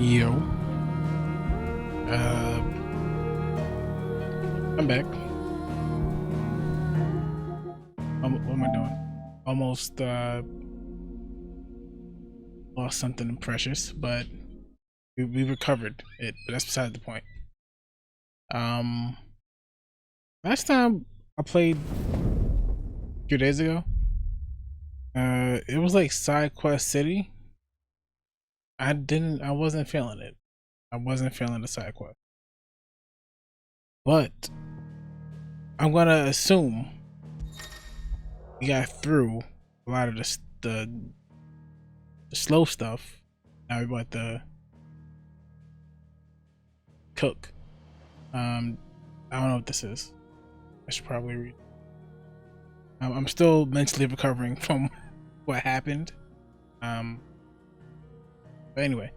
Yo, I'm back. What am I doing? Almost lost something precious, but we recovered it. But that's beside the point. Last time I played a few days ago, it was like Side Quest City. I wasn't feeling it. I wasn't feeling the side quest. But I'm gonna assume we got through a lot of the slow stuff. Now we're about to cook. I don't know what this is. I should probably read. I'm still mentally recovering from what happened. But anyway,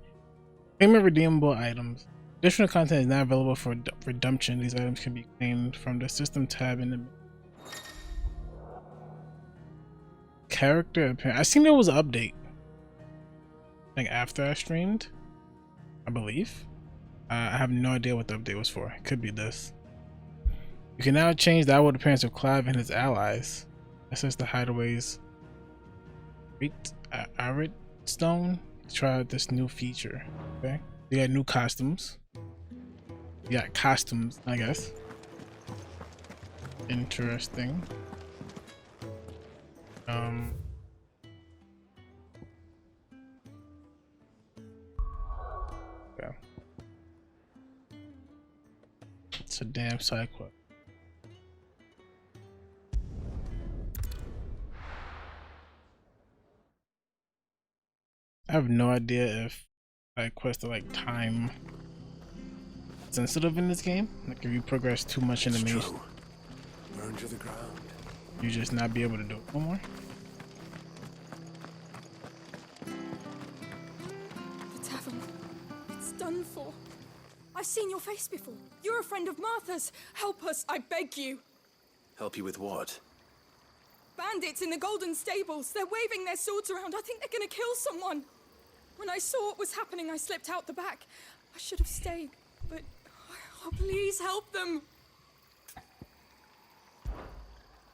payment redeemable items. Additional content is not available for redemption. These items can be claimed from the system tab in the character appearance. I seen there was an update, like after I streamed, I believe. I have no idea what the update was for. It could be this. You can now change the outward appearance of Clive and his allies. Access the hideaways. Arid Stone. Try out this new feature. Okay, we got new costumes. We got costumes, I guess. Interesting. Yeah. It's a damn side quest. I have no idea if side quests are like time sensitive in this game. Like if you progress too much in the main, burn to the ground. You just not be able to do it no more. The tavern. It's done for. I've seen your face before. You're a friend of Martha's. Help us, I beg you. Help you with what? Bandits in the Golden Stables. They're waving their swords around. I think they're gonna kill someone. When I saw what was happening, I slipped out the back. I should have stayed, but oh, please help them.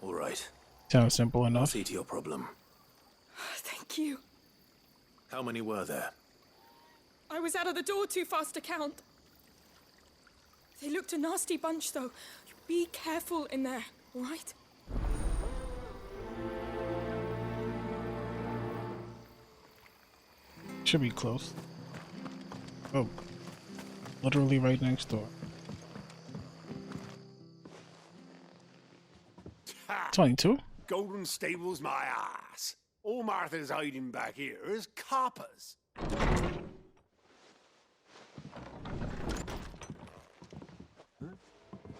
All right. Sounds simple I'll enough. see to your problem. Thank you. How many were there? I was out of the door too fast to count. They looked a nasty bunch, though. Be careful in there, all right? Should be close. Oh, literally right next door. 22? Golden Stables, my ass. All Martha's hiding back here is coppers.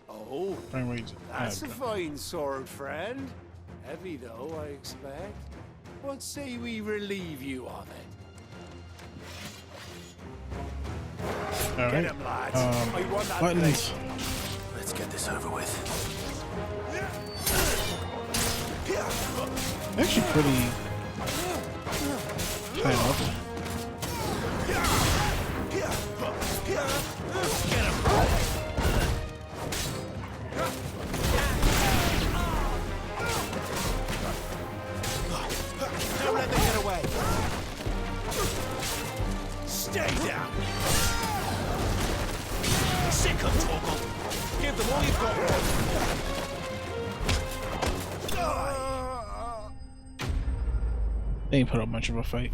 Oh, that's a fine sword, friend. Heavy though, I expect. What say we relieve you of it? All right. Get him, lads. I want that Buttons. blade. Let's get this over with. Actually pretty high level. Don't let them get away. Stay down. Sick of Torgal. Give them all you've got. They ain't put up much of a fight.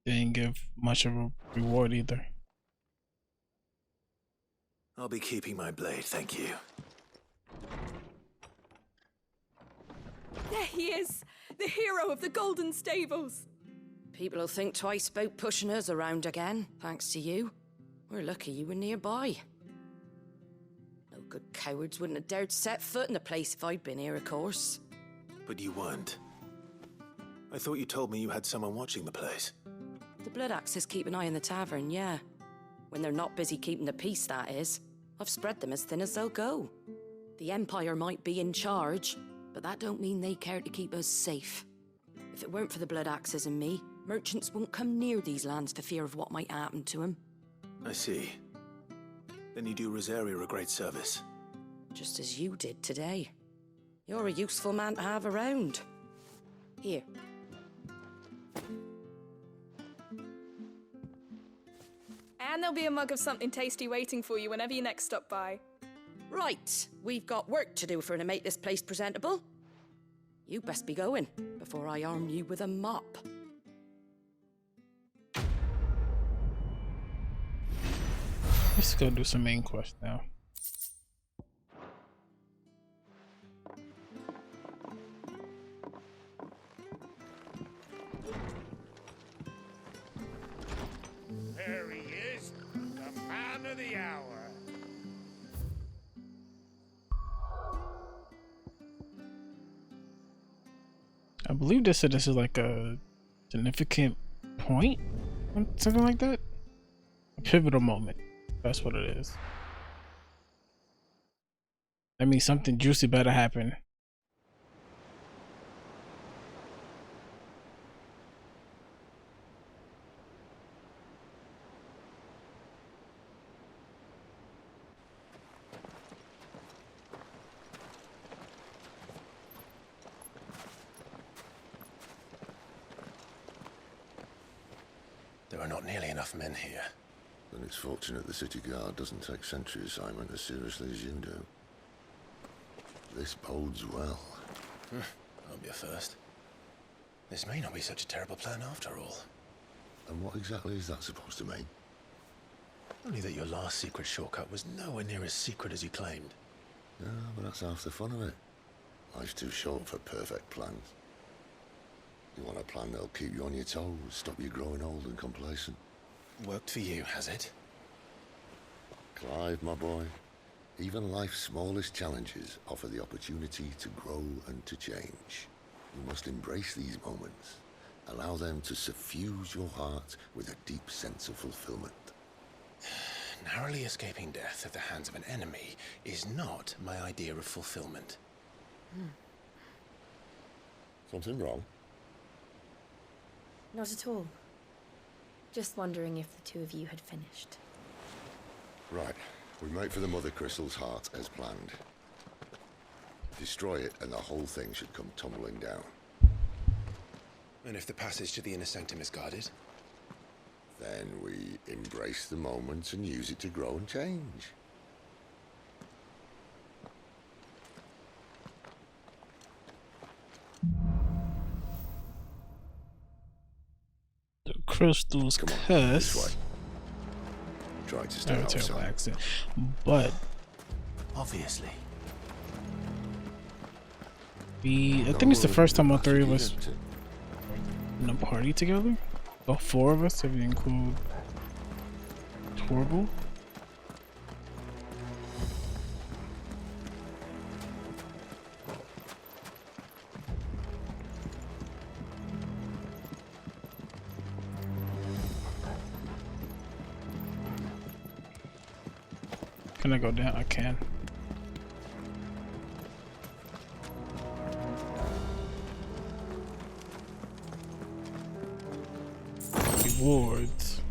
They didn't give much of a reward either. I'll be keeping my blade, thank you. There he is, the hero of the Golden Stables. People will think twice about pushing us around again, thanks to you. We're lucky you were nearby. No good cowards wouldn't have dared set foot in the place if I'd been here, of course. But you weren't. I thought you told me you had someone watching the place. The Blood Axes keep an eye on the tavern, yeah. When they're not busy keeping the peace, that is. I've spread them as thin as they'll go. The Empire might be in charge, but that don't mean they care to keep us safe. If it weren't for the blood axes and me, merchants won't come near these lands for fear of what might happen to them. I see. Then you do Rosaria a great service. Just as you did today. You're a useful man to have around. Here. And there'll be a mug of something tasty waiting for you whenever you next stop by. Right, we've got work to do for to make this place presentable. You best be going before I arm you with a mop. Let's go do some main quest now. There he is, the man of the hour. I believe they said this is like a significant point, something like that. A pivotal moment. That's what it is. That means something juicy better happen. There are not nearly enough men here. Then it's fortunate the city guard doesn't take sentry assignment as seriously as you do. This bodes well. Won't be a first. This may not be such a terrible plan after all. And what exactly is that supposed to mean? Only that your last secret shortcut was nowhere near as secret as you claimed. Yeah, but that's half the fun of it. Life's too short for perfect plans. You want a plan that'll keep you on your toes, stop you growing old and complacent. Worked for you, has it? Clive, my boy, even life's smallest challenges offer the opportunity to grow and to change. You must embrace these moments. Allow them to suffuse your heart with a deep sense of fulfillment. Narrowly escaping death at the hands of an enemy is not my idea of fulfillment. Something wrong? Not at all. Just wondering if the two of you had finished. Right. We make for the Mother Crystal's heart as planned. Destroy it and the whole thing should come tumbling down. And if the passage to the inner sanctum is guarded? Then we embrace the moment and use it to grow and change. The crystal's Come on, this way. curse. Try to stay Very terrible outside. accent. But Obviously. I think it's the first time all three of us Into- in a party together. Well, four of us if you include Torval. Can I go down? I can. Rewards.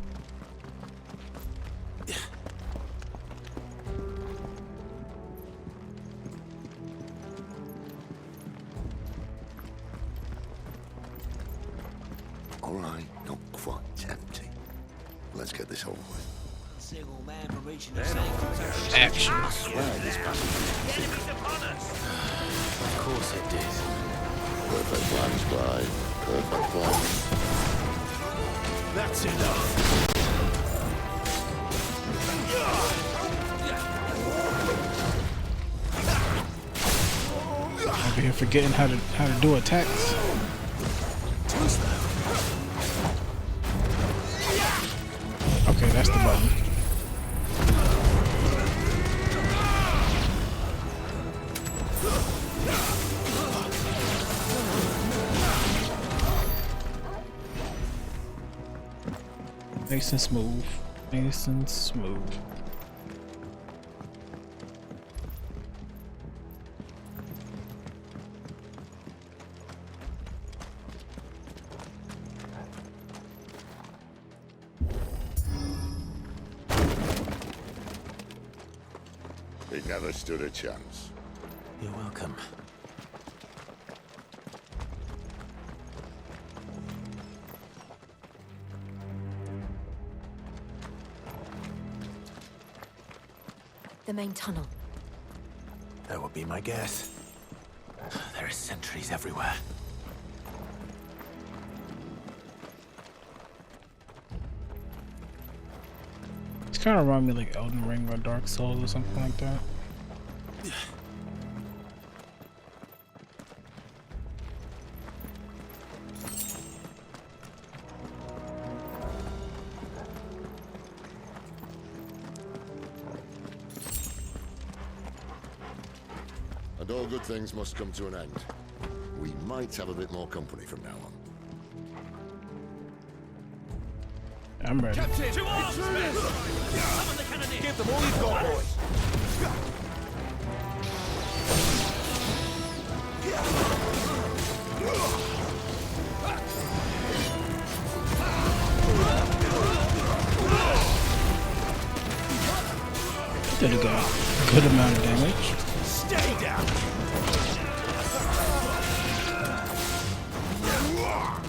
All right, not quite empty. Let's get this over with. Single man from reaching the sanctum. Action. Swear this passage. Enemies upon us! Of course it did. Perfect plans, Clive. Perfect plans. That's enough. Over here forgetting how to do attacks. Okay, that's the button. Nice and smooth. Nice and smooth. It never stood a chance. You're welcome. The main tunnel. That would be my guess. There are sentries everywhere. It's kind of remind me like Elden Ring or Dark Souls or something like that. And all good things must come to an end. We might have a bit more company from now on. I'm ready. Captain! To arms, men! Summon the cannoneer! Give them all you've got, boys. Did a good amount of damage. Stay down.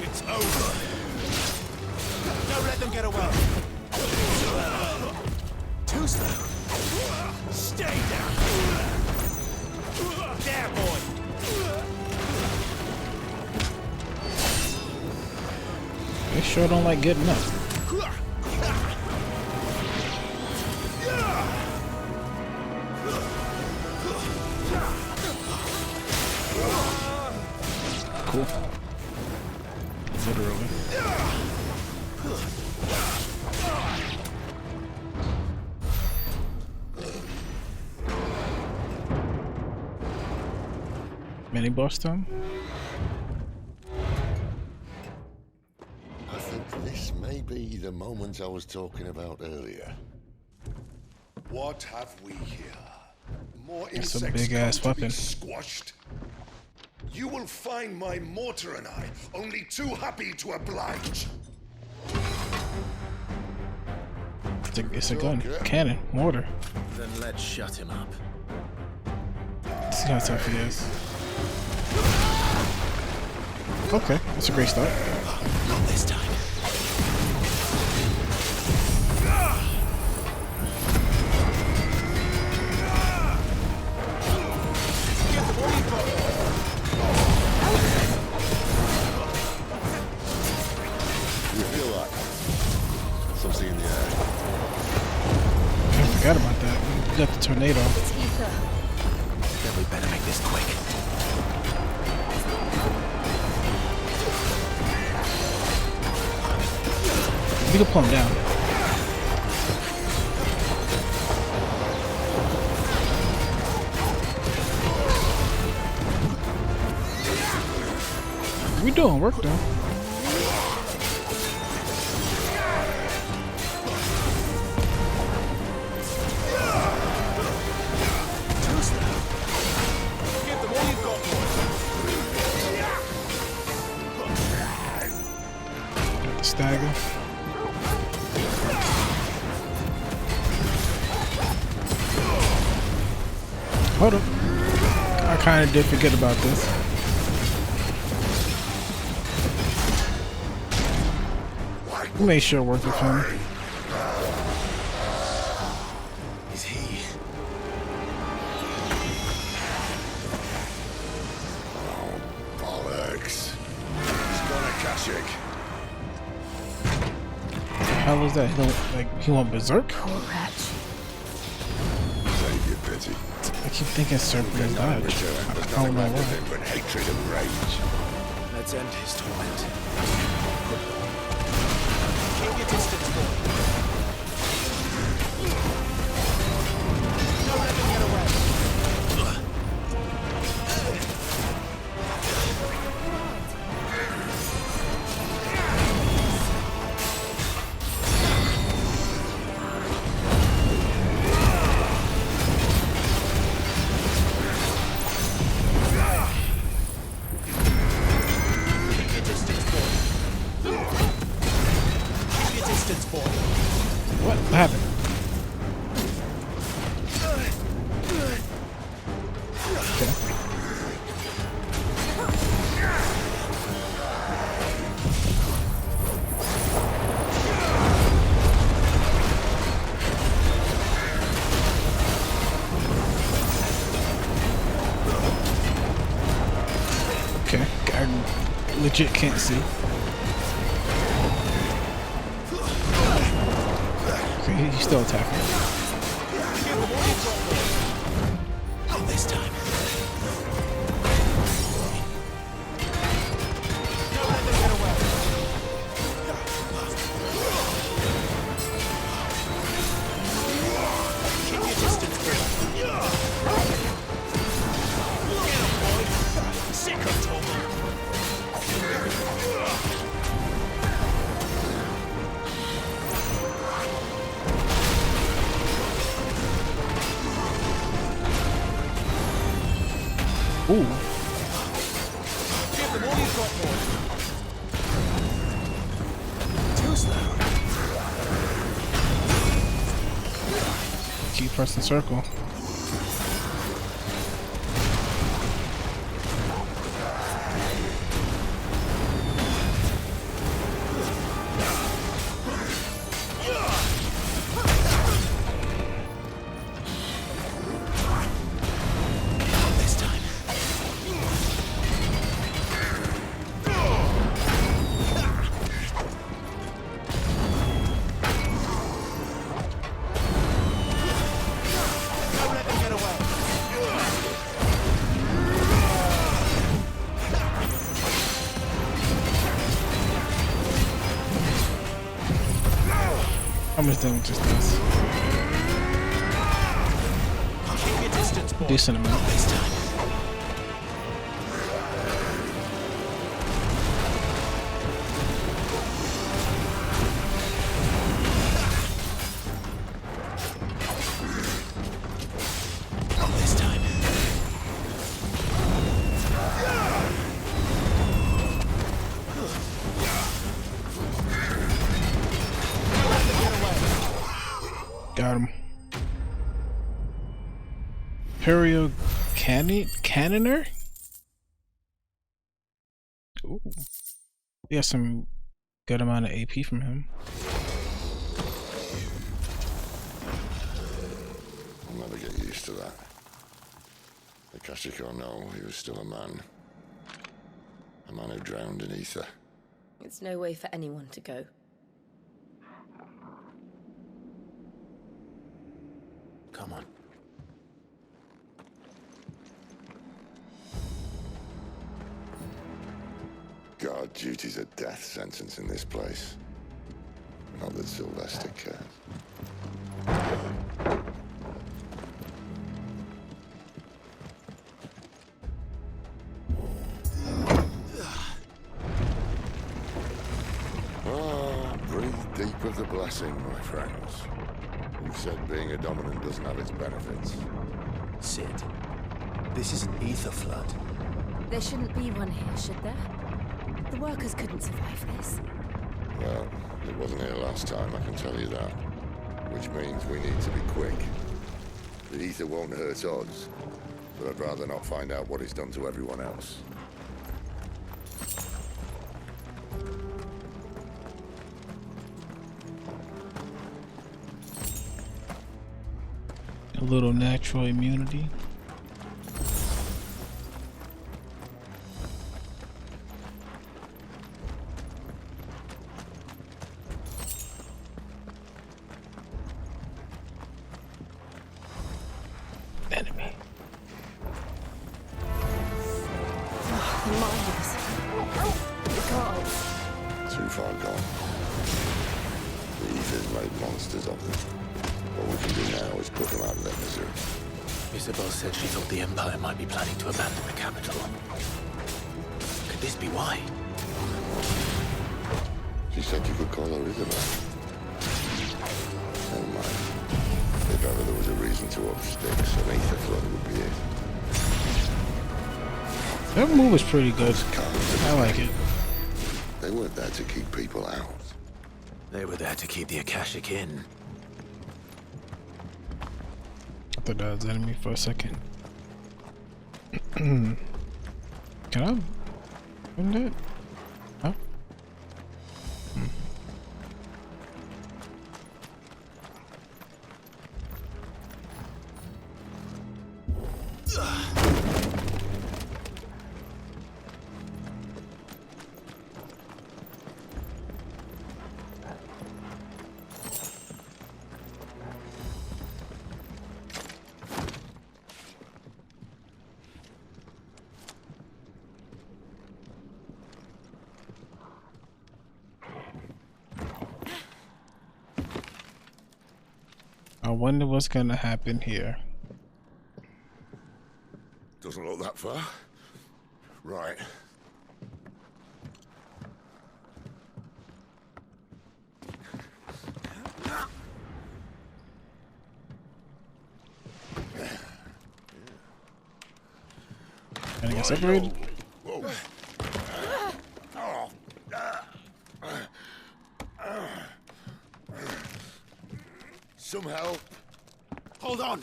It's over. Don't let them get away. Too slow. Stay down. There, boy. They sure don't like getting up. Cool. Literally. Mini boss time? I think this may be the moment I was talking about earlier. What have we here? More That's a insects big-ass come to be weapon. squashed. You will find my mortar and I only too happy to oblige. It's a gun. Cannon. Mortar. Then let's shut him up. See how tough he is. Okay, that's a great start. Not this time. You feel like something in the air. I forgot about that. We got the tornado. It's ether. Then we better make this quick. We can pull him down. We doing work though. Give them all you've got, boys. Got the stagger. Hold up. I kind of did forget about this. We made sure it worked with him. Is he? Bollocks. He's gonna Kashyyyk. What the hell is that? He went berserk? Poor wretch. Save your pity. I keep thinking Serpent is dodge. Return. I There's don't nothing know left of why. him but hatred and rage. Let's end his torment. Keep your distance, boy. Don't let them get away. Keep your distance, boy. Keep your distance. legit can't see. Okay, he's still attacking. Not this time. Ooh. Give them all you've got, boy. Too slow. Keep pressing circle. How much damage just does? Keep your distance, boy. Decent amount. This time. Not this time. Got him. Imperial Cannoner? Ooh. We got some good amount of AP from him. I'll never get used to that. Akashic or no, he was still a man. A man who drowned in ether. It's no way for anyone to go. Come on. Guard duty's a death sentence in this place. Not that Sylvester cares. Breathe deep of the blessing, my friends. You've said being a dominant doesn't have its benefits. Sid, this is an ether flood. There shouldn't be one here, should there? The workers couldn't survive this. Well, it wasn't here last time, I can tell you that. Which means we need to be quick. The ether won't hurt us, but I'd rather not find out what it's done to everyone else. A little natural immunity. Enemy. The miners. The guards. Too far gone. The ether's made monsters of them. What we can do now is put them out of their misery. Isabel said she thought the Empire might be planning to abandon the capital. Could this be why? She said you could call her Isabel. Never mind. If ever there was a reason to up sticks, an ether flood would be it. That move was pretty good. I like it. They weren't there to keep people out. They were there to keep the Akashic in. I thought that was enemy for a second. Can I win that? Oh. I wonder what's gonna happen here. Doesn't look that far. Right. Gonna get separated? Whoa. Some help. Hold on.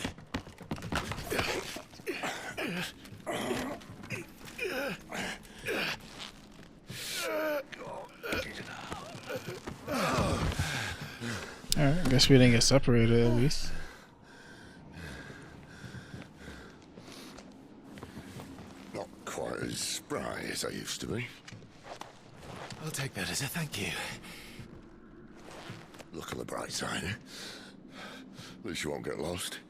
Alright, I guess we didn't get separated at least. Not quite as spry as I used to be. I'll take that as a thank you. Look on the bright side, eh? At least you won't get lost.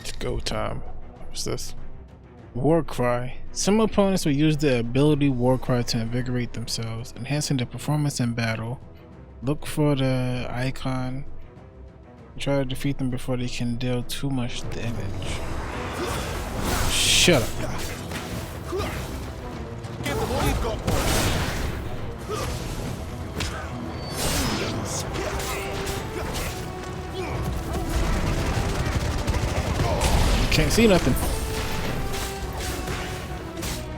It's go time. What's this? War Cry. Some opponents will use the ability War Cry to invigorate themselves, enhancing their performance in battle. Look for the icon. Try to defeat them before they can deal too much damage. Shut up. Give them all you've got, boy. Can't see nothing.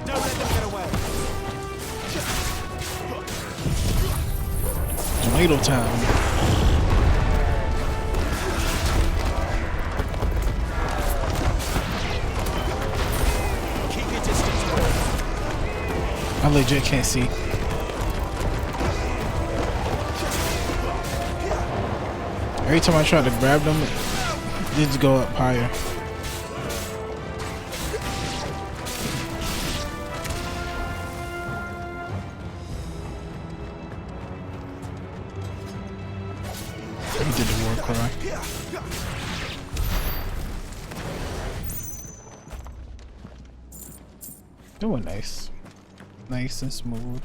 Don't let them get away. Tomato time. Keep your distance, boy. I legit can't see. Every time I try to grab them, they just go up higher. He did the War Cry. Doing nice. Nice and smooth.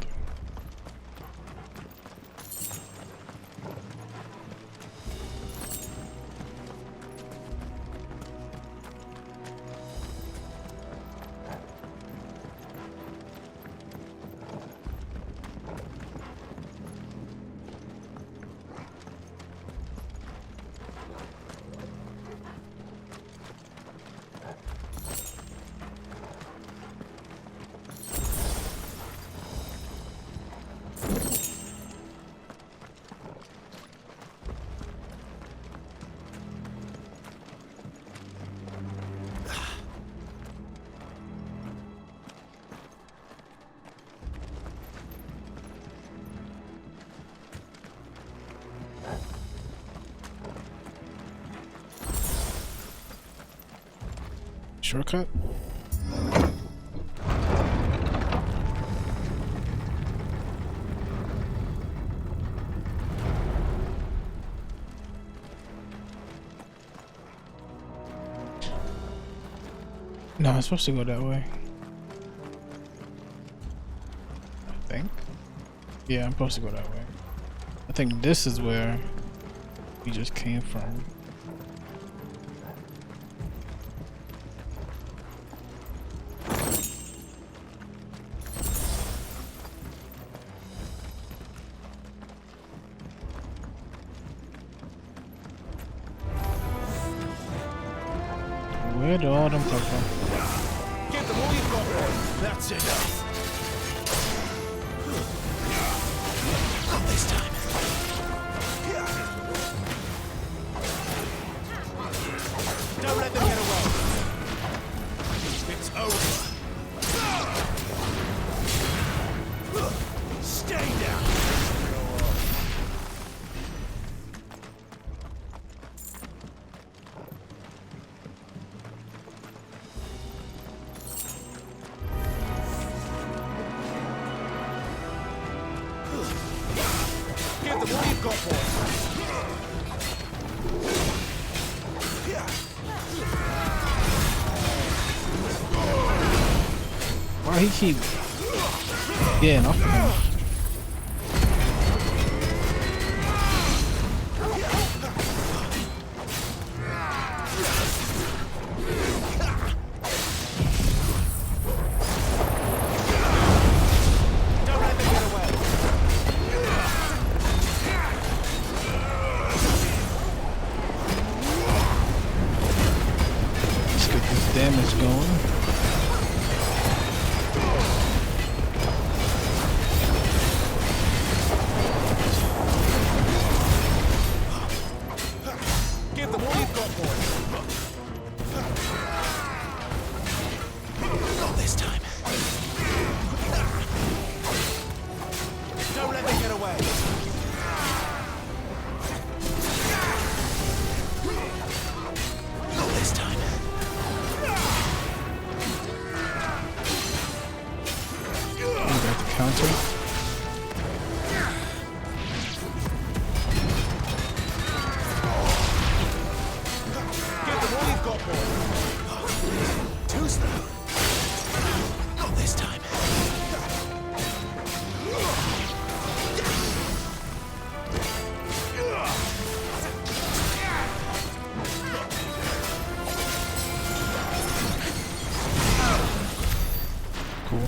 Shortcut? No, I'm supposed to go that way. I think. Yeah, I'm supposed to go that way. I think this is where we just came from. Where do all them come from? Give them all you've got, boy. That's enough. Not this time. Don't let them get away. It's over. Stay down. Why he keep getting off of him? Don't let them get away. Let's get this damage going. Give them all you've got, boys. Not this time. Don't let them get away. Not this time. We got the counter. Give them all you've got, boys. Too slow. Not this time. Cool.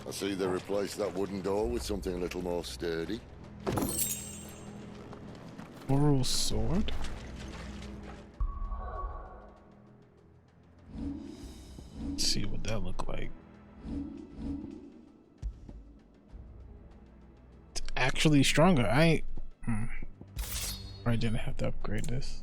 I see they replaced that wooden door with something a little more sturdy. Oral sword? Let's see what that look like. It's actually stronger. I didn't have to upgrade this.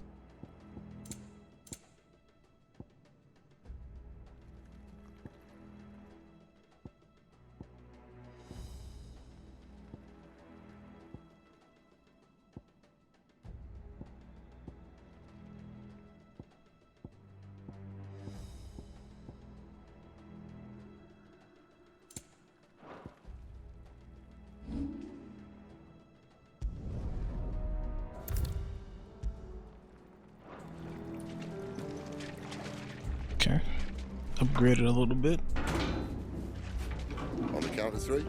Okay. Upgrade it a little bit. On the count of three.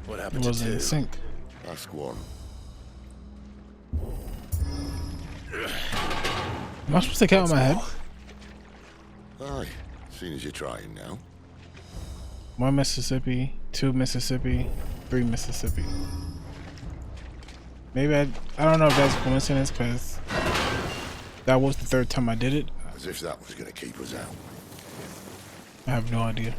What It happened to wasn't in two? sync. Ask one. Am I supposed to count in my head? Aye, seeing as you're trying now. 1 Mississippi, 2 Mississippi, 3 Mississippi. Maybe I don't know if that's a coincidence because that was the 3rd time I did it. As if that was going to keep us out. I have no idea.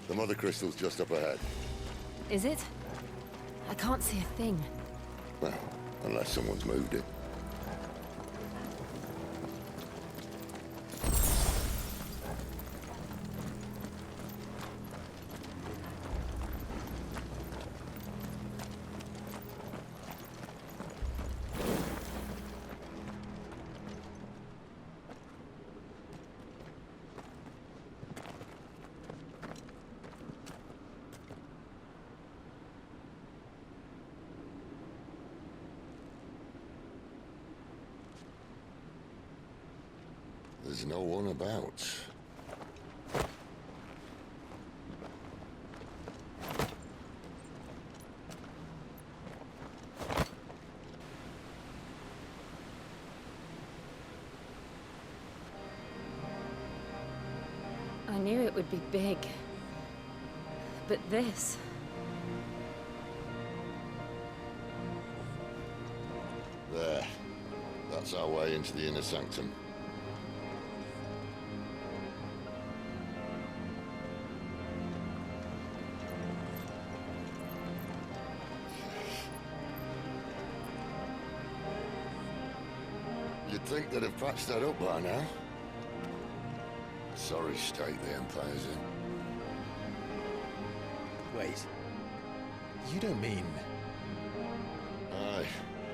The mother crystal's just up ahead. Is it? I can't see a thing. Well, unless someone's moved it. There's no one about. I knew it would be big. But this... There. That's That's our way into the inner sanctum. You'd think they'd have patched that up by now. Sorry state the Empire's in. Wait. You don't mean... Aye.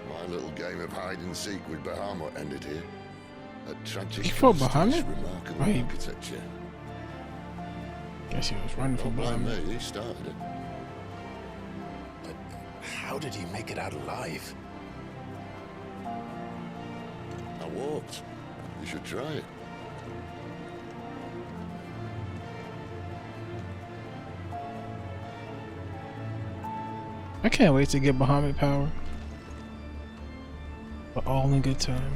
My little game of hide-and-seek with Bahamut ended here. A tragic Before cost to Bahamut? this remarkable Right. architecture. Guess he was running for Don't blame Bahamut. me, he started it. But how did he make it out alive? I walked. You should try it. I can't wait to get Bahamut power. But all in good time.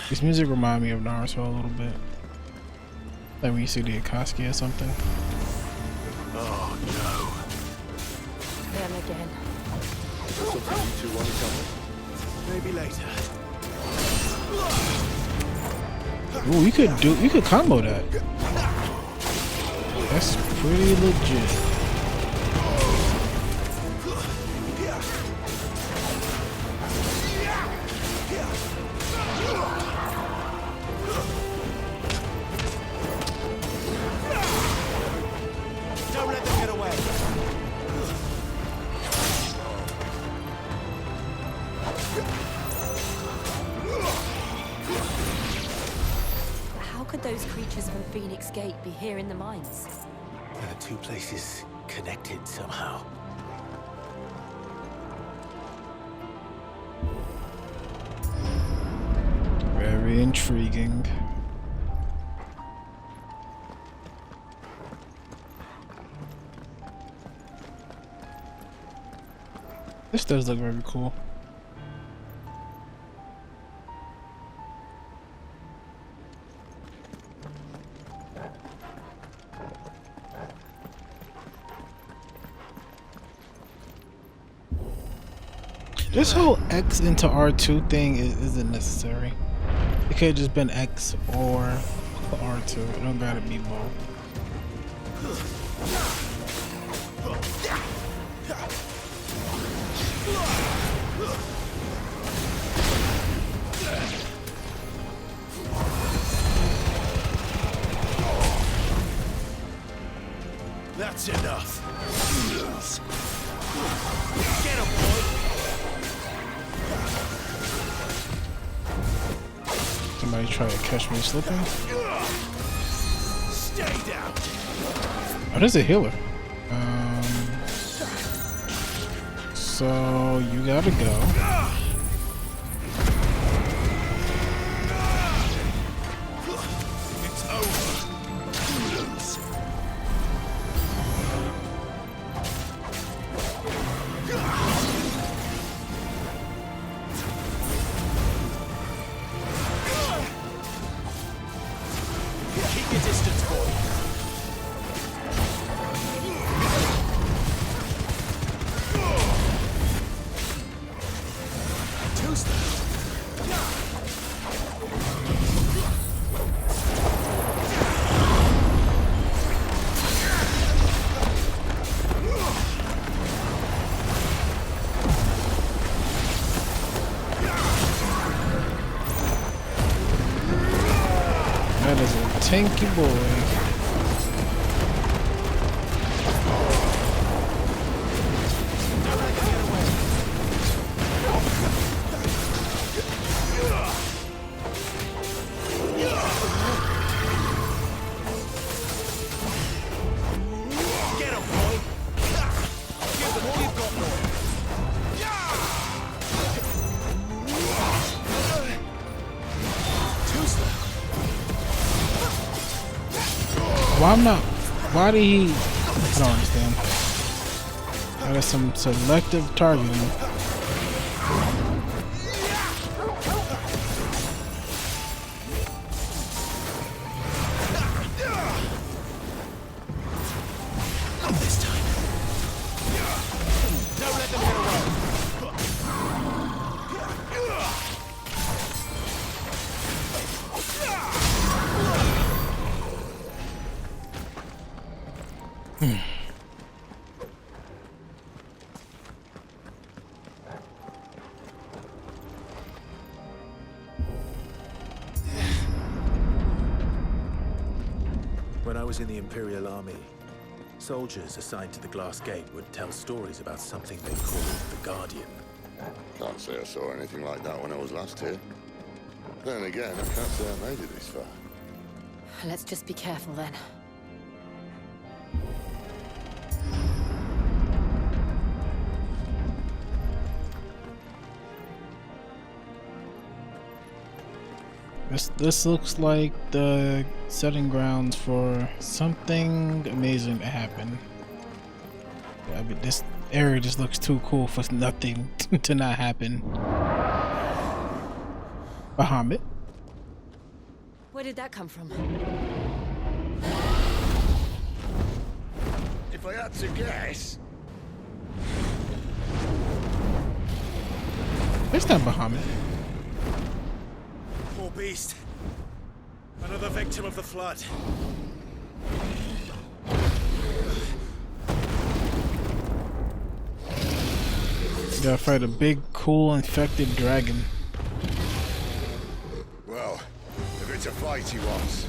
This music reminds me of Naruto a little bit. Like when you see the Akatsuki or something. Oh no. Them again. Something you two want to cover? Maybe later. Ooh, you could combo that. That's pretty legit. Don't let them get away. How could those creatures from Phoenix Gate be here in the mines? Are the two places connected somehow? Very intriguing. This does look very cool. This whole X into R2 thing isn't necessary. It could have just been X or R2. It don't gotta be both. That's enough. Get him, boy. Somebody try to catch me slipping. Stay down. Oh, there's a healer. So you gotta go. It's over. Keep your distance, boy. That is a tanky boy. Get him, boy. Give them all you've got, boy. Too slow. Why I'm not? Why did he? I don't understand. That is some selective targeting. Not this time. Don't let them get away. When I was in the Imperial Army, soldiers assigned to the Glass Gate would tell stories about something they called the Guardian. Can't say I saw anything like that when I was last here. Then again, I can't say I made it this far. Let's just be careful then. This looks like the setting grounds for something amazing to happen. I mean, this area just looks too cool for nothing to not happen. Bahamut. Where did that come from? If I had to guess... It's not Bahamut. Poor beast. Another victim of the flood. You gotta fight a big, cool, infected dragon. Well, if it's a fight he wants.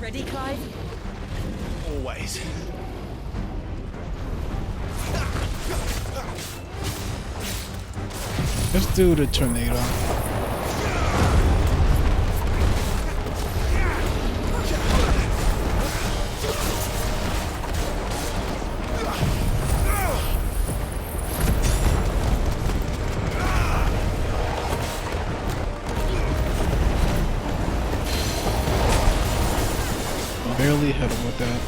Ready, Clive? Always. Let's do the tornado. Barely hit him with that.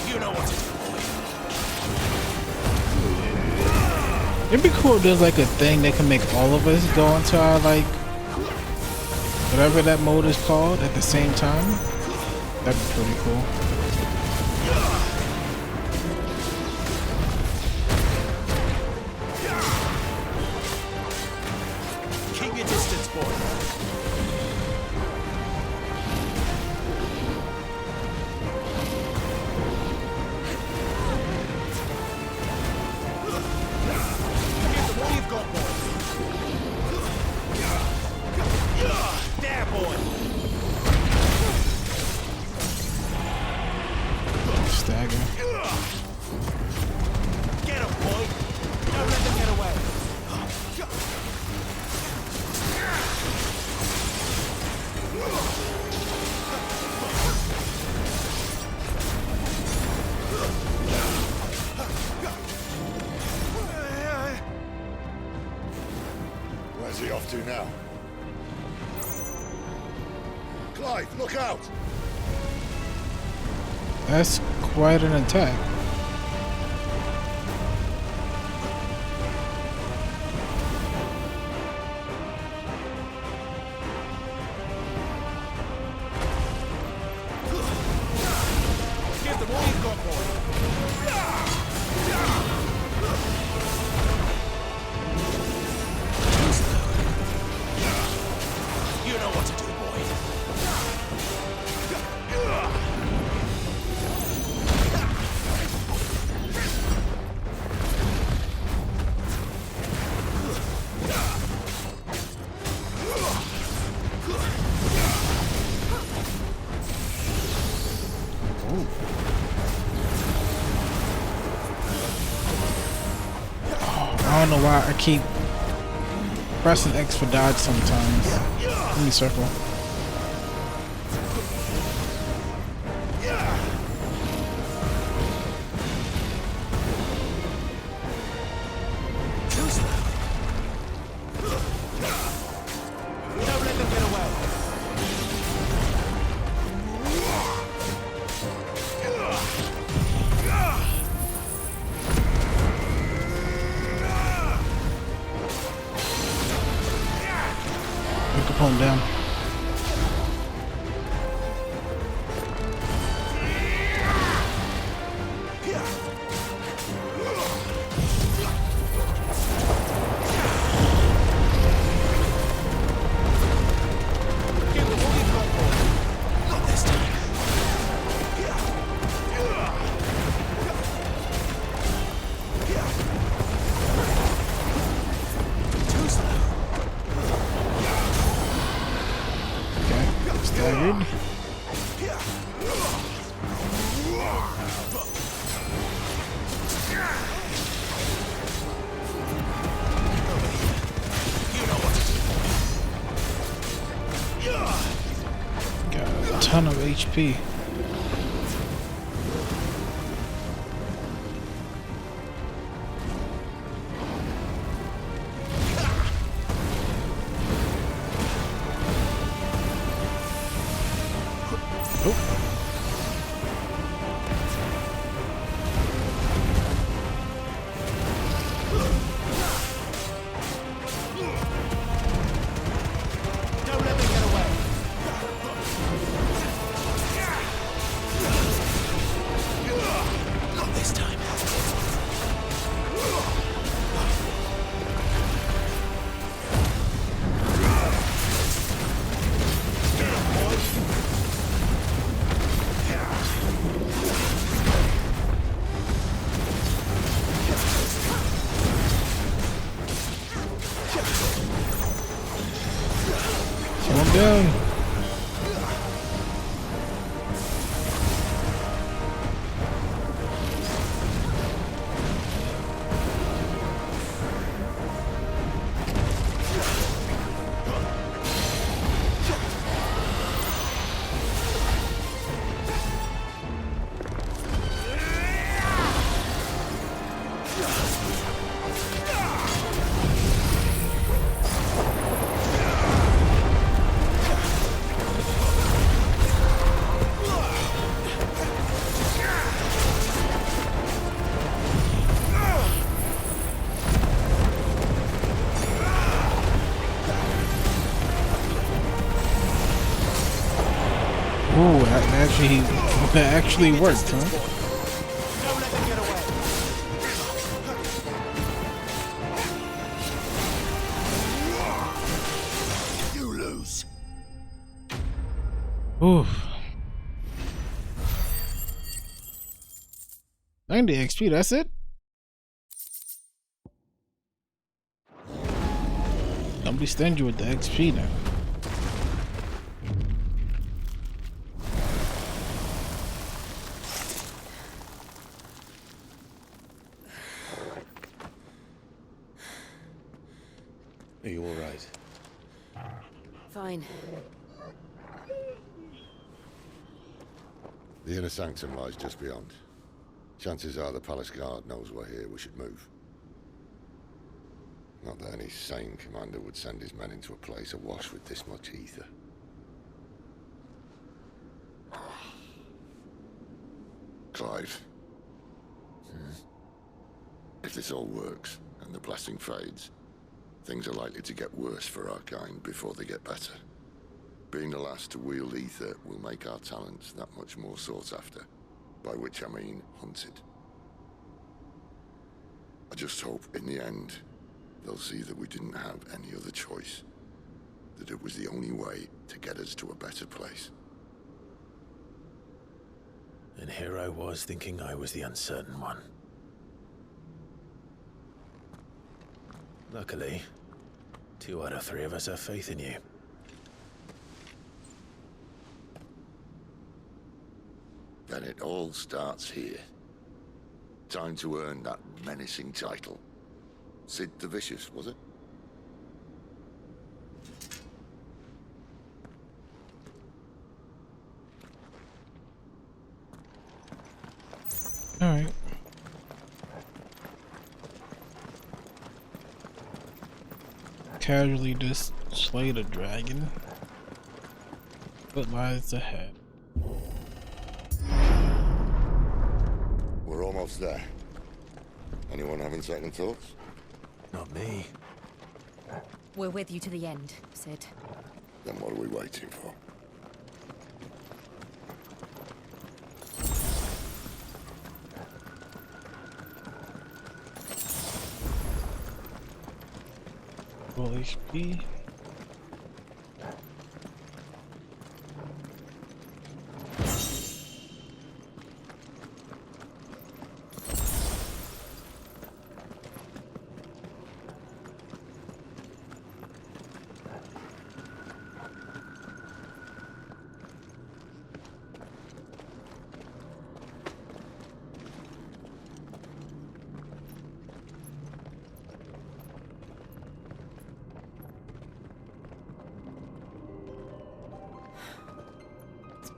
You know what to do. It'd be cool if there's like a thing that can make all of us go into our like whatever that mode is called at the same time. That'd be pretty cool. Keep your distance, boy. Give them all you've got, boy. There, boy. Stagger. Get him, boy. Don't let them get away. Where's he off to now? Clive, look out! That's quite an attack. Give them all you've got, boy. You know what to do, boy. I don't know why I keep pressing X for dodge sometimes. Let me circle. Too slow. Don't let them get away. Make Capone down. Give them all you've got, boy. Run! Got a ton of HP. Calm down. Ooh, that actually worked, huh? You lose. Ooh. 90 XP, that's it? Don't be stingy with the XP now. Are you all right? Fine. The inner sanctum lies just beyond. Chances are the palace guard knows we're here. We should move. Not that any sane commander would send his men into a place awash with this much ether. Clive. If this all works, and the blessing fades, things are likely to get worse for our kind before they get better. Being the last to wield ether will make our talents that much more sought after, by which I mean hunted. I just hope, in the end, they'll see that we didn't have any other choice, that it was the only way to get us to a better place. And here I was thinking I was the uncertain one. Luckily, 2 out of 3 of us have faith in you. Then it all starts here. Time to earn that menacing title. Sid the Vicious, was it? Alright. Casually just slayed a dragon. What lies ahead? We're almost there. Anyone having second thoughts? Not me. We're with you to the end, Sid. Then what are we waiting for? Full HP.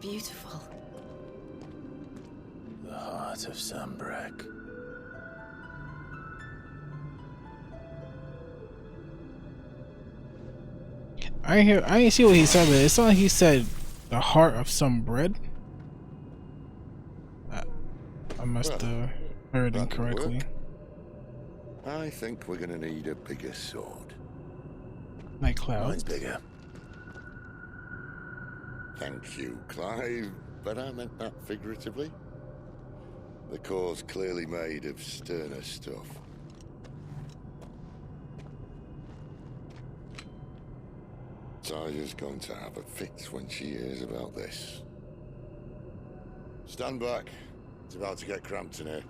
beautiful. The heart of Sambrek. I ain't see what he said, but it sounded like he said the heart of some bread. I must have heard incorrectly. I think we're gonna need a bigger sword. Like clouds. Mine's bigger. Thank you, Clive, but I meant that figuratively. The core's clearly made of sterner stuff. Taya's going to have a fit when she hears about this. Stand back. It's about to get cramped in here.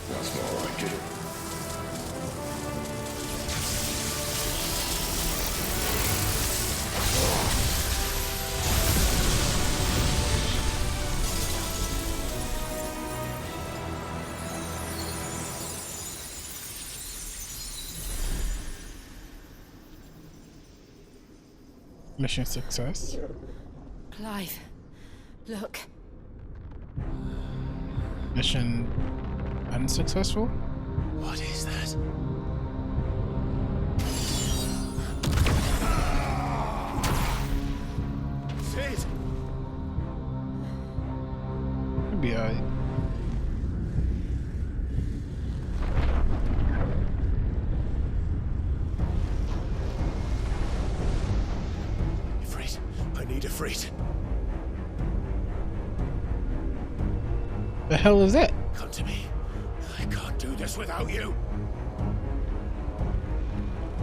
That's more like it. Mission success. Clive, look. Mission unsuccessful. What is that? Sid! It'll be alright. Ifrit, I need Ifrit. The hell is that? Come to me. I can't do this without you.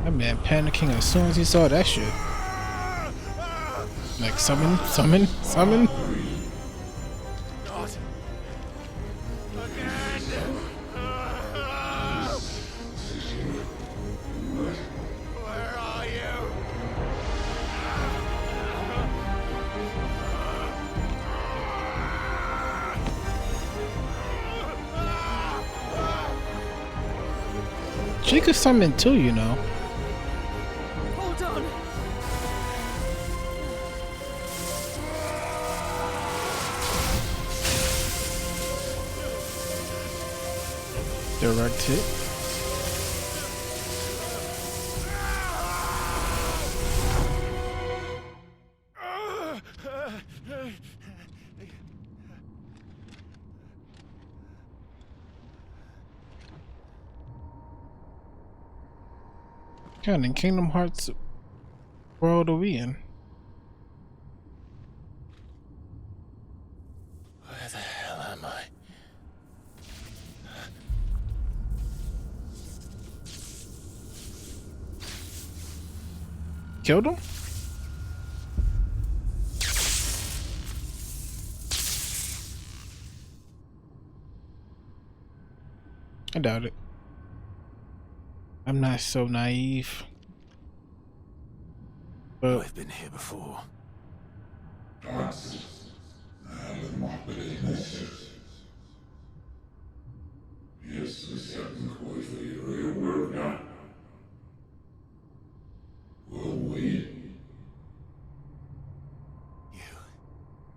That man panicking as soon as he saw that shit. Like summon, summon, summon. Not again. Where are you? She could summon too, you know. Hold on. Direct hit. God, in Kingdom Hearts world are we in? Where the hell am I? Killed him? I doubt it. I'm not so naive. But I've been here before.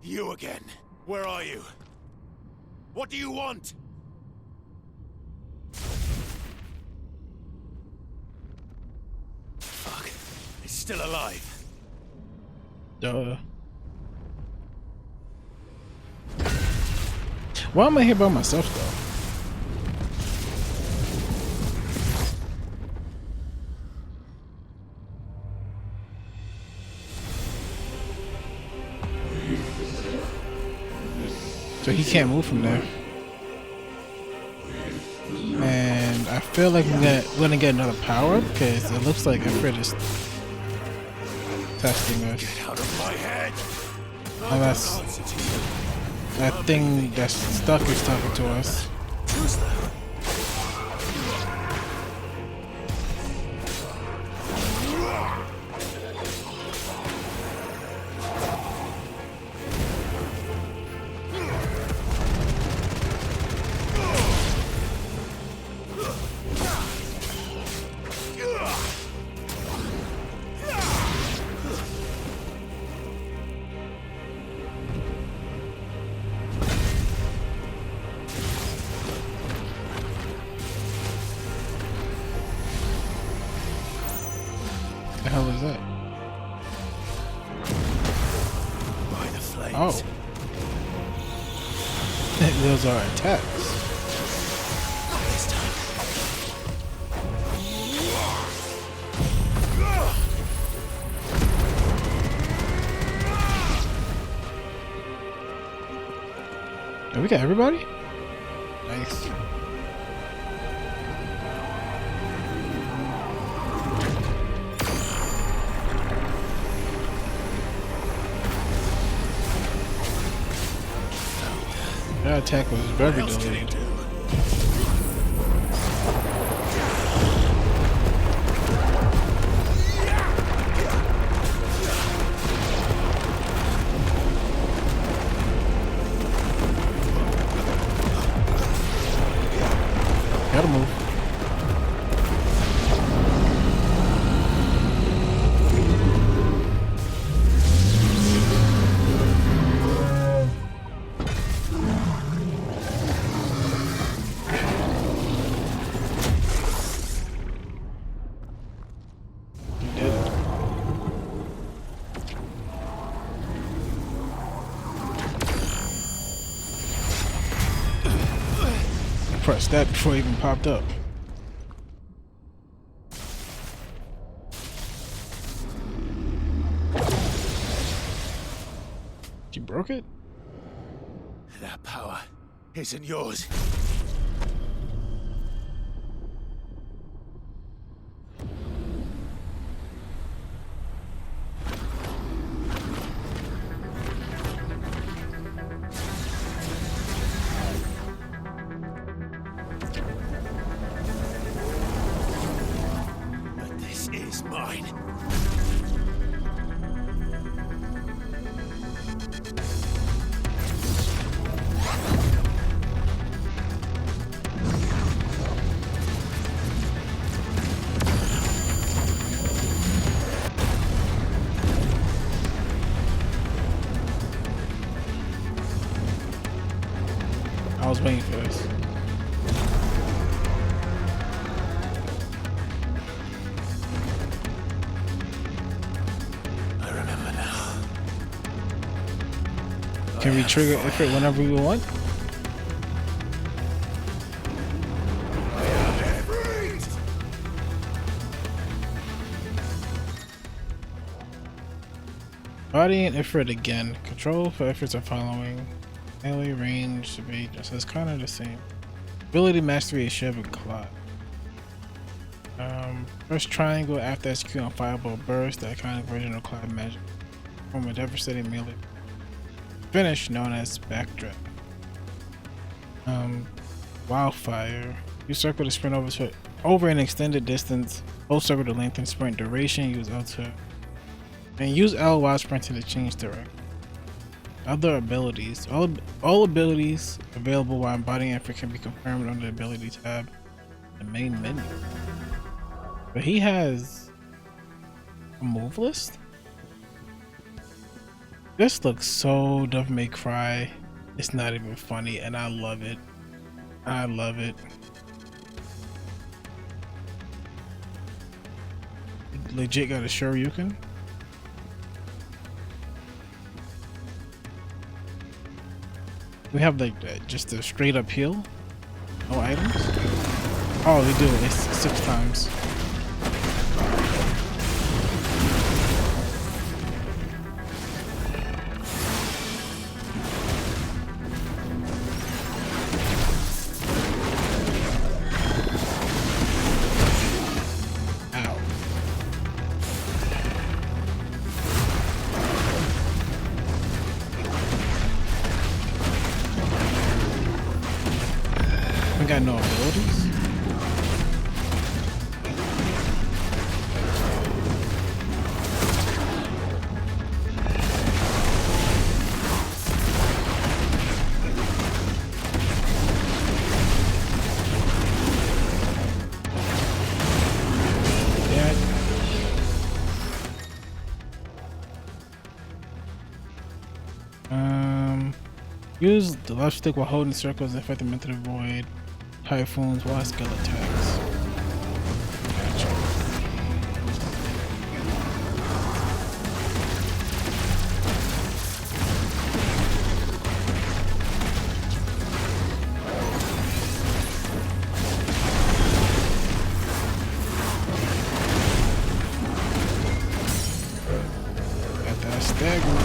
You again. Where are you? What do you want? Fuck. It's still alive. duh. Why am I here by myself though? So he can't move from there. And I feel like we're gonna get another power up because it looks like Ifrit is testing us. Get out of my head! And that's that thing that's stuck is talking to us. Who's that? The hell is that? By the flames. Oh. Those are attacks. This time. Oh, we got everybody? Nice. That attack was very delayed. Gotta move. You did it. Press that before it even popped up. You broke it? That power isn't yours. But this is mine. I was waiting for this. I remember now. Can we trigger Ifrit whenever we want? Body and Ifrit again. Control for Ifrits are following. Melee range should be just as kind of the same. Ability mastery is Shiv and Clot. First triangle after executing on Fireball Burst, the iconic version of Cloud Magic. From a devastating melee. Finish known as Backdraft. Wildfire. You circle to sprint over an extended distance. Hold circle to lengthen sprint duration. Use L to and use L while sprinting to change direction. Other abilities. All abilities available while embodying effort can be confirmed under the ability tab in the main menu. But he has a move list? This looks so Devil May Cry. It's not even funny and I love it. I love it. Legit got a Shoryuken. We have like just a straight up heal. No items. Oh, we do. It's 6 times. had no abilities? Use the left stick while holding circles and effective method to avoid typhoons while skill attacks. Gotcha. Got that stagger.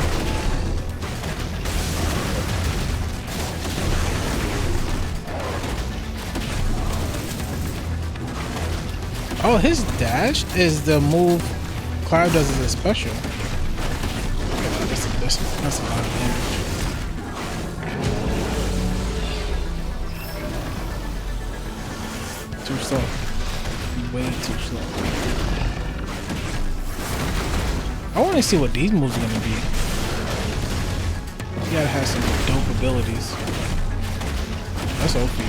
Oh, his dash is the move Clive does as a special. Okay, that's a lot of damage. Too slow. Way too slow. I want to see what these moves are going to be. You gotta have some dope abilities. That's OP.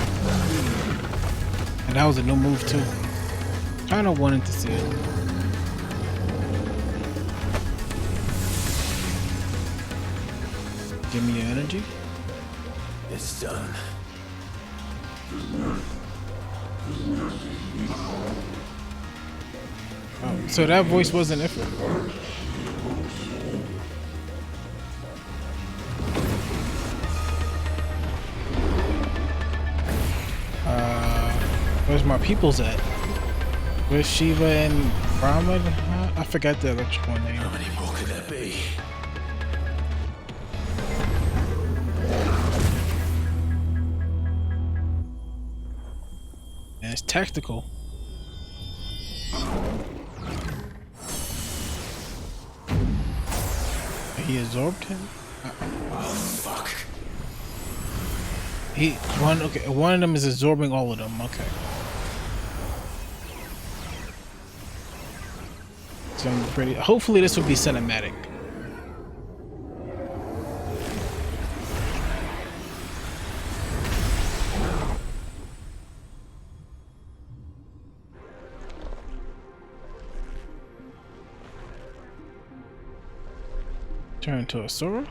And that was a new move too. Kinda wanted to see it. Give me your energy. It's done. Oh, so that voice wasn't Ifrit. Where's my peoples at? Where's Shiva and Brahma? I forgot the electrical name. How many more could there be? And it's tactical. He absorbed him? Oh, fuck. One of them is absorbing all of them, okay. So pretty. Hopefully this will be cinematic. Turn into a sword.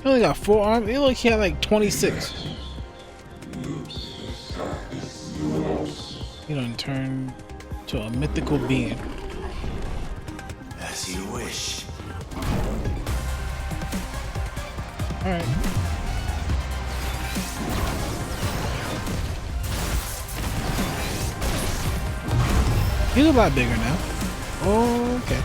He only got 4 arms. He look, he had like 26. You know, turn to a mythical being. As you wish. Alright. He's a lot bigger now. Oh, okay.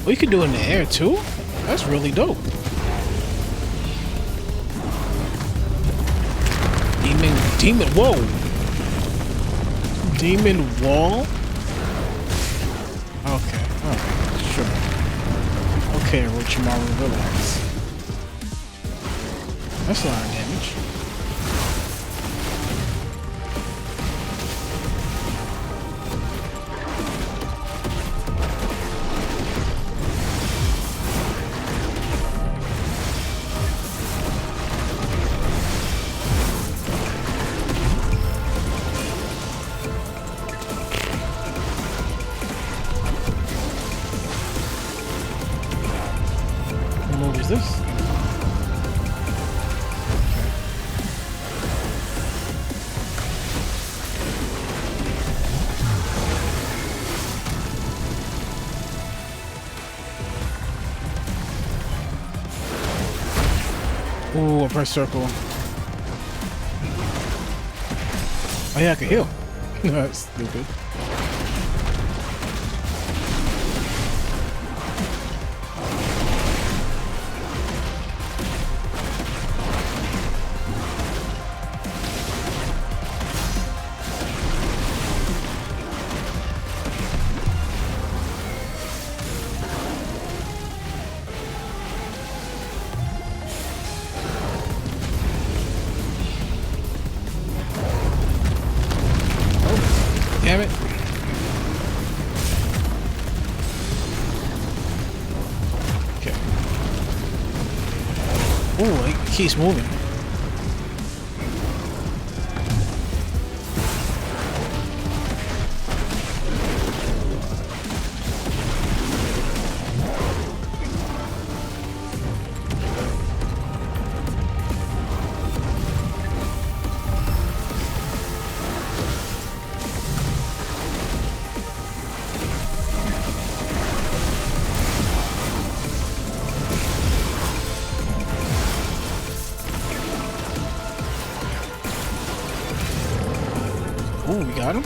We could do it in the air too? That's really dope. Demon, whoa! Demon wall? Okay, alright, sure. Okay, Orochimaru, relax. That's a lot of damage. What move is this? Ooh, I press circle. Oh yeah, I can heal. That's stupid. Damn it. Okay. Ooh, it keeps moving. Ooh, we got him.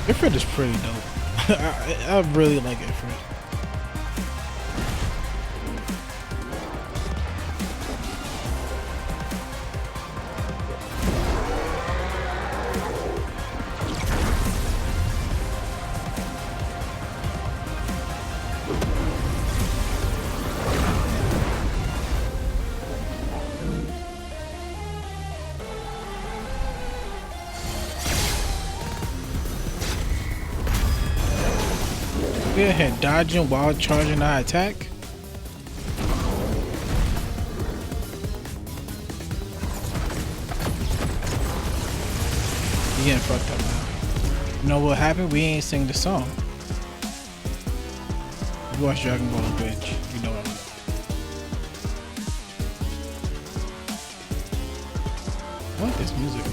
Ifrit is pretty dope. I really like Ifrit. Go ahead, dodging while charging our attack. You getting fucked up now. You know what happened? We ain't sing the song. You watch Dragon Ball Bridge, you know what I'm. I like this music.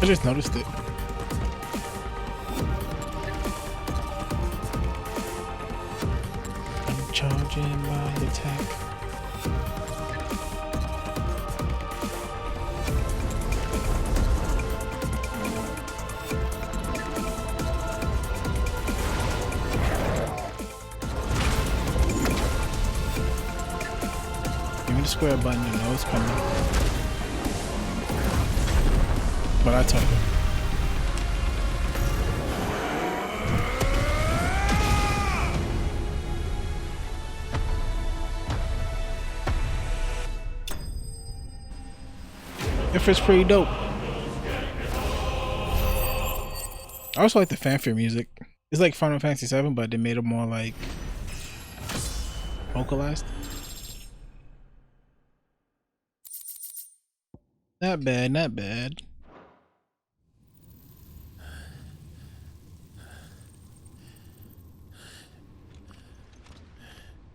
I just noticed it. I'm charging my attack. Give me the square button, you know it's coming. But I told you. Ifrit's pretty dope. I also like the fanfare music. It's like Final Fantasy 7, but they made it more like vocalized. Not bad, not bad.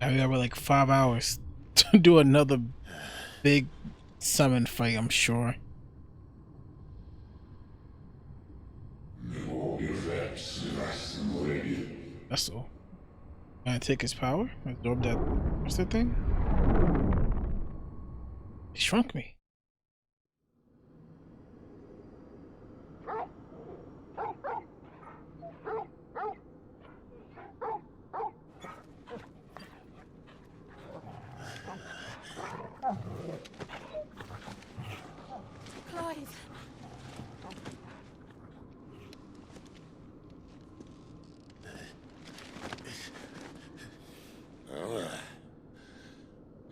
I got like 5 hours to do another big summon fight, I'm sure. That's all. Can I take his power? Absorb that. What's that thing? He shrunk me. Clive. Well,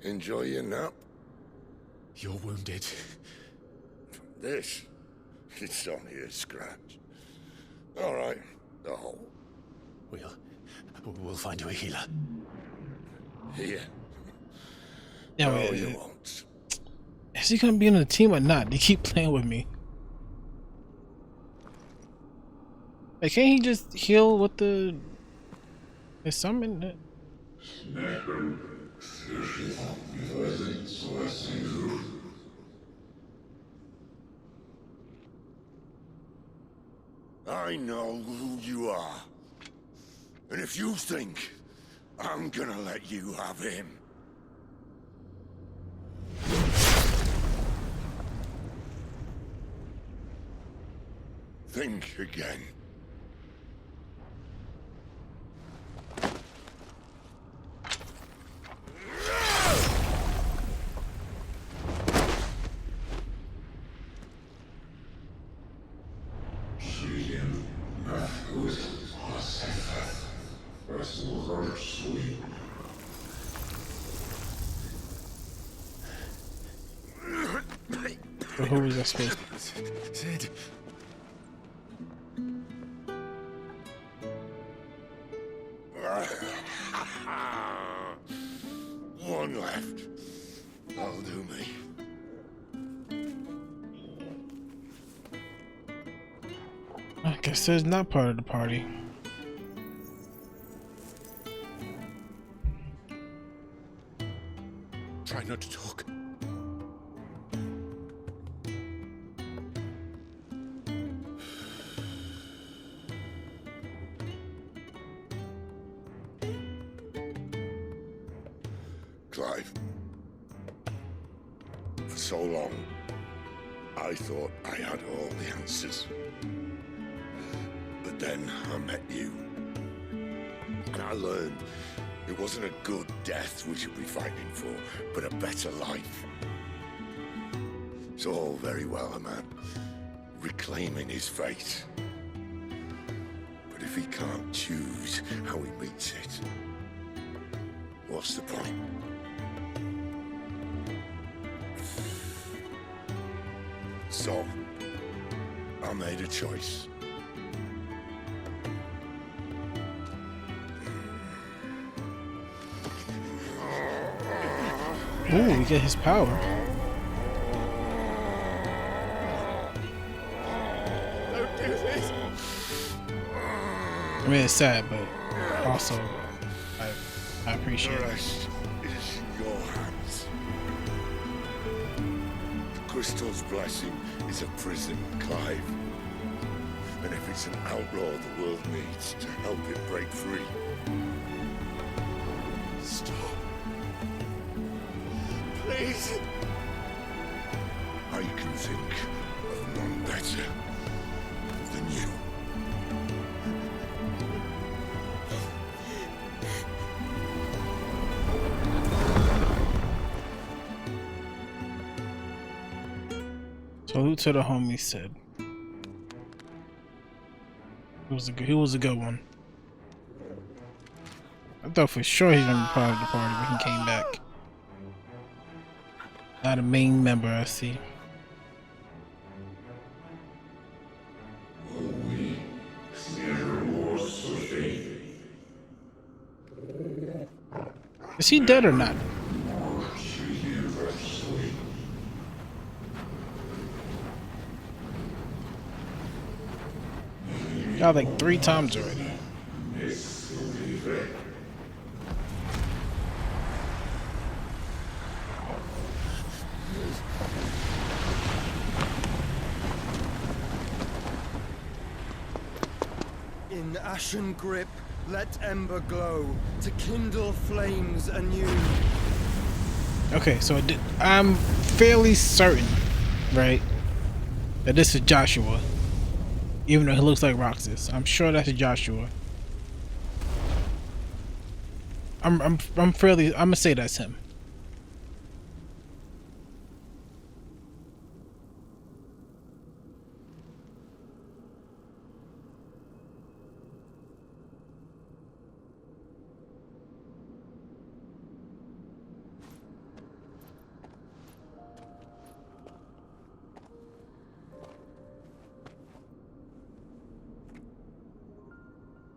enjoy your nap. You're wounded. This, it's only a scratch. All right, the hole. We'll find you a healer. Here. Yeah, No, wait, you won't. is he gonna be in the team or not? They keep playing with me. Like, can't he just heal with the summon? I know who you are. And if you think I'm gonna let you have him... think again. But who was that supposed to be? Sid. One left. That'll do me. I guess there's not part of the party. Try not to talk. Clive. For so long, I thought I had all the answers. But then I met you. And I learned it wasn't a good death we should be fighting for, but a better life. It's all very well, a man reclaiming his fate. But if he can't choose how he meets it, what's the point? So, I made a choice. Ooh, we get his power. Don't do this. I mean, it's sad, but also I appreciate The it. rest is in your hands. The crystal's blessing is a prison, Clive. And if it's an outlaw the world needs to help it break free. Stop. Please. I can think of none better than you. Salute to the homie said. He was a good one. I thought for sure he's gonna be part of the party when he came back. Not a main member, I see. Is he dead or not? Got like 3 times already. In ashen grip, let ember glow to kindle flames anew. Okay, so I'm fairly certain, right, that this is Joshua. Even though he looks like Roxas, I'm sure that's Joshua. I'm gonna say that's him.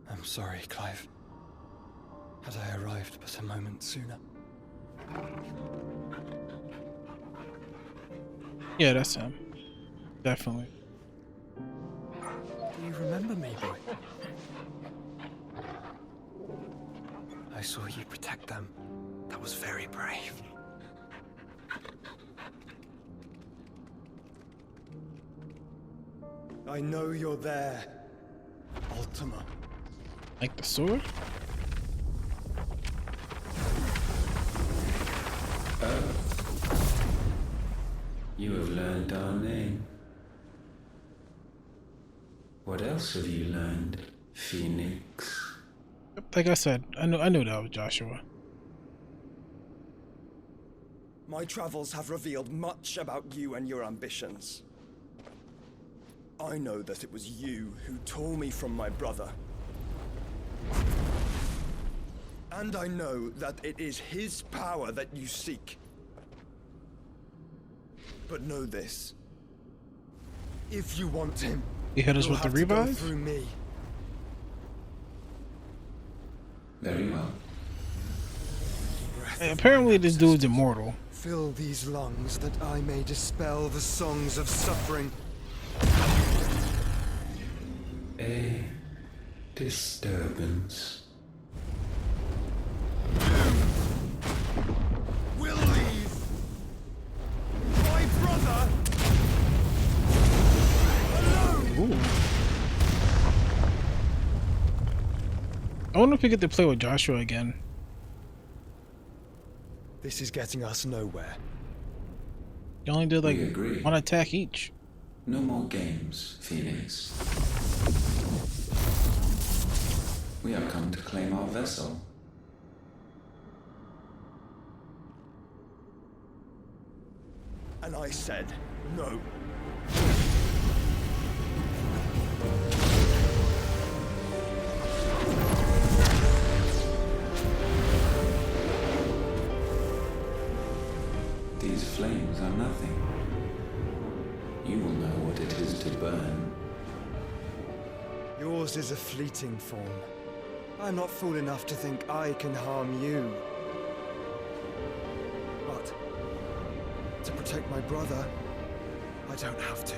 I'm sorry, Clive. Had I arrived but a moment sooner. Yeah, that's him. Definitely. Do you remember me, boy? I saw you protect them. That was very brave. I know you're there, Ultima. Like the sword? You have learned our name. What else have you learned, Phoenix? Like I said, I knew that was Joshua. My travels have revealed much about you and your ambitions. I know that it was you who tore me from my brother. And I know that it is his power that you seek. But know this. If you want him, You hit us with the revive? through me. Very well. Hey, apparently this dude's immortal. Fill these lungs that I may dispel the songs of suffering. A disturbance. We'll leave. My brother. Ooh. I wonder if we get to play with Joshua again. This is getting us nowhere. You only did like We agree. one attack each. No more games, Phoenix. We have come to claim our vessel. And I said no. These flames are nothing. You will know what it is to burn. Yours is a fleeting form. I'm not fool enough to think I can harm you. But to protect my brother, I don't have to.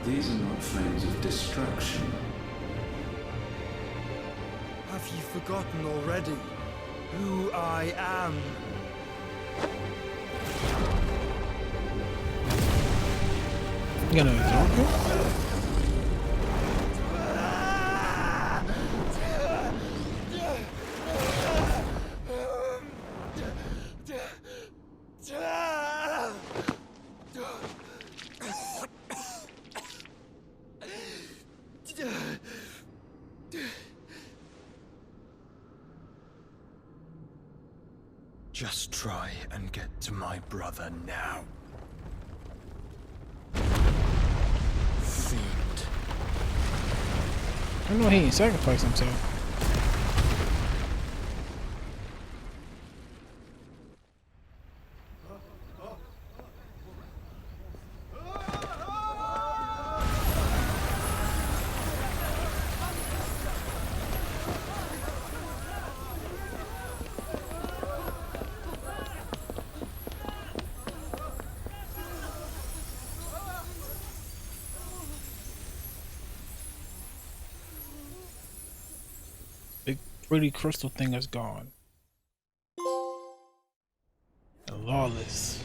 These are not flames of destruction. Have you forgotten already who I am? You gonna absorb him? Just try and get to my brother now. Fiend. I know he ain't sacrificed himself. Pretty crystal thing is gone. The lawless.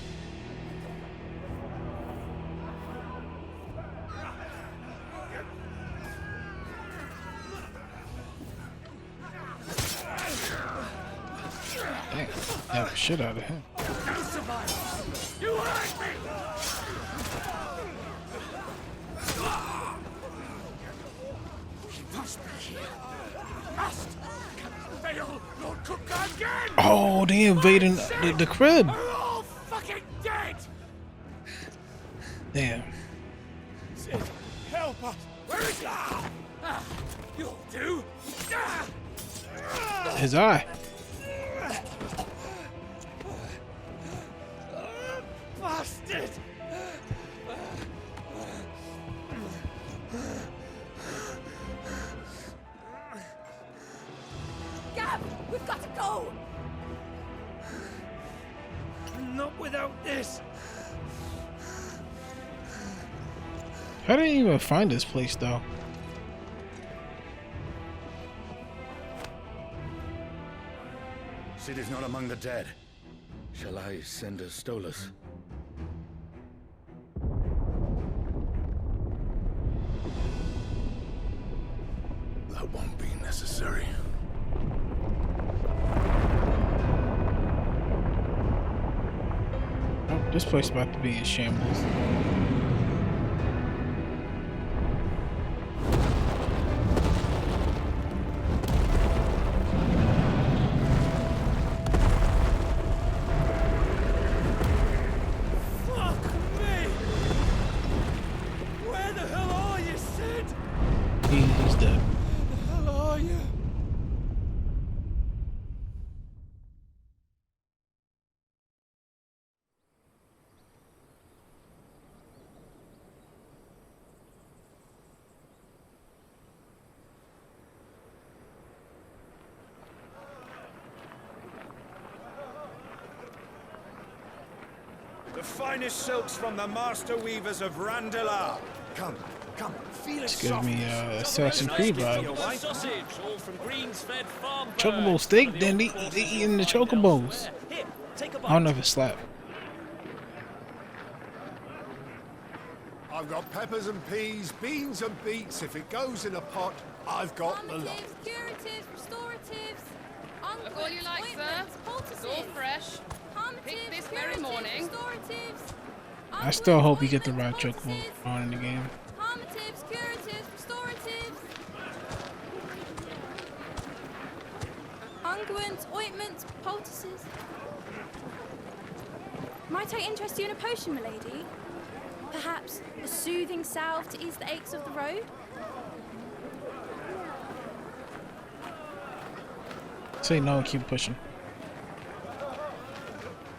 Dang, got the shit out of him. You hurt me! He must be here. Must! Fail, Lord Cook again! Oh, they invading the crib. We're all fucking dead! Damn. Sid, help us! Where is he? You'll do! His eye. it! Gab, we've got to go! Not without this! How did I even find this place though? Sid is not among the dead. Shall I send a Stolas? That won't be necessary. Oh, this place is about to be in shambles. Fuck me! Where the hell are you, Sid? He's dead. Where the hell are you? The finest silks from the master weavers of Randalar. Come, come, feel it. It's giving me Assassin's Creed vibe. Sausage, all from Greensfed Farm. Chocobo steak, then they eating the chocobos. Here, take a bite. I don't know if it's slap. I've got peppers and peas, beans and beets. If it goes in a pot, I've got the lot. Curatives, restoratives, Look all you like, sir. It's all fresh. Pick this very morning. I still hope you get the right chocobo on in the game. Calmatives, curatives, restoratives. Unguents, ointments, poultices. Might I interest you in a potion, milady? Perhaps a soothing salve to ease the aches of the road? Say no and keep pushing.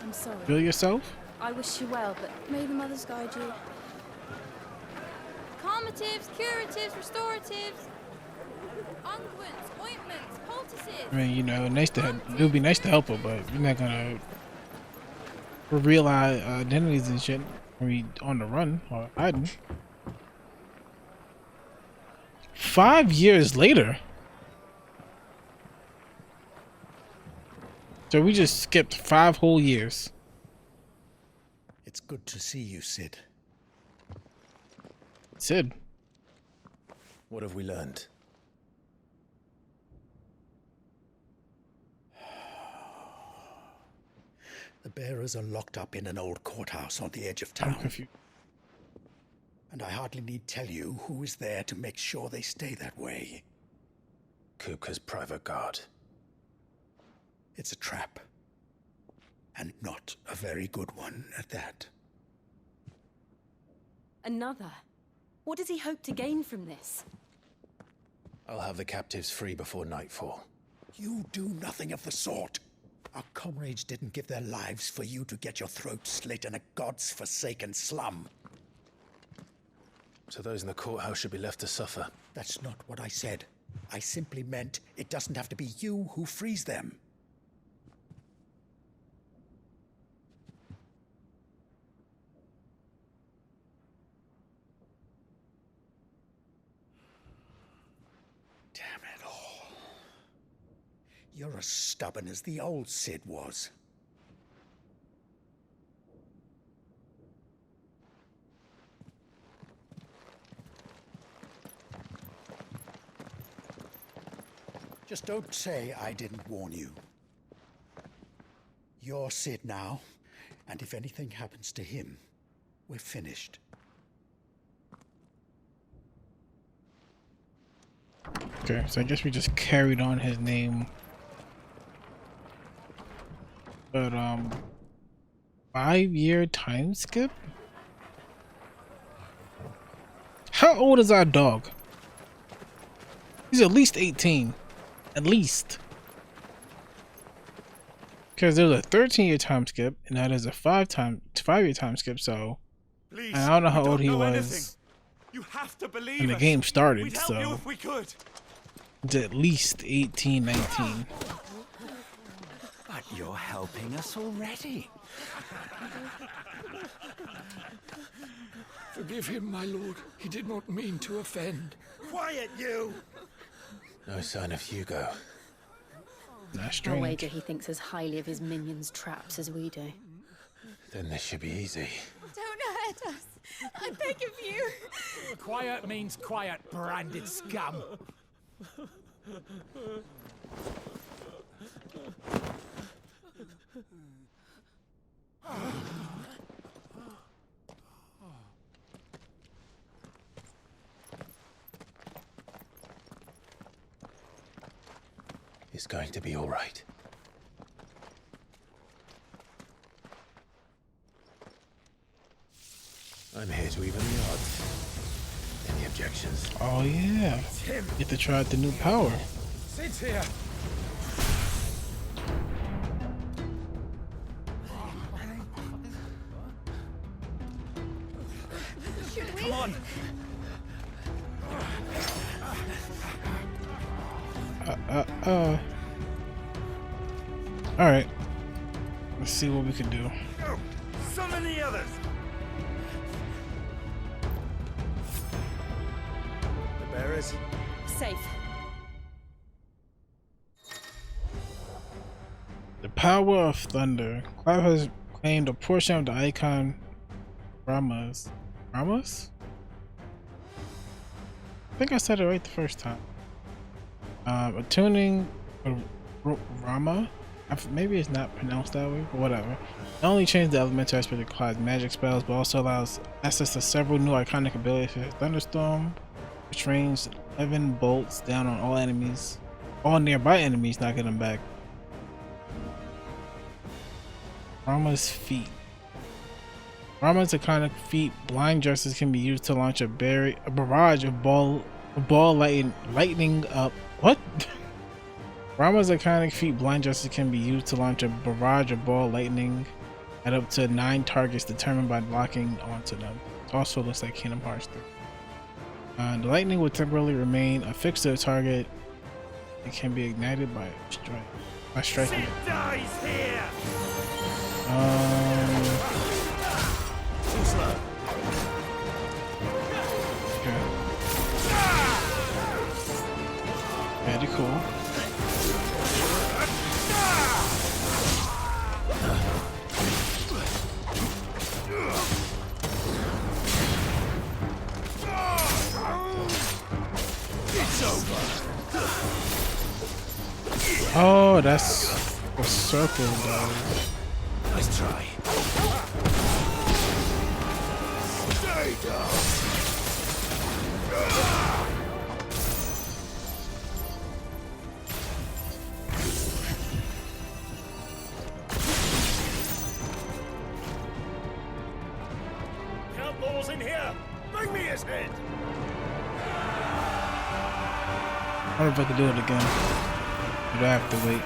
I'm sorry. Feel yourself? I wish you well, but may the mothers guide you. Calmatives, curatives, restoratives. Unguents, ointments, poultices. I mean, you know, nice to have, it would be nice to help her, but you're not gonna reveal our identities and shit when we on the run or hiding. 5 years later. So we just skipped 5 whole years. It's good to see you, Sid. Sid. What have we learned? The bearers are locked up in an old courthouse on the edge of I'm town. confused. And I hardly need tell you who is there to make sure they stay that way. Kupka's private guard. It's a trap. And not a very good one at that. Another? What does he hope to gain from this? I'll have the captives free before nightfall. You do nothing of the sort. Our comrades didn't give their lives for you to get your throat slit in a god's forsaken slum. So those in the courthouse should be left to suffer. That's not what I said. I simply meant it doesn't have to be you who frees them. Damn it all. You're as stubborn as the old Sid was. Just don't say I didn't warn you. You're Sid now, and if anything happens to him, we're finished. Okay, so I guess we just carried on his name. But 5-year time skip? How old is our dog? He's at least 18. At least. Because there was a 13-year time skip, and that is a 5-year time skip. So Please, I don't know how we old he know was anything. You have to believe when the us. game started. We'd help you So if we could. it's at least 18, 19. But you're helping us already. Forgive him, my lord. He did not mean to offend. Quiet, you! No sign of Hugo. That's I'll strange. wager he thinks as highly of his minions' traps as we do. Then this should be easy. Don't hurt us. I beg of you. Quiet means quiet, branded scum. It's going to be all right. I'm here to even the odds. Any objections? Oh yeah, get to try out the new power. Sit here. Come on. All right, let's see what we can do. Summon the others. The bearers. Safe. The power of thunder. Clive has claimed a portion of the icon Ramas. Ramas? I think I said it right the first time. Attuning Rama. Maybe it's not pronounced that way, but whatever. Not only changes the elemental aspect of Clive's magic spells, but also allows access to several new iconic abilities. Thunderstorm, which rains 11 bolts down on all enemies, all nearby enemies, knocking them back. Rama's feet. Rama's iconic feat, blind justice, can be used to launch a barrage of ball lightning up. What? Rama's iconic feat, blind justice, can be used to launch a barrage of ball lightning at up to 9 targets determined by locking onto them. It also looks like Kingdom Hearts 3. The lightning will temporarily remain affixed to the target. It can be ignited by striking. Sid dies here. Too slow. Okay. Very cool. It's over. Oh, that's a circle, guys. Nice try. Stay down. Outlaws in here. Bring me his head. I don't know if I can do it again. But I have to wait.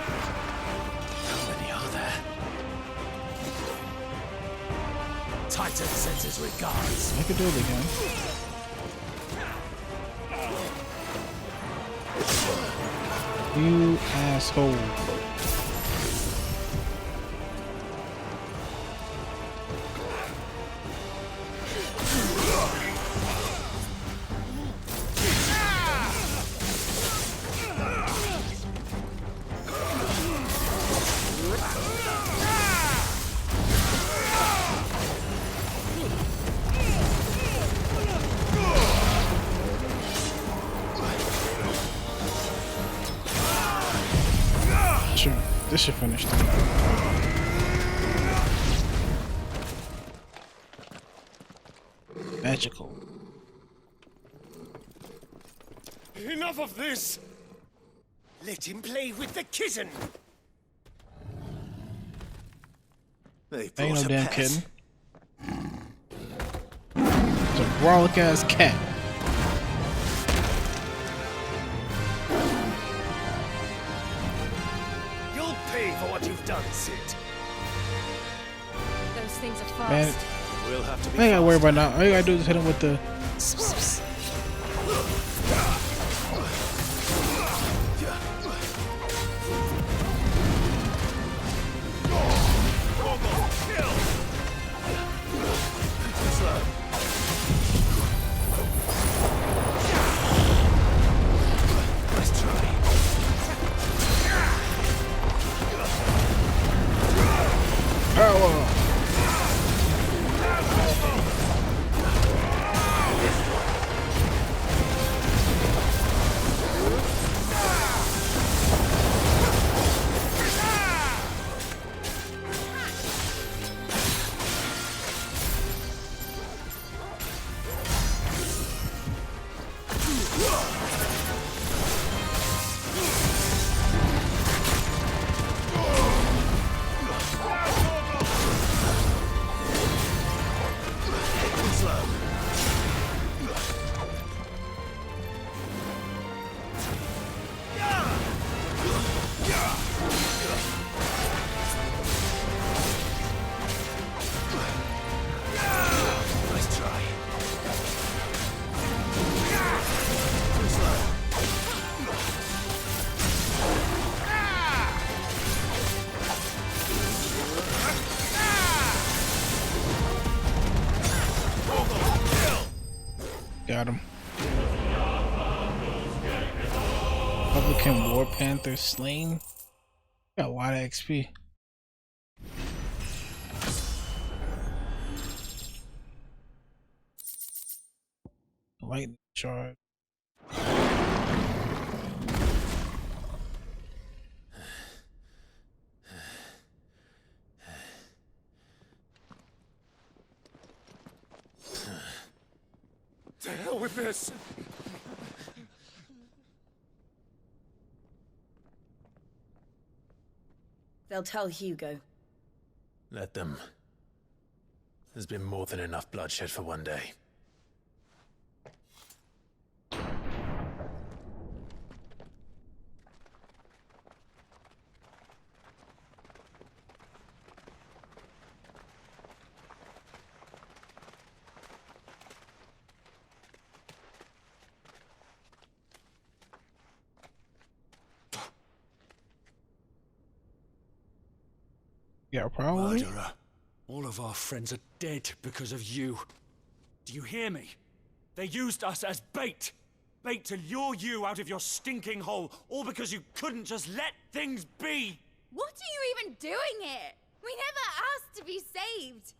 How many are there? Titan sends his regards. I can do it again. You asshole. This should finish them. Magical. Enough of this. Let him play with the kitten. They Ain't no brought a damn pet. kidding. It's a brolic ass cat. You'll pay for what you've you've done, Sid. Those things are Man, fast. We'll have to be I ain't gotta worry faster. about now. All you gotta do is hit him with the. Let's try. Oh. Let's try. Got him. Republican War Panther slain. Got a lot of XP. Lightning charge. To hell with this! They'll tell Hugo. Let them. There's been more than enough bloodshed for one day. Yeah, probably. Murderer. All of our friends are dead because of you. Do you hear me? They used us as bait. Bait to lure you out of your stinking hole, all because you couldn't just let things be. What are you even doing here? We never asked to be saved.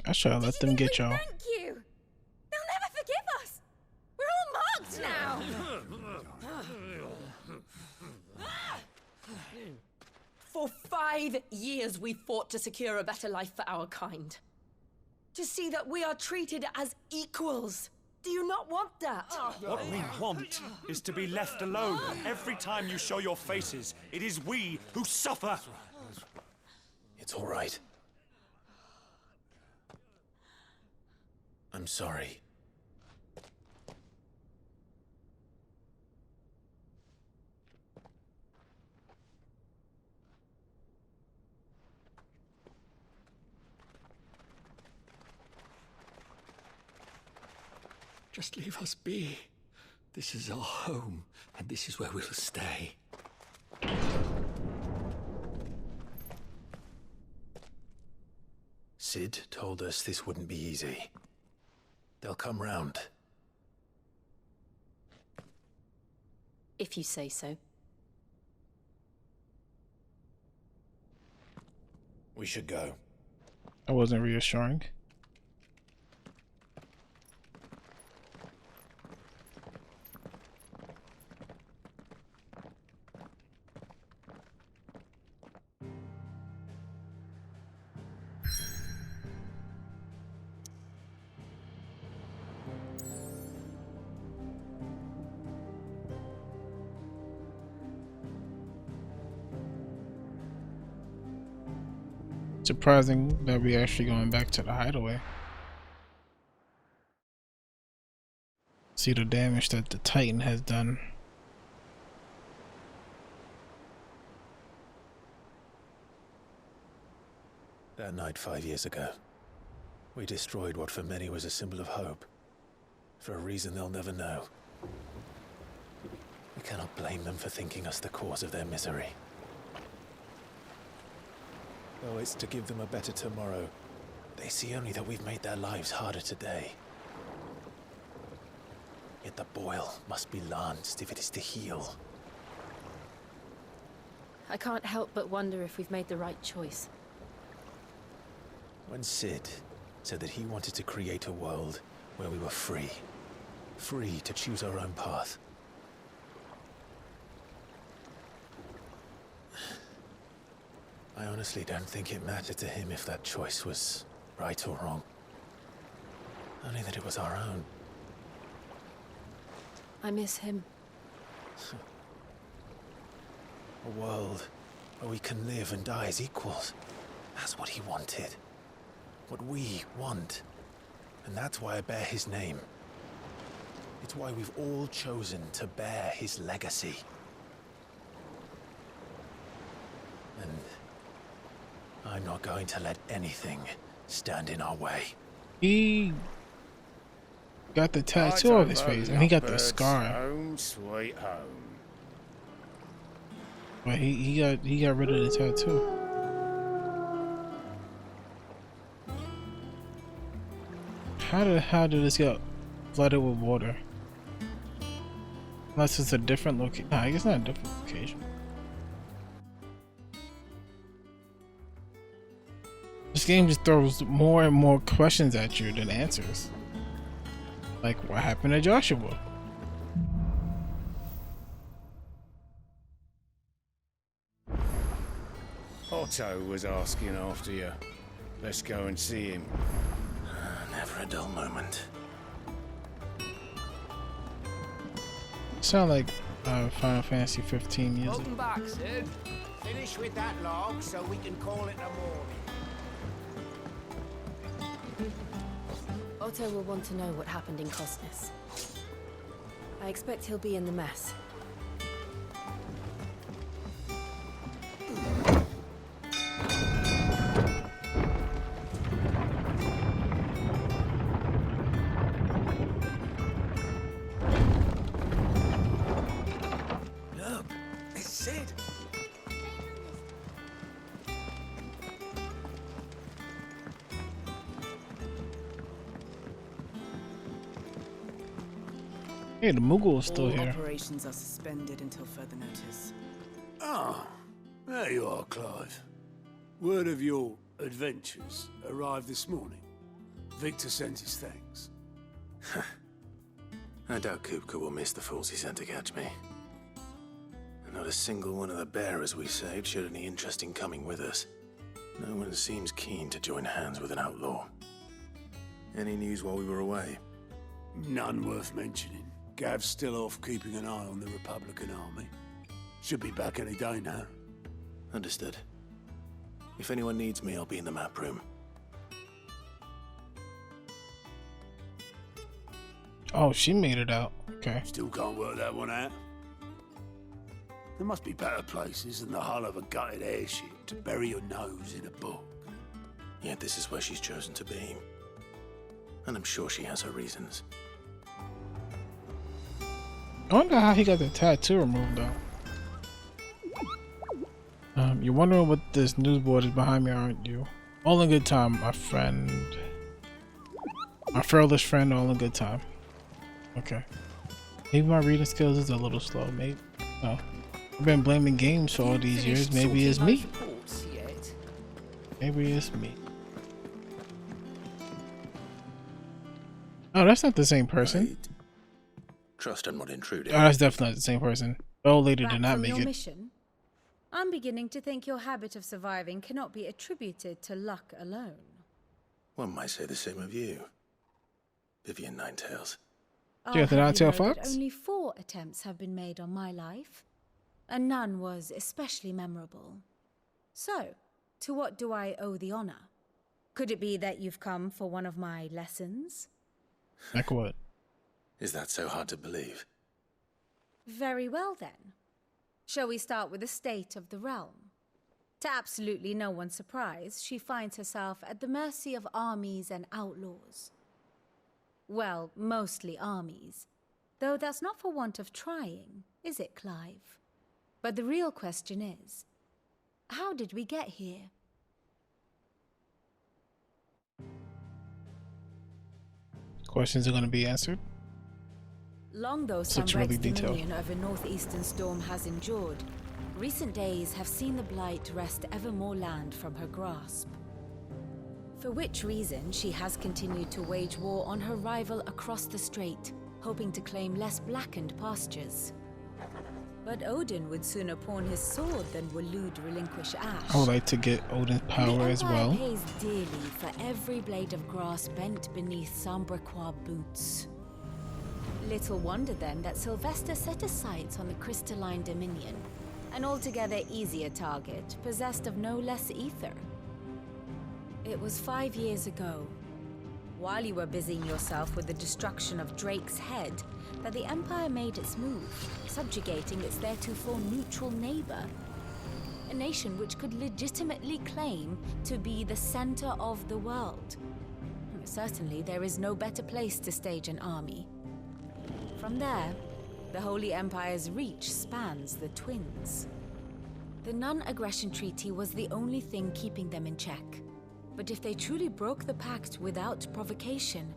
I should have let them get y'all. Thank you. They'll never forgive us. We're all marked now. For 5 years we fought to secure a better life for our kind. To see that we are treated as equals. Do you not want that? What we want is to be left alone. Every time you show your faces, it is we who suffer. It's all right. I'm sorry. Just leave us be. This is our home, and this is where we'll stay. Sid told us this wouldn't be easy. They'll come round. If you say so. We should go. That wasn't reassuring. Surprising that we actually going back to the hideaway. See the damage that the Titan has done. That night 5 years ago, we destroyed what for many was a symbol of hope. For a reason they'll never know. We cannot blame them for thinking us the cause of their misery. Though it's to give them a better tomorrow, they see only that we've made their lives harder today. Yet the boil must be lanced if it is to heal. I can't help but wonder if we've made the right choice. When Sid said that he wanted to create a world where we were free. Free to choose our own path. I honestly don't think it mattered to him if that choice was right or wrong. Only that it was our own. I miss him. A world where we can live and die as equals. That's what he wanted. What we want. And that's why I bear his name. It's why we've all chosen to bear his legacy. And I'm not going to let anything stand in our way. He got the tattoo on his face, and he got the scar. Home sweet home. But he got rid of the tattoo. How did this get flooded with water? Unless it's a different location. Nah, I guess not a different location. This game just throws more and more questions at you than answers. Like, what happened to Joshua? Otto was asking after you. Let's go and see him. Never a dull moment. Sound like Final Fantasy 15 music. Welcome back, Sid. Finish with that log so we can call it a morning. Otto will want to know what happened in Cosness. I expect he'll be in the mess. Look, it's Sid. Hey, the Moogle is still All here. operations are suspended until further notice. Ah, there you are, Clive. Word of your adventures arrived this morning. Victor sent his thanks. I doubt Kupka will miss the fools he sent to catch me. And not a single one of the bearers we saved showed any interest in coming with us. No one seems keen to join hands with an outlaw. Any news while we were away? None worth mentioning. Gav's still off keeping an eye on the Republican army. Should be back any day now. Understood. If anyone needs me, I'll be in the map room. Oh, she made it out. Okay. Still can't work that one out. There must be better places than the hull of a gutted airship to bury your nose in a book. Yet this is where she's chosen to be. And I'm sure she has her reasons. I wonder how he got the tattoo removed though. You're wondering what this news board is behind me, aren't you? All in good time, my friend. My furthest friend, all in good time. Okay. Maybe my reading skills is a little slow, maybe. No. I've been blaming games for all these years. Maybe it's me. Maybe it's me. Oh, that's not the same person. Trust and not intrude. Oh, that's definitely not the same person. The old lady did not From make your it. mission? I'm beginning to think your habit of surviving cannot be attributed to luck alone. One might say the same of you, Vivian Ninetails. Yeah, the I'll have you Ninetail know that Fox? only 4 attempts have been made on my life, and none was especially memorable. So, to what do I owe the honor? Could it be that you've come for one of my lessons? Like what? Is that so hard to believe? Very well then. Shall we start with the state of the realm? To absolutely no one's surprise, she finds herself at the mercy of armies and outlaws. Well, mostly armies. Though that's not for want of trying, is it, Clive? But the real question is, how did we get here? Questions are going to be answered. Long though Sanbreque's dominion over northeastern storm has endured, recent days have seen the Blight wrest ever more land from her grasp. For which reason she has continued to wage war on her rival across the strait, hoping to claim less blackened pastures. But Odin would sooner pawn his sword than Waloed relinquish Ash. I would like to get Odin's power as well. The Empire pays dearly for every blade of grass bent beneath Sanbrequois boots. Little wonder then that Sylvester set his sights on the crystalline dominion, an altogether easier target, possessed of no less ether. It was 5 years ago, while you were busying yourself with the destruction of Drake's head, that the Empire made its move, subjugating its theretofore neutral neighbor. A nation which could legitimately claim to be the center of the world. Certainly, there is no better place to stage an army. From there, the Holy Empire's reach spans the Twins. The non-aggression treaty was the only thing keeping them in check. But if they truly broke the pact without provocation,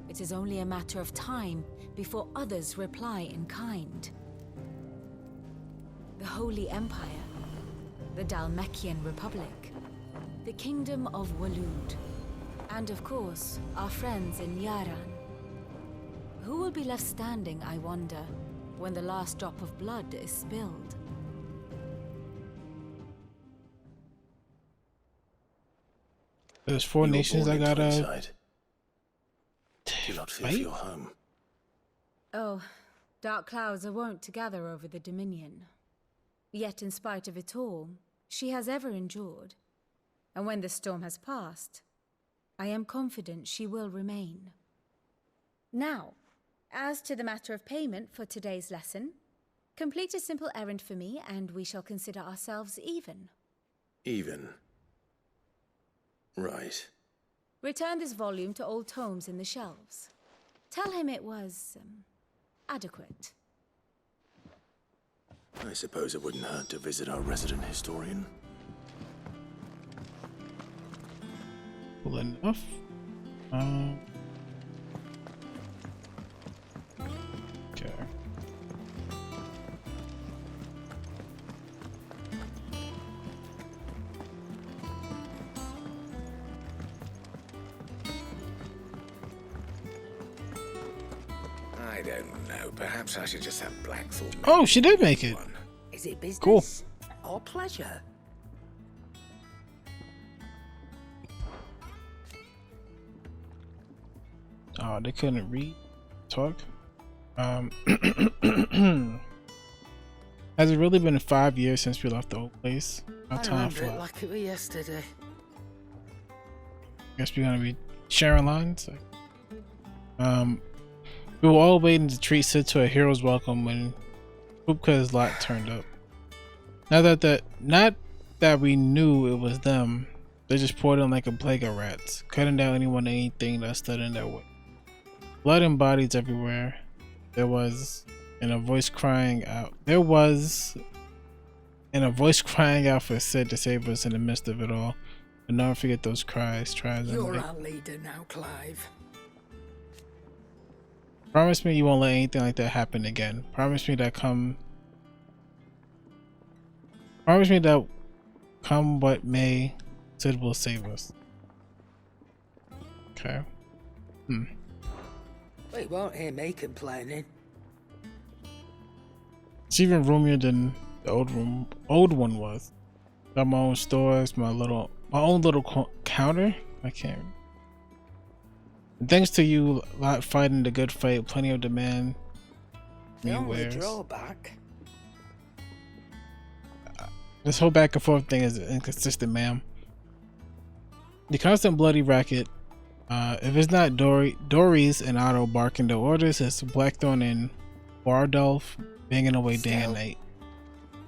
it is only a matter of time before others reply in kind. The Holy Empire, the Dhalmekian Republic, the Kingdom of Waloed, and of course, our friends in Yaran. Who will be left standing, I wonder, when the last drop of blood is spilled? There's 4 nations I gotta Do not fear for your home. Oh, dark clouds are wont to gather over the Dominion. Yet in spite of it all, she has ever endured. And when the storm has passed, I am confident she will remain. Now, as to the matter of payment for today's lesson, complete a simple errand for me and we shall consider ourselves even. Even? Right. Return this volume to old tomes in the shelves. Tell him it was, adequate. I suppose it wouldn't hurt to visit our resident historian. Cool enough. Okay. I don't know. Perhaps I should just have Blackthorn. Oh, she did make it. Is it business Cool. or pleasure? Oh, they couldn't read, talk. Has it really been 5 years since we left the old place? How time remember it flies. like it was yesterday. Guess we're gonna be sharing lines. We were all waiting to treat Sid to a hero's welcome when Kupka's lot turned up. Not that we knew it was them, they just poured in like a plague of rats, cutting down anyone and anything that stood in their way. Blood and bodies everywhere. There was, and a voice crying out for Sid to save us in the midst of it all. But never forget those cries, tries, and You're like, our leader now, Clive. promise me you won't let anything like that happen again. Promise me that come what may, Sid will save us. Okay. We won't hear me complaining. It's even roomier than the old one was. Got my own stores, my own little counter. I can't. And thanks to you lot fighting the good fight, plenty of demand. The only wares. drawback. This whole back and forth thing is inconsistent, ma'am. The constant bloody racket. If it's not Dory's and Otto barking the orders, it's Blackthorn and Bardolph banging away day and night.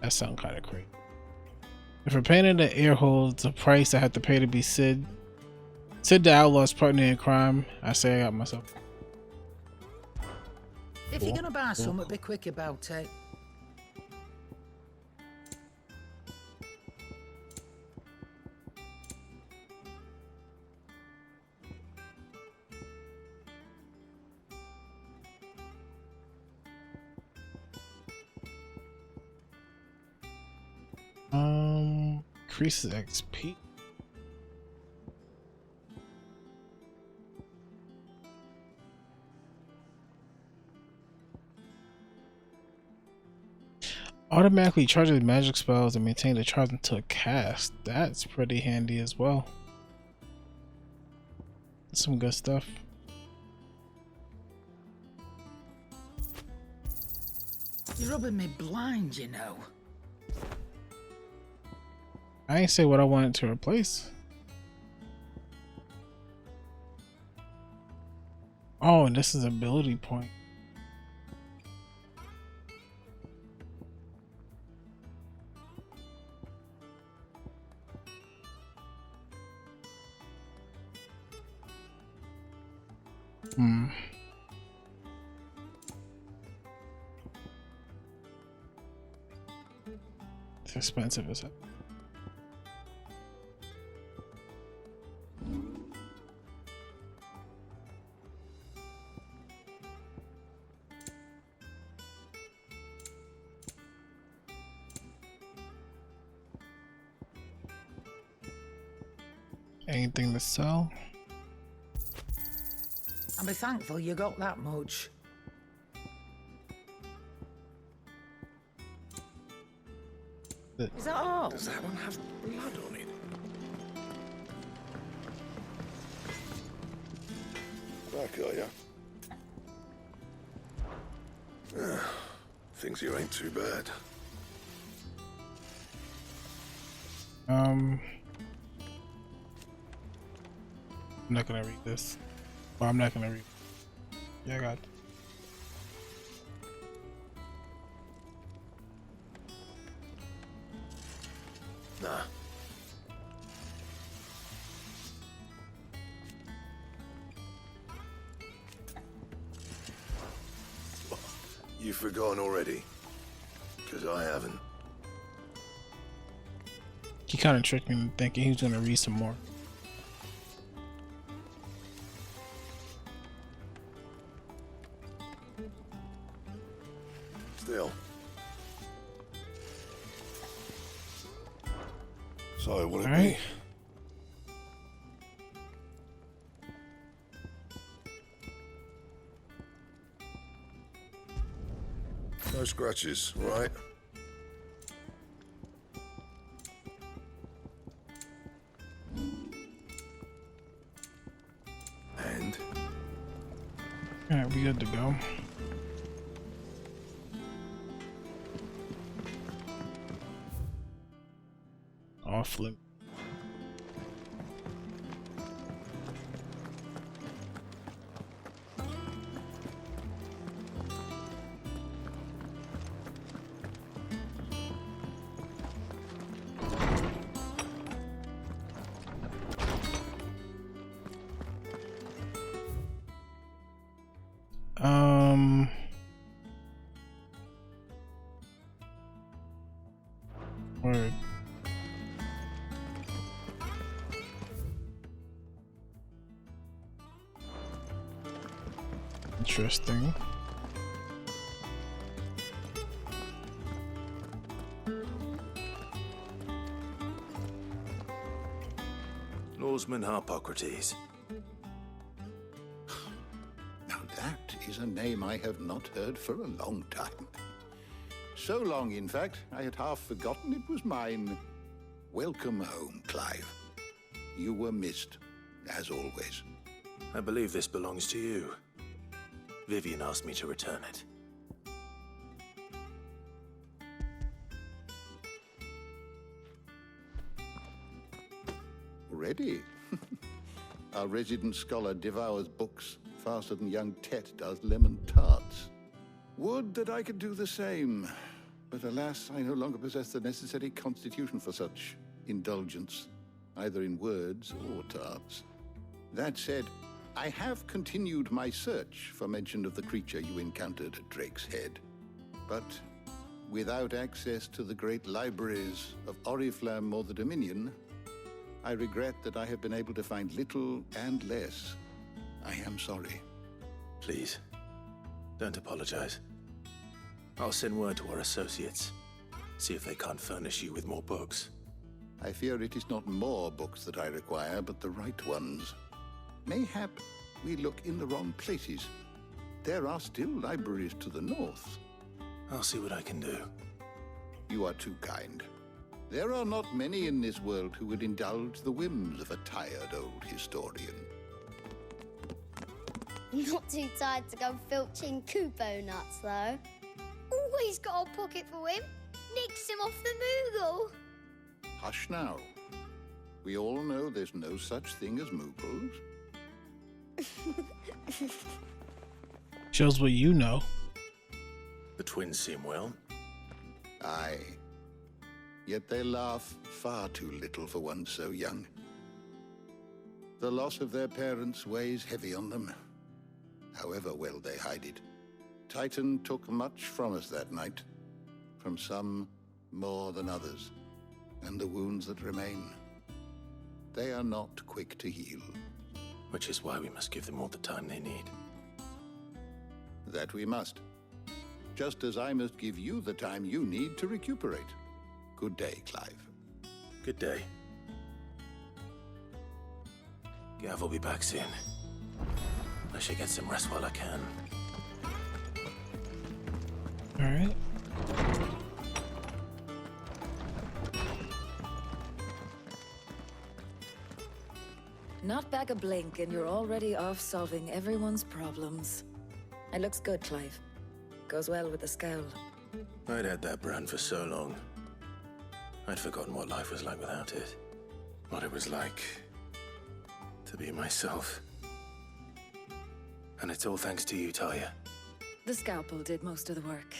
That sounds kind of crazy. If a pain in the ear holds a price I have to pay to be Sid the outlaw's partner in crime, I say I got myself. If you're gonna buy something, be quick about it. Increases XP. Automatically charges magic spells and maintain the charge until a cast. That's pretty handy as well. Some good stuff. You're rubbing me blind, you know. I ain't say what I wanted to replace. Oh, and this is ability point. It's expensive as hell. Anything to sell? I'll be thankful you got that much. Is that all? Does that one have blood on it? Back, are ya? Things here ain't too bad. I'm not gonna read this. Well, I'm not gonna read. Yeah, I got it. Nah. You've forgotten already? Because I haven't. He kind of tricked me into thinking he was gonna read some more. Still. So, will it be? No scratches, right? And? Alright, we good to go. Off limit. Word. Interesting. Norseman Harpocrates. Now that is a name I have not heard for a long time. So long, in fact, I had half forgotten it was mine. Welcome home, Clive. You were missed, as always. I believe this belongs to you. Vivian asked me to return it. Ready? Our resident scholar devours books faster than young Tet does lemon tarts. Would that I could do the same. But alas, I no longer possess the necessary constitution for such indulgence, either in words or terms. That said, I have continued my search for mention of the creature you encountered at Drake's Head. But without access to the great libraries of Oriflamme or the Dominion, I regret that I have been able to find little and less. I am sorry. Please, don't apologize. I'll send word to our associates. See if they can't furnish you with more books. I fear it is not more books that I require, but the right ones. Mayhap we look in the wrong places. There are still libraries to the north. I'll see what I can do. You are too kind. There are not many in this world who would indulge the whims of a tired old historian. Not too tired to go filching Kupo nuts, though. Always got a pocket for him. Nicks him off the Moogle. Hush now. We all know there's no such thing as Moogles. Shows what you know. The twins seem well. Aye. Yet they laugh far too little for one so young. The loss of their parents weighs heavy on them, however well they hide it. Titan took much from us that night, from some more than others, and the wounds that remain, they are not quick to heal. Which is why we must give them all the time they need. That we must. Just as I must give you the time you need to recuperate. Good day, Clive. Good day. Gav will be back soon. I should get some rest while I can. Alright. Not back a blink and you're already off solving everyone's problems. It looks good, Clive. Goes well with the scowl. I'd had that brand for so long. I'd forgotten what life was like without it. What it was like to be myself. And it's all thanks to you, Talia. The scalpel did most of the work.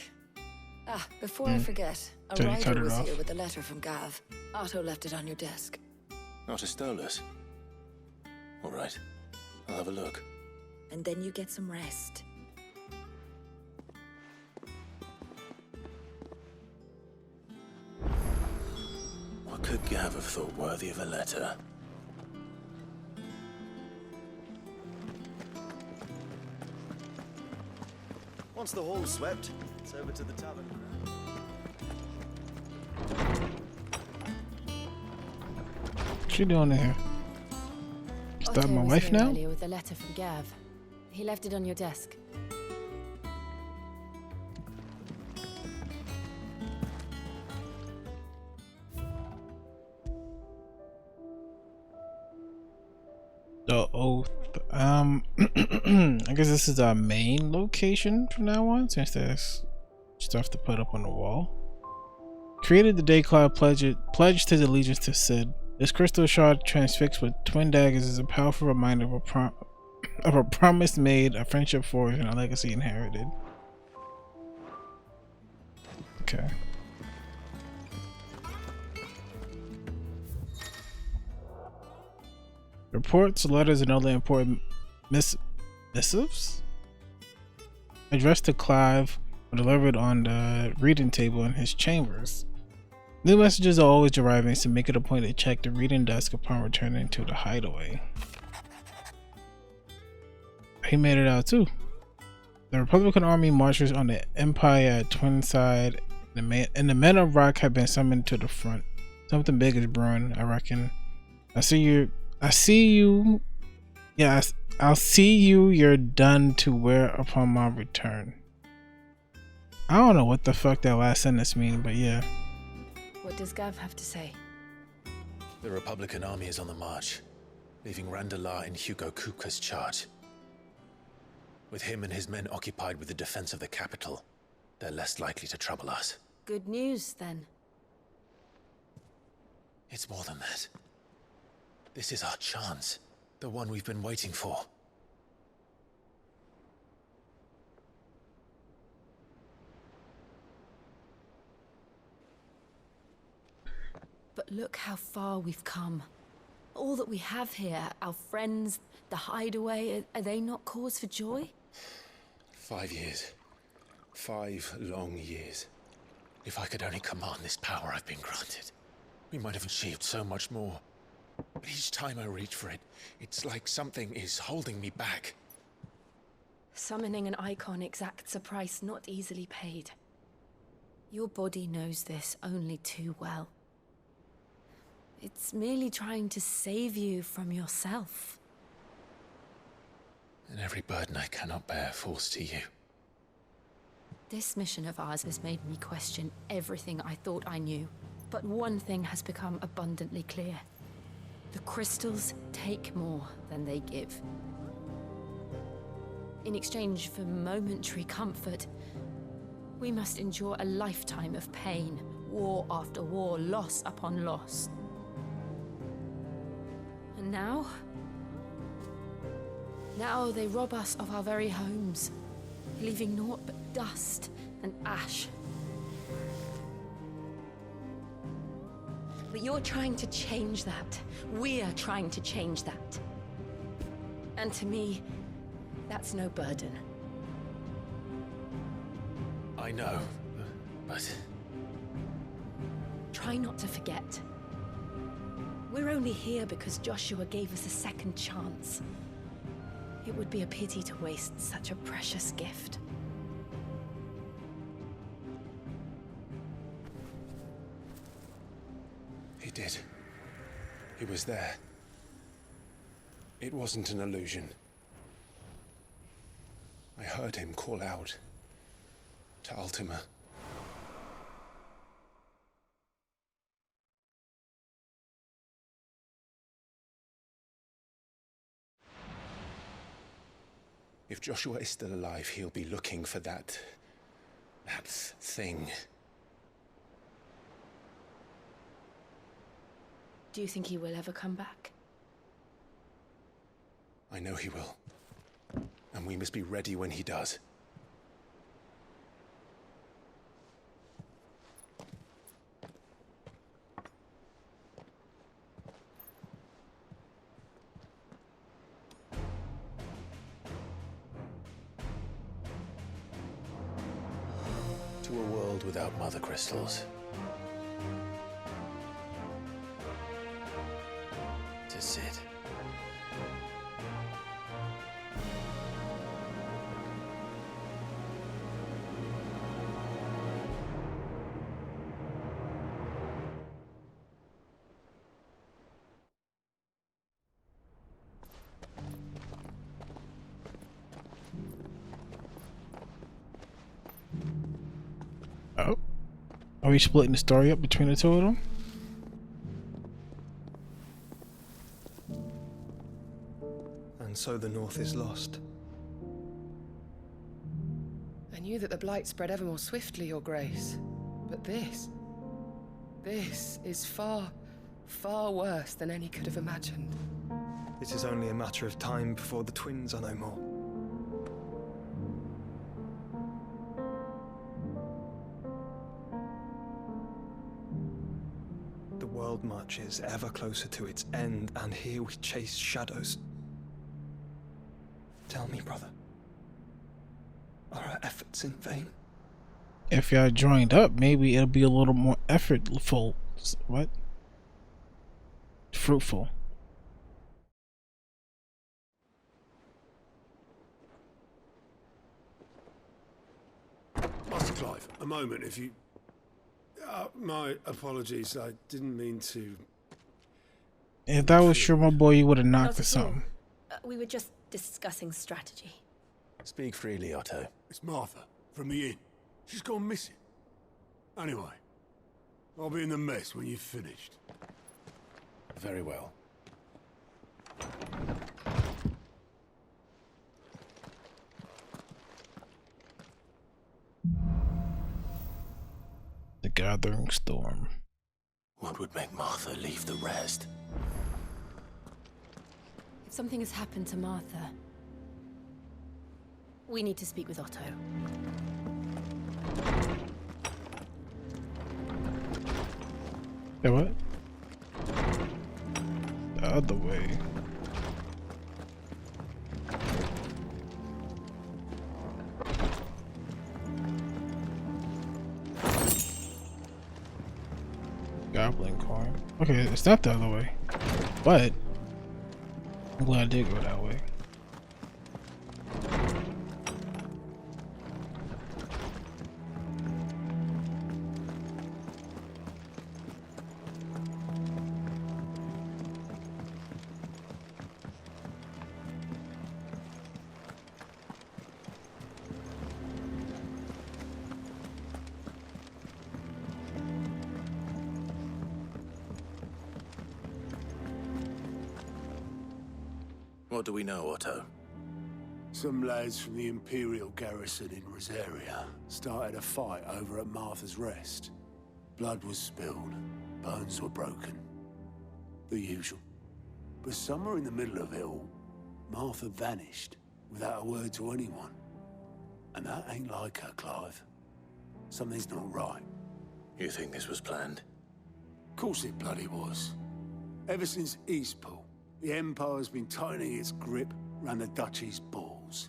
Ah, before I forget, a So you cut rider it was off? here with a letter from Gav. Otto left it on your desk. Not a Stolas. All right. I'll have a look. And then you get some rest. What could Gav have thought worthy of a letter? Once the hall's swept, it's over to the tavern. What you doing in here? Is that Otto my was wife here now? earlier with a letter from Gav. He left it on your desk. The oath. I guess this is our main location from now on, since there's stuff to put up on the wall. Created the day Cloud pledged his allegiance to Sid. This crystal shard transfixed with twin daggers is a powerful reminder of a promise made, a friendship forged, and a legacy inherited. Okay. Reports, letters, and other important missives addressed to Clive were delivered on the reading table in his chambers. New messages are always arriving, so make it a point to check the reading desk upon returning to the hideaway. He made it out too. The Republican army marches on the Empire at Twinside, and the men of Rock have been summoned to the front. Something big is brewing, I reckon. I'll see you. Yes, I'll see you. You're done to wear upon my return. I don't know what the fuck that last sentence mean, but yeah. What does Gav have to say? The Republican army is on the march, leaving Randalar in Hugo Kupka's charge. With him and his men occupied with the defense of the capital, they're less likely to trouble us. Good news, then. It's more than that. This is our chance, the one we've been waiting for. But look how far we've come. All that we have here, our friends, the hideaway, are they not cause for joy? 5 years. 5 long years. If I could only command this power I've been granted, we might have achieved so much more. But each time I reach for it, it's like something is holding me back. Summoning an icon exacts a price not easily paid. Your body knows this only too well. It's merely trying to save you from yourself. And every burden I cannot bear falls to you. This mission of ours has made me question everything I thought I knew. But one thing has become abundantly clear. The crystals take more than they give. In exchange for momentary comfort, we must endure a lifetime of pain, war after war, loss upon loss. And now they rob us of our very homes, leaving naught but dust and ash. But you're trying to change that. We're trying to change that. And to me, that's no burden. I know, but... Try not to forget. We're only here because Joshua gave us a second chance. It would be a pity to waste such a precious gift. He did. He was there. It wasn't an illusion. I heard him call out to Ultima. If Joshua is still alive, he'll be looking for that thing. Do you think he will ever come back? I know he will. And we must be ready when he does. To a world without mother crystals. To Sid. Oh. Are we splitting the story up between the two of them? And so the North is lost. I knew that the Blight spread ever more swiftly, Your Grace. But this is far, far worse than any could have imagined. It is only a matter of time before the twins are no more. The world marches ever closer to its end, and here we chase shadows. Tell me, brother, are our efforts in vain? If y'all joined up, maybe it'll be a little more effortful. What? Fruitful. Master Clive, a moment, if you... my apologies, I didn't mean to... If that was sure, my boy, you would have knocked Not or at all. something. We were just discussing strategy. Speak freely, Otto. It's Martha, from the inn. She's gone missing. Anyway, I'll be in the mess when you've finished. Very well. The gathering storm. What would make Martha leave the rest? If something has happened to Martha, we need to speak with Otto. Yeah, what? the other way. Goblin coin. Okay, it's not the other way, but I'm glad I did go that way. What do we know, Otto? Some lads from the Imperial garrison in Rosaria started a fight over at Martha's Rest. Blood was spilled, bones were broken. The usual. But somewhere in the middle of it all, Martha vanished without a word to anyone. And that ain't like her, Clive. Something's not right. You think this was planned? Of course it bloody was. Ever since Eastpool, the Empire's been tightening its grip round the Duchy's balls.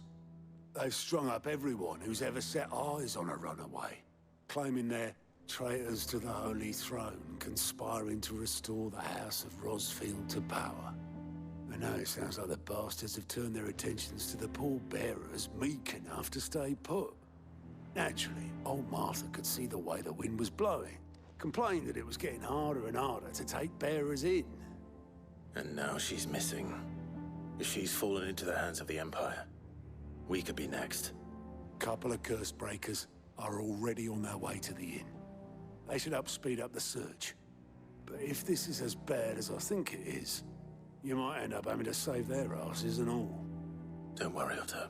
They've strung up everyone who's ever set eyes on a runaway, claiming they're traitors to the Holy Throne, conspiring to restore the House of Rosfield to power. And now it sounds like the bastards have turned their attentions to the pallbearers meek enough to stay put. Naturally, old Martha could see the way the wind was blowing, complained that it was getting harder and harder to take bearers in. And now she's missing. If she's fallen into the hands of the Empire, we could be next. Couple of curse breakers are already on their way to the inn. They should help speed up the search. But if this is as bad as I think it is, you might end up having to save their asses and all. Don't worry, Otto.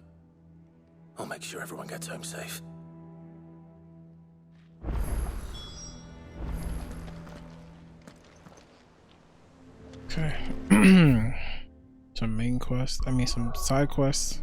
I'll make sure everyone gets home safe. Okay. Some main quests. I mean, some side quests.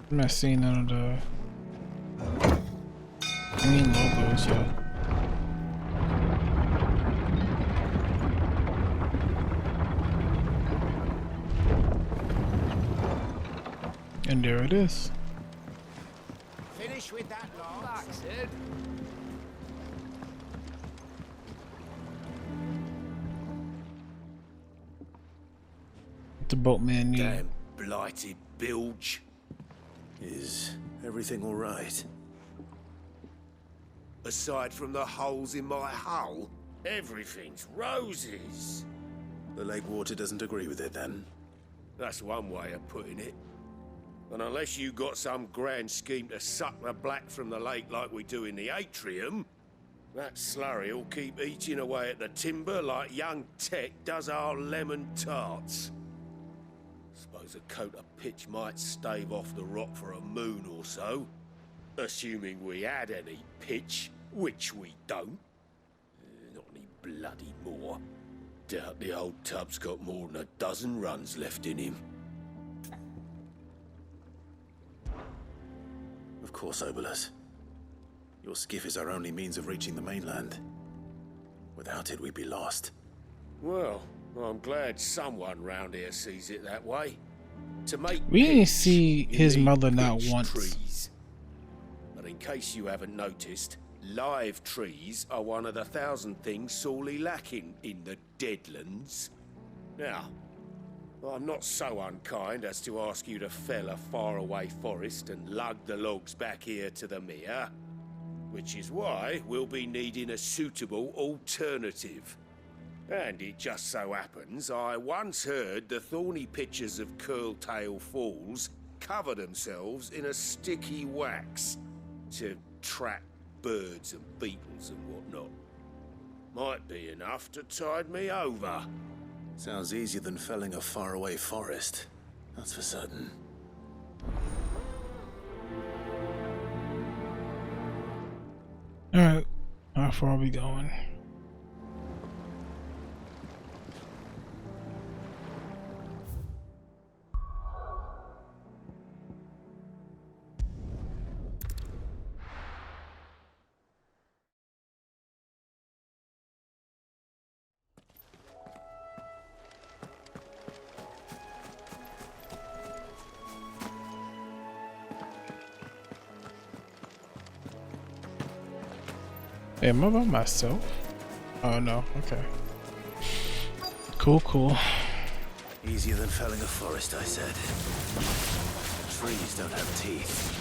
I'm not seeing none of the green logos yet. And there it is. Finish with that log. Back, Sid. The boatman need. Damn blighted bilge. Is everything all right? Aside from the holes in my hull, everything's roses. The lake water doesn't agree with it, then? That's one way of putting it. And unless you got some grand scheme to suck the black from the lake like we do in the atrium, that slurry'll keep eating away at the timber like young Tech does our lemon tarts. Suppose a coat of pitch might stave off the rock for a moon or so, assuming we had any pitch, which we don't. Not any bloody more. Doubt the old tub's got more than a dozen runs left in him. Of course, Obolus. Your skiff is our only means of reaching the mainland. Without it, we'd be lost. Well, I'm glad someone round here sees it that way. To make We didn't pitch, see you his need mother not pitch once. Trees. But in case you haven't noticed, live trees are one of the 1,000 things sorely lacking in the Deadlands. Now, I'm not so unkind as to ask you to fell a faraway forest and lug the logs back here to the mere, which is why we'll be needing a suitable alternative. And it just so happens I once heard the thorny pitchers of Curltail Falls cover themselves in a sticky wax to trap birds and beetles and whatnot. Might be enough to tide me over. Sounds easier than felling a faraway forest. That's for certain. Alright, how far are we going? Hey, am I by myself? Oh no, okay. Cool, cool. Easier than felling a forest, I said. Trees don't have teeth.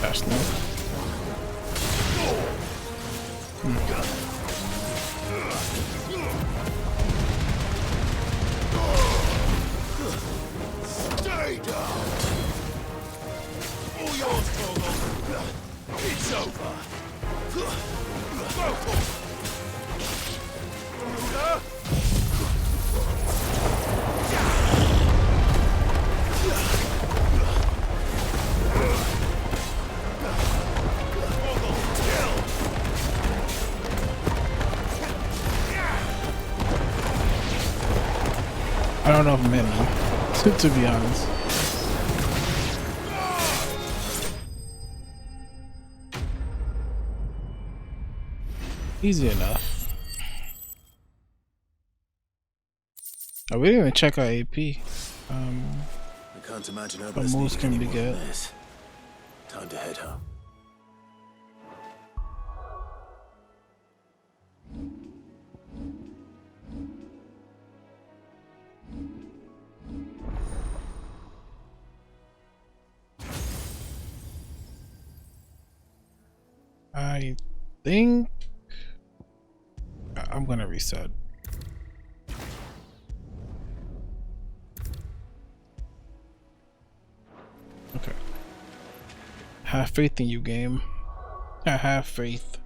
That's nice. Stay down! All yours, Torgal! It's over! I don't know if I'm hitting him, to be honest. Easy enough. Oh, we didn't even check our AP. I can't imagine but most can be good. Time to head home. I think I'm gonna reset. Okay. Have faith in you, game. I have faith.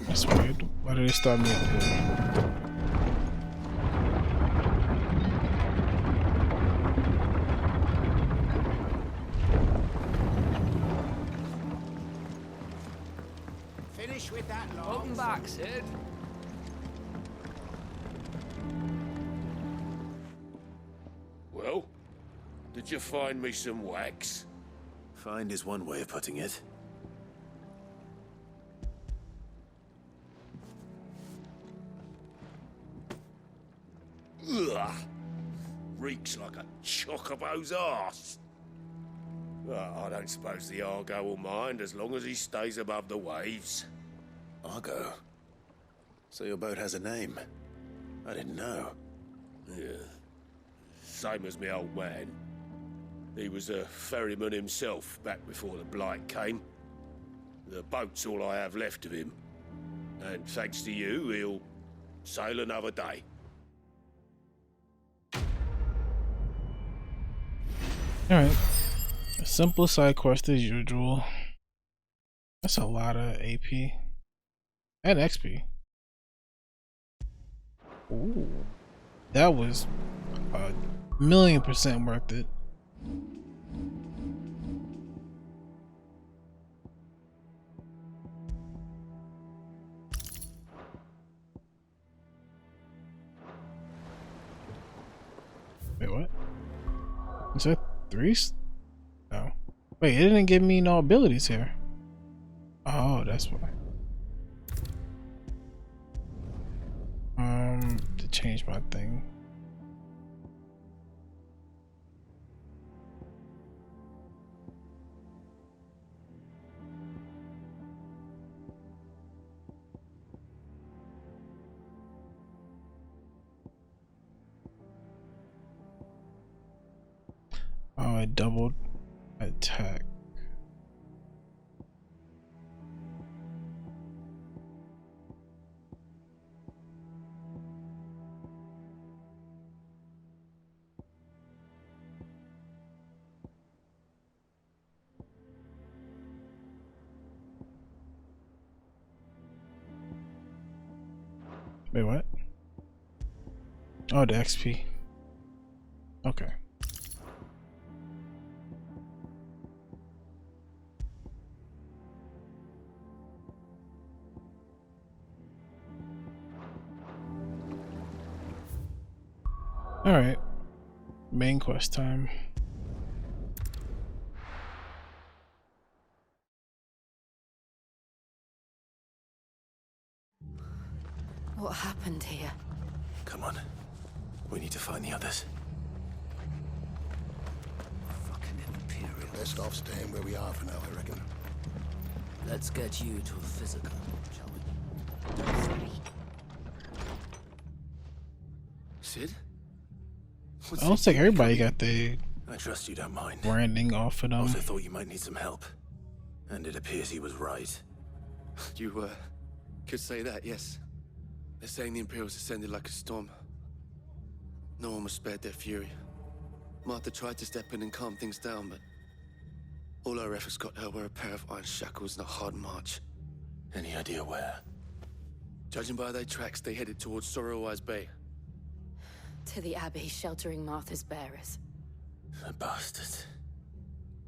That's weird. Why did they start me up here? Finish with that log. Welcome back, Sid. Well, did you find me some wax? Find is one way of putting it. Ugh. Reeks like a chocobo's arse. Well, I don't suppose the Argo will mind as long as he stays above the waves. Argo? So your boat has a name? I didn't know. Yeah. Same as me old man. He was a ferryman himself back before the Blight came. The boat's all I have left of him. And thanks to you, he'll sail another day. Alright. A simple side quest as usual. That's a lot of AP. And XP. Ooh. That was 1,000,000% worth it. Wait, what? Is that 3? Oh. Wait, it didn't give me no abilities here. Oh, that's why. To change my thing. Oh, I doubled attack. Wait, what? Oh, the XP. Okay. Alright. Main quest time. What happened here? Come on. We need to find the others. Fucking Imperial. Best off staying where we are for now, I reckon. Let's get you to a physical, shall we? Sid? I don't think everybody got the I trust you don't mind. branding off of them. Also thought you might need some help. And it appears he was right. You, could say that, yes. They're saying the Imperials ascended like a storm. No one was spared their fury. Martha tried to step in and calm things down, but all our efforts got her were a pair of iron shackles and a hard march. Any idea where? Judging by their tracks, they headed towards Sorrowwise Bay. To the Abbey sheltering Martha's bearers. The bastards.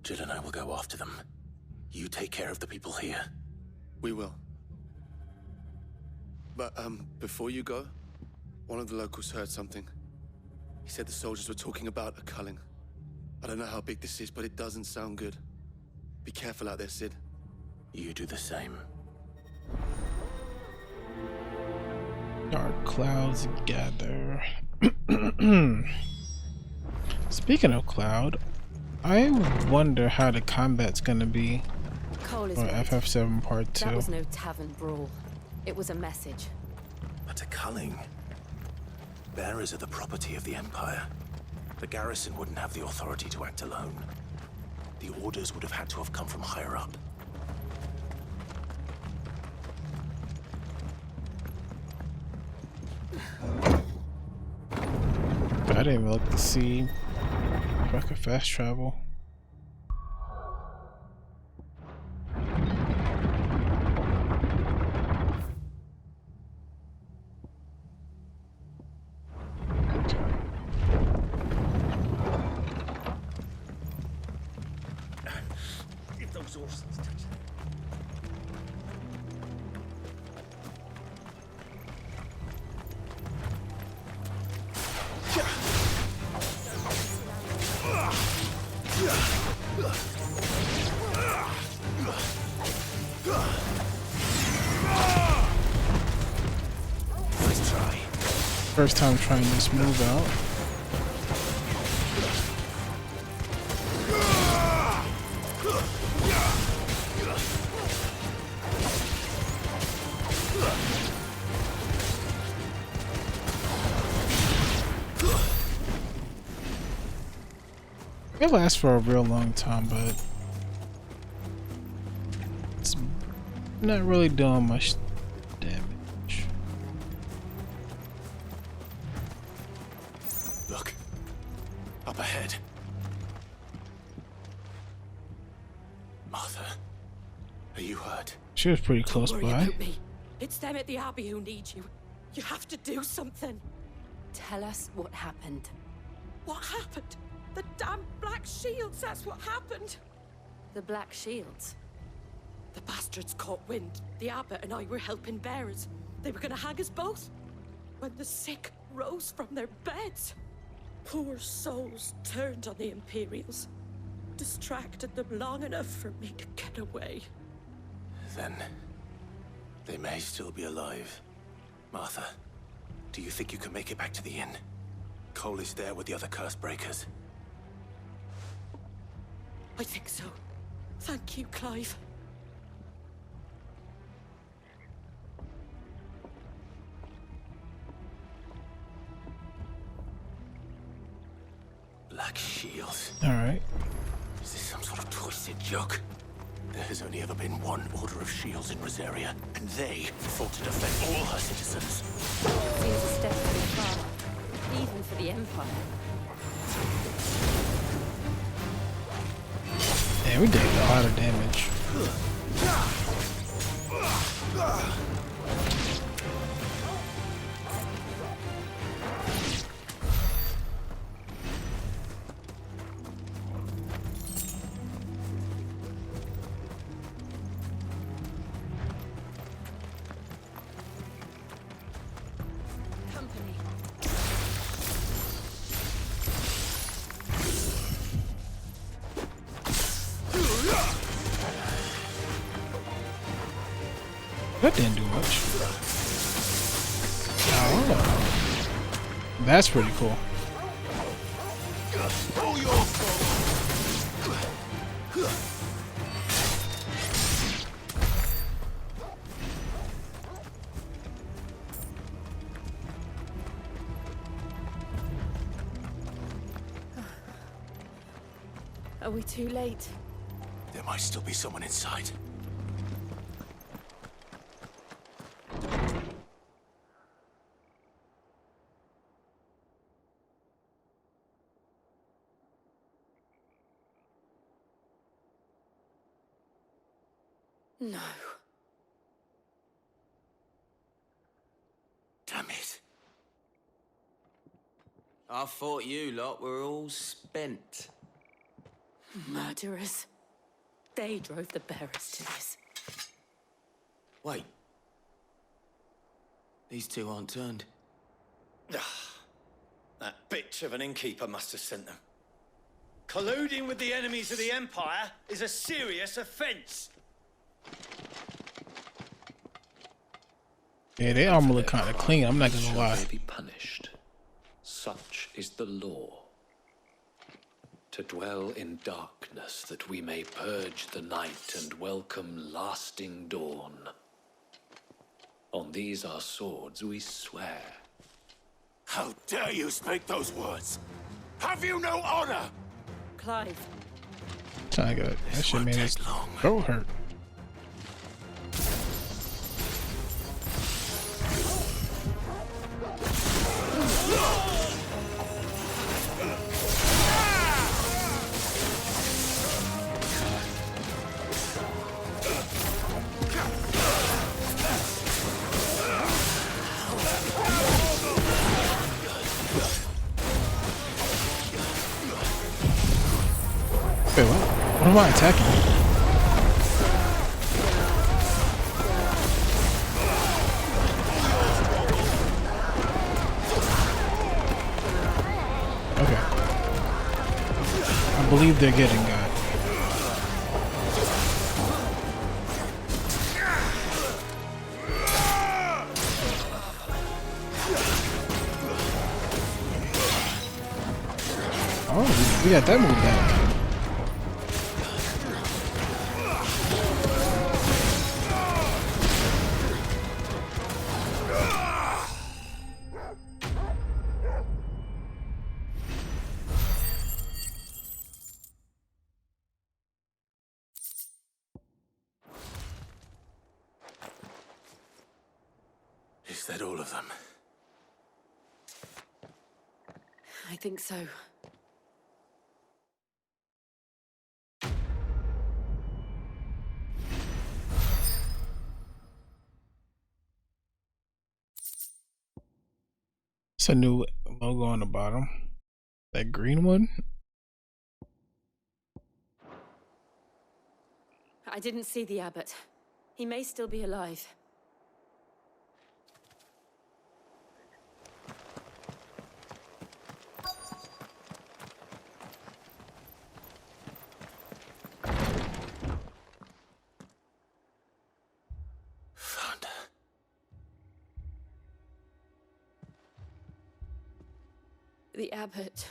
Jill and I will go after them. You take care of the people here. We will. But, before you go, one of the locals heard something. He said the soldiers were talking about a culling. I don't know how big this is, but it doesn't sound good. Be careful out there, Sid. You do the same. Dark clouds gather. Speaking of cloud, I wonder how the combat's gonna be Cole is on right. FF7 Part 2. That was no tavern brawl. It was a message. But a culling. Bearers are the property of the Empire. The garrison wouldn't have the authority to act alone. The orders would have had to have come from higher up. I didn't even look to see if I could fast travel. If those horses touch. Nice try. First time trying this move out. It lasts for a real long time, but it's not really doing much damage. Look. Up ahead. Martha. Are you hurt? She was pretty close Don't worry by. about me. It's them at the Abbey who need you. You have to do something. Tell us what happened. What happened? The damn Black Shields, that's what happened. The Black Shields? The bastards caught wind. The abbot and I were helping bearers. They were gonna hang us both. When the sick rose from their beds, poor souls turned on the Imperials. Distracted them long enough for me to get away. Then they may still be alive. Martha, do you think you can make it back to the inn? Cole is there with the other curse breakers. I think so. Thank you, Clive. Black Shields. Alright. Is this some sort of twisted joke? There has only ever been one Order of Shields in Rosaria, and they fought to defend all her citizens. Seems a step too far, even for the Empire. Yeah, we did a lot of damage. company. That didn't do much. Oh, that's pretty cool. Are we too late? There might still be someone inside. No. Damn it. I thought you lot were all spent. Murderers. They drove the bearers to this. Wait. These two aren't turned. That bitch of an innkeeper must have sent them. Colluding with the enemies of the Empire is a serious offense. Yeah, they armor look kind of clean. I'm not gonna lie. Shall they be punished? Such is the law. To dwell in darkness, that we may purge the night and welcome lasting dawn. On these our swords we swear. How dare you speak those words? Have you no honor? Clive. I got it. That shit made his throat hurt. Wait, what am I attacking? Okay. I believe they're getting God. Oh, we got that move back. Is that all of them? I think so. It's a new logo on the bottom. That green one? I didn't see the abbot. He may still be alive. Found her. The abbot.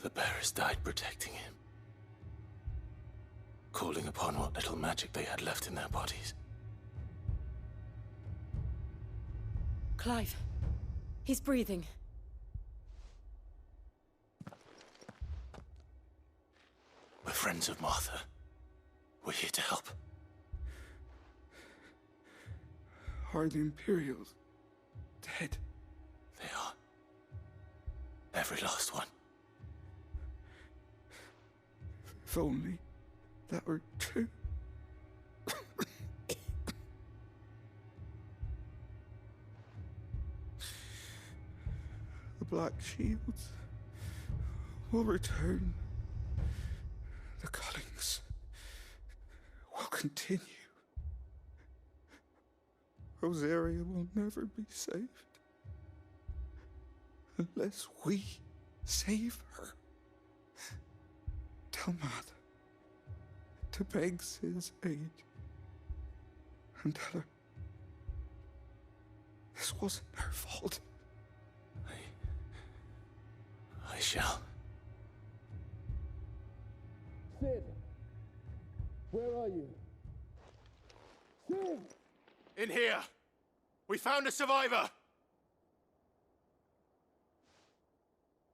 The bearers died protecting him. Calling upon what little magic they had left in their bodies. Clive. He's breathing. We're friends of Martha. We're here to help. Are the Imperials dead? They are. Every last one. If only that were true. The Black Shields. will return. The cullings will continue. Rosaria will never be saved unless we save her. Tell Matt to beg Sid's aid and tell her this wasn't her fault. I shall. Sid! Where are you? Sid! In here! We found a survivor!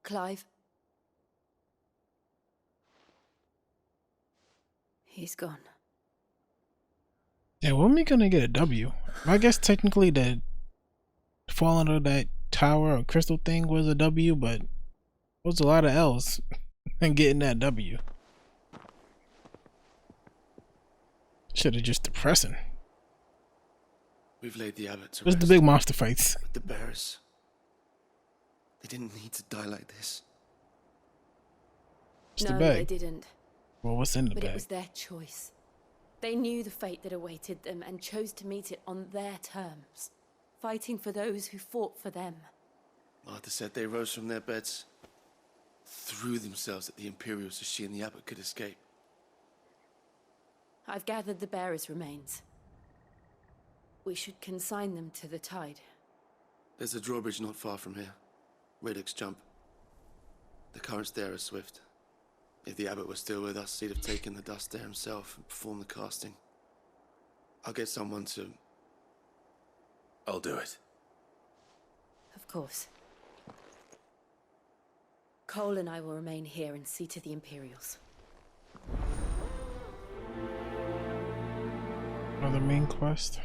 Clive. He's gone. Yeah, when are we gonna get a W? I guess technically the falling of that tower or crystal thing was a W, but there was a lot of L's in getting that W. Should have just depressing. We've laid the abbot to Where's rest. the big monster fights? But the bearers, they didn't need to die like this. It's the No, bag. they didn't. Well, what's in the But bag? it was their choice. They knew the fate that awaited them and chose to meet it on their terms, fighting for those who fought for them. Martha said they rose from their beds, threw themselves at the Imperials so she and the abbot could escape. I've gathered the bearers' remains. We should consign them to the tide. There's a drawbridge not far from here. Radix jump. The currents there are swift. If the abbot was still with us, he'd have taken the dust there himself and performed the casting. I'll get someone to... I'll do it. Of course. Cole and I will remain here and see to the Imperials. Another main quest.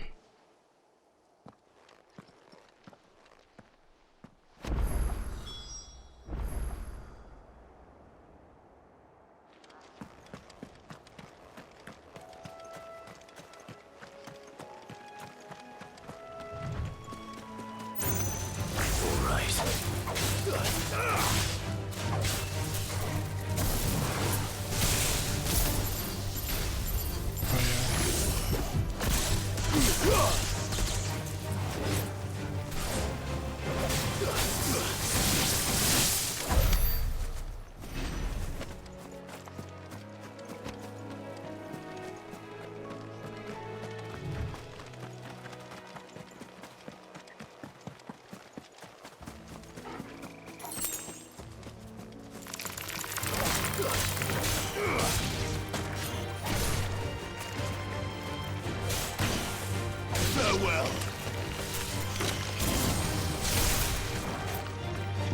Farewell.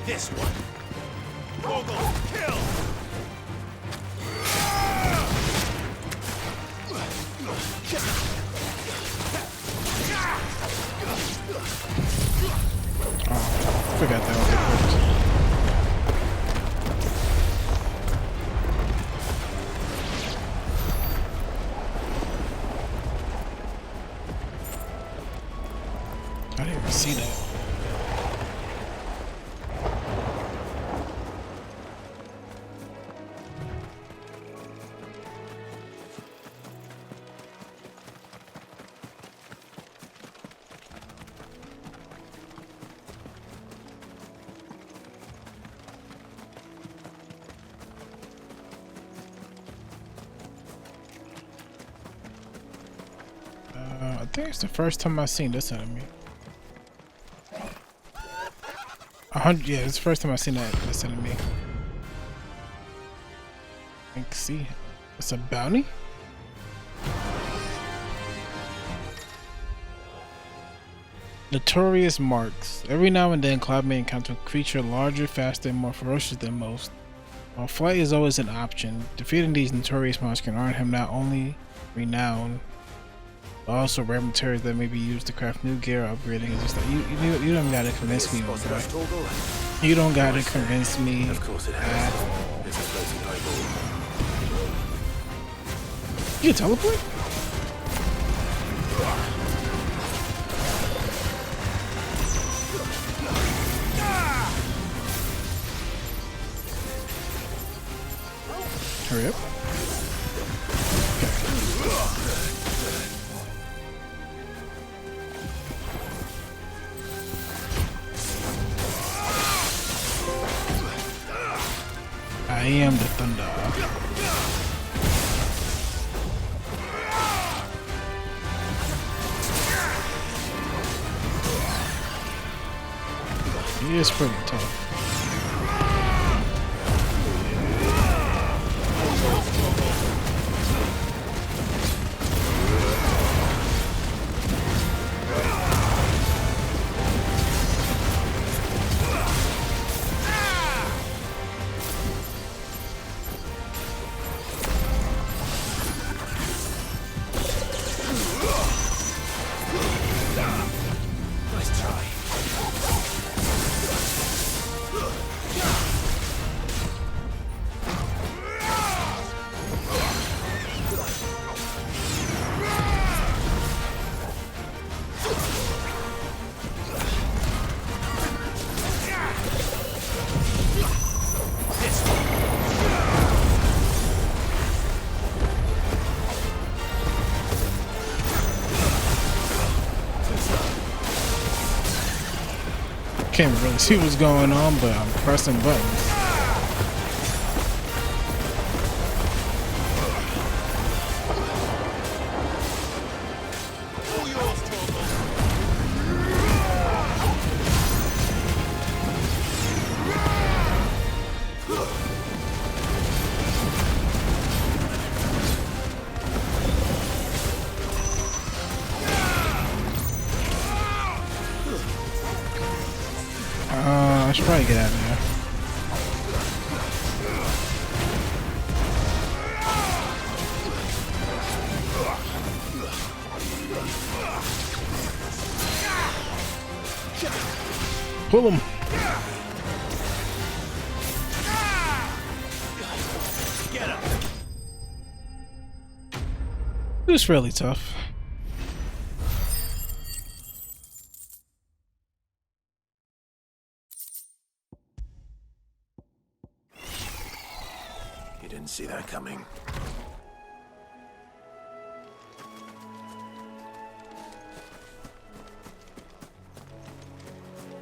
This one. Mogul, kill! Forgot that was the first. I didn't even see that. I think it's the first time I've seen this enemy. 100, yeah, it's the first time I've seen this enemy. I can see it's a bounty. Notorious marks. Every now and then, Cloud may encounter a creature larger, faster, and more ferocious than most. While flight is always an option, defeating these notorious monsters can earn him not only renown, but also rare materials that may be used to craft new gear or upgrading. It's just like, you don't gotta convince me, my boy. You don't gotta convince me. Of course it has. It's a floating eyeball. You teleport? Hurry up. I am the thunder. He is pretty tough. Nice try. Can't really see what's going on, but I'm pressing buttons. I should probably get out of here. Pull him. Get him. It was really tough. You didn't see that coming.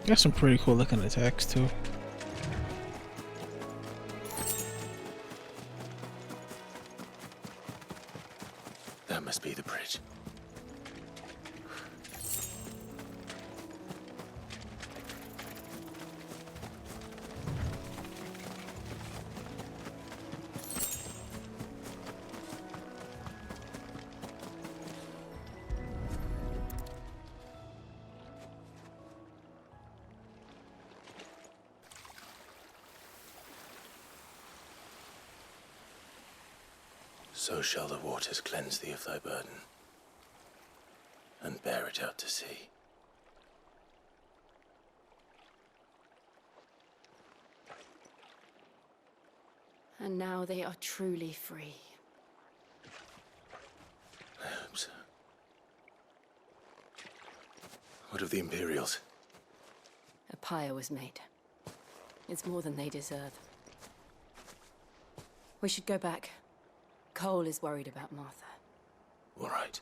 Got some pretty cool looking attacks too. That must be the bridge. So shall the waters cleanse thee of thy burden, and bear it out to sea. And now they are truly free. I hope so. What of the Imperials? A pyre was made. It's more than they deserve. We should go back. Cole is worried about Martha. All right.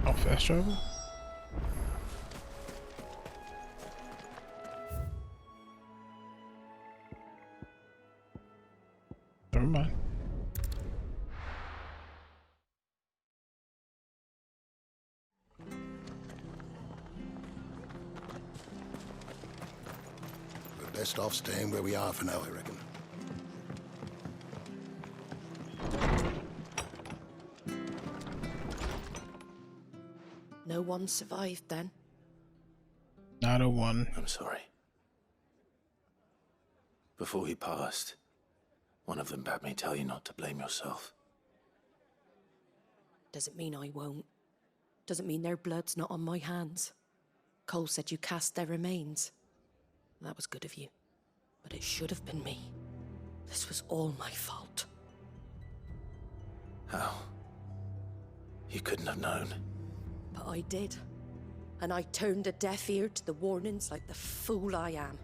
Oh, fast travel? Never mind. We're best off staying where we are for now, I reckon. No one survived then? Not a one. I'm sorry. Before he passed, one of them bade me tell you not to blame yourself. Doesn't mean I won't. Doesn't mean their blood's not on my hands. Cole said you cast their remains. That was good of you. But it should have been me. This was all my fault. How? You couldn't have known. But I did. And I turned a deaf ear to the warnings like the fool I am.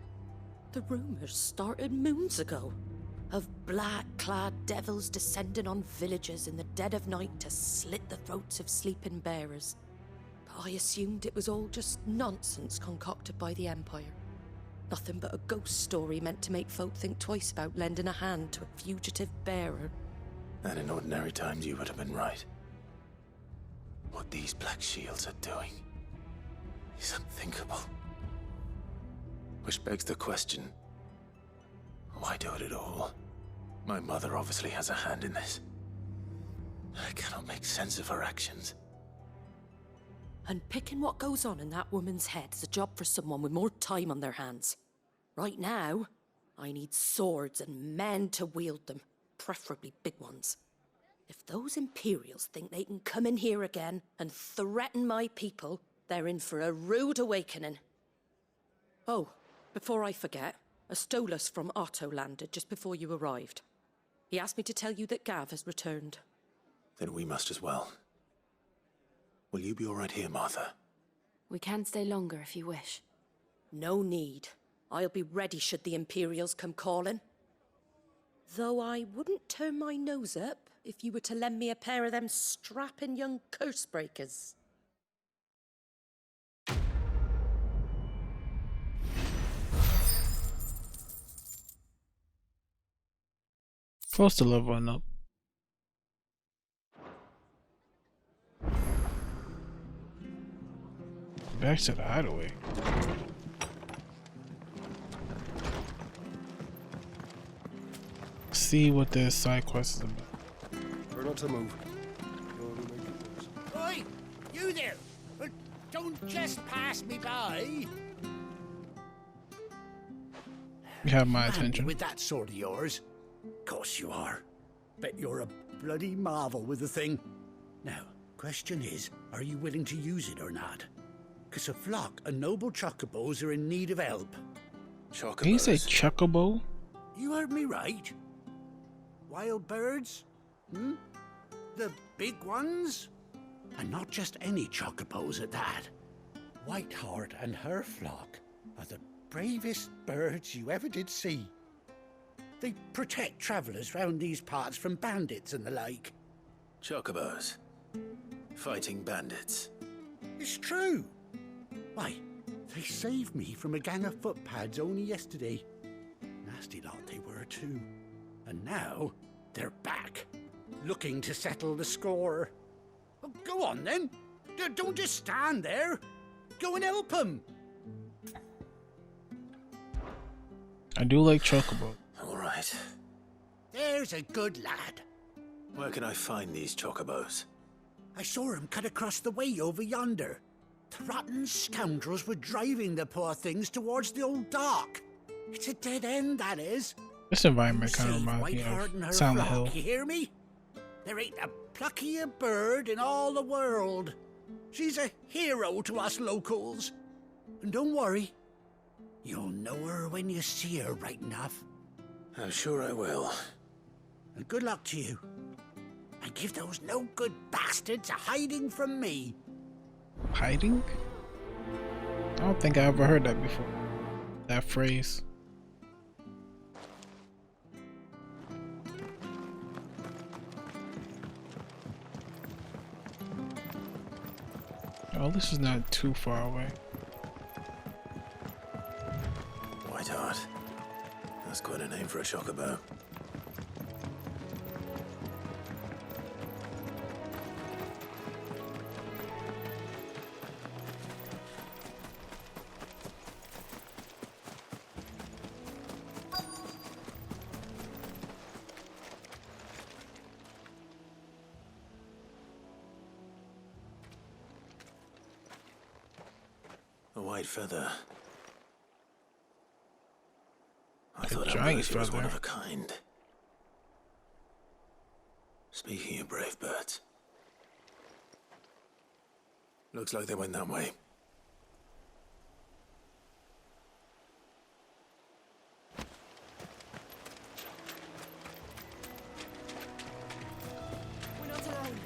The rumors started moons ago. Of black-clad devils descending on villages in the dead of night to slit the throats of sleeping bearers. But I assumed it was all just nonsense concocted by the Empire. Nothing but a ghost story meant to make folk think twice about lending a hand to a fugitive bearer. And in ordinary times you would have been right. What these Black Shields are doing is unthinkable. Which begs the question, why do it at all? My mother obviously has a hand in this. I cannot make sense of her actions. And picking what goes on in that woman's head is a job for someone with more time on their hands. Right now, I need swords and men to wield them, preferably big ones. If those Imperials think they can come in here again and threaten my people, they're in for a rude awakening. Oh, before I forget, a Stolas from Otto landed just before you arrived. He asked me to tell you that Gav has returned. Then we must as well. Will you be all right here, Martha? We can stay longer if you wish. No need. I'll be ready should the Imperials come calling. Though I wouldn't turn my nose up if you were to lend me a pair of them strapping young curse breakers. Close to leveling up. Back to the hideaway. See what this side quest is about. Try not to move. Oi! You there! Don't just pass me by! You have my Handy attention. with that sword of yours. Course you are. Bet you're a bloody marvel with the thing. Now, question is, are you willing to use it or not? 'Cause a flock of noble chocobos are in need of help. Can you say chocobo? You heard me right. Wild birds? Hmm? The big ones? And not just any chocobos at that. Whiteheart and her flock are the bravest birds you ever did see. They protect travellers round these parts from bandits and the like. Chocobos. Fighting bandits. It's true. Why, they saved me from a gang of footpads only yesterday. Nasty lot they were too. And now, they're back, looking to settle the score. Well, go on then. Don't just stand there. Go and help them. I do like chocobo. All right. There's a good lad. Where can I find these chocobos? I saw him cut across the way over yonder. The rotten scoundrels were driving the poor things towards the old dock. It's a dead end, that is. This environment kind of Save reminds me Whiteheart and her of Silent flock, Hill. you hear me? There ain't a pluckier bird in all the world. She's a hero to us locals. And don't worry, you'll know her when you see her right enough. I'm sure I will. And good luck to you. And give those no-good bastards a hiding from me. Hiding? I don't think I ever heard that before. That phrase. Oh, this is not too far away. Whiteheart. That's quite a name for a chocobo. A white feather. I thought giant Ambrosia was one feather. of a kind. Speaking of brave birds. Looks like they went that way. We're not alone.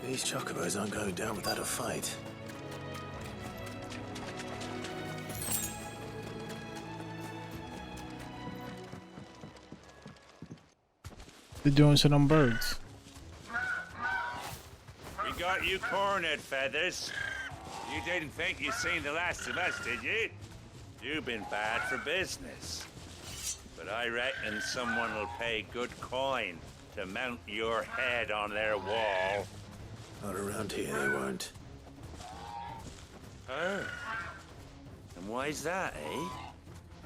These chocobos aren't going down without a fight. They're doing to them birds. We got you cornered, Feathers. You didn't think you'd seen the last of us, did you? You've been bad for business. But I reckon someone will pay good coin to mount your head on their wall. Not around here, they won't. Oh. And why's that, eh?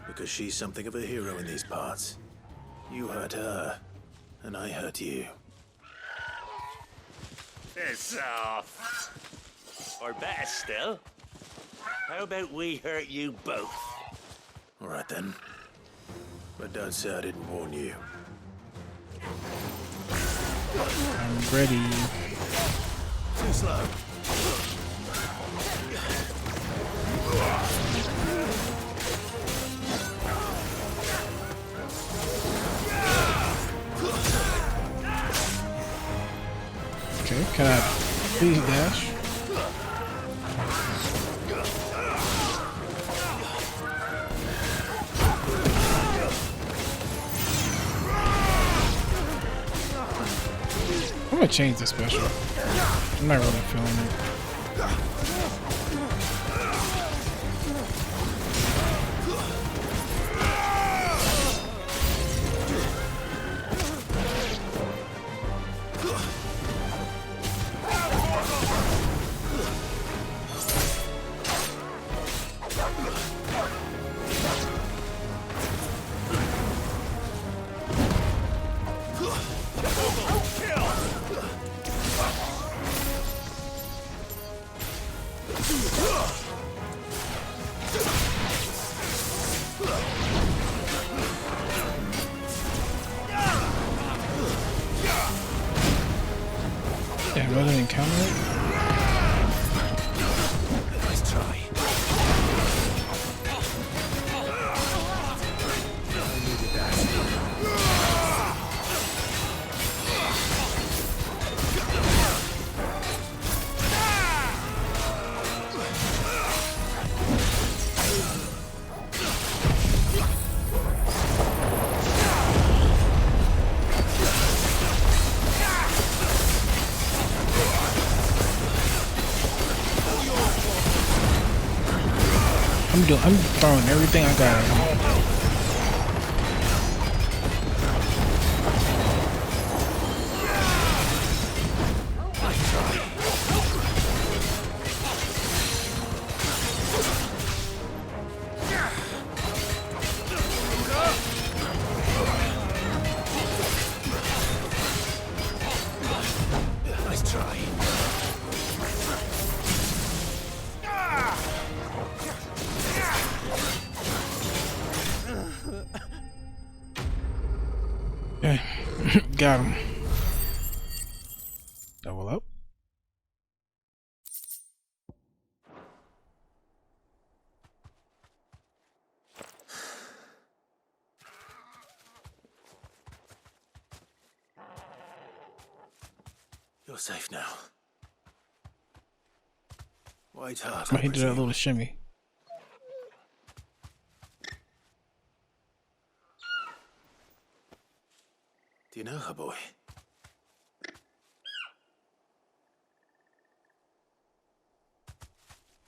Because she's something of a hero in these parts. You hurt her, and I hurt you. Piss off. Or better still, how about we hurt you both? All right then. But don't say I didn't warn you. I'm ready. Too slow. Okay, can I please dash? I'm gonna change the special. I'm not really feeling it. Yeah, rather than counter it. Nice try. I needed that. I'm throwing everything I got at him. Nice try. Okay, got him. Double up. You're safe now. Wait hard. He did a little shimmy. Do you know her, boy?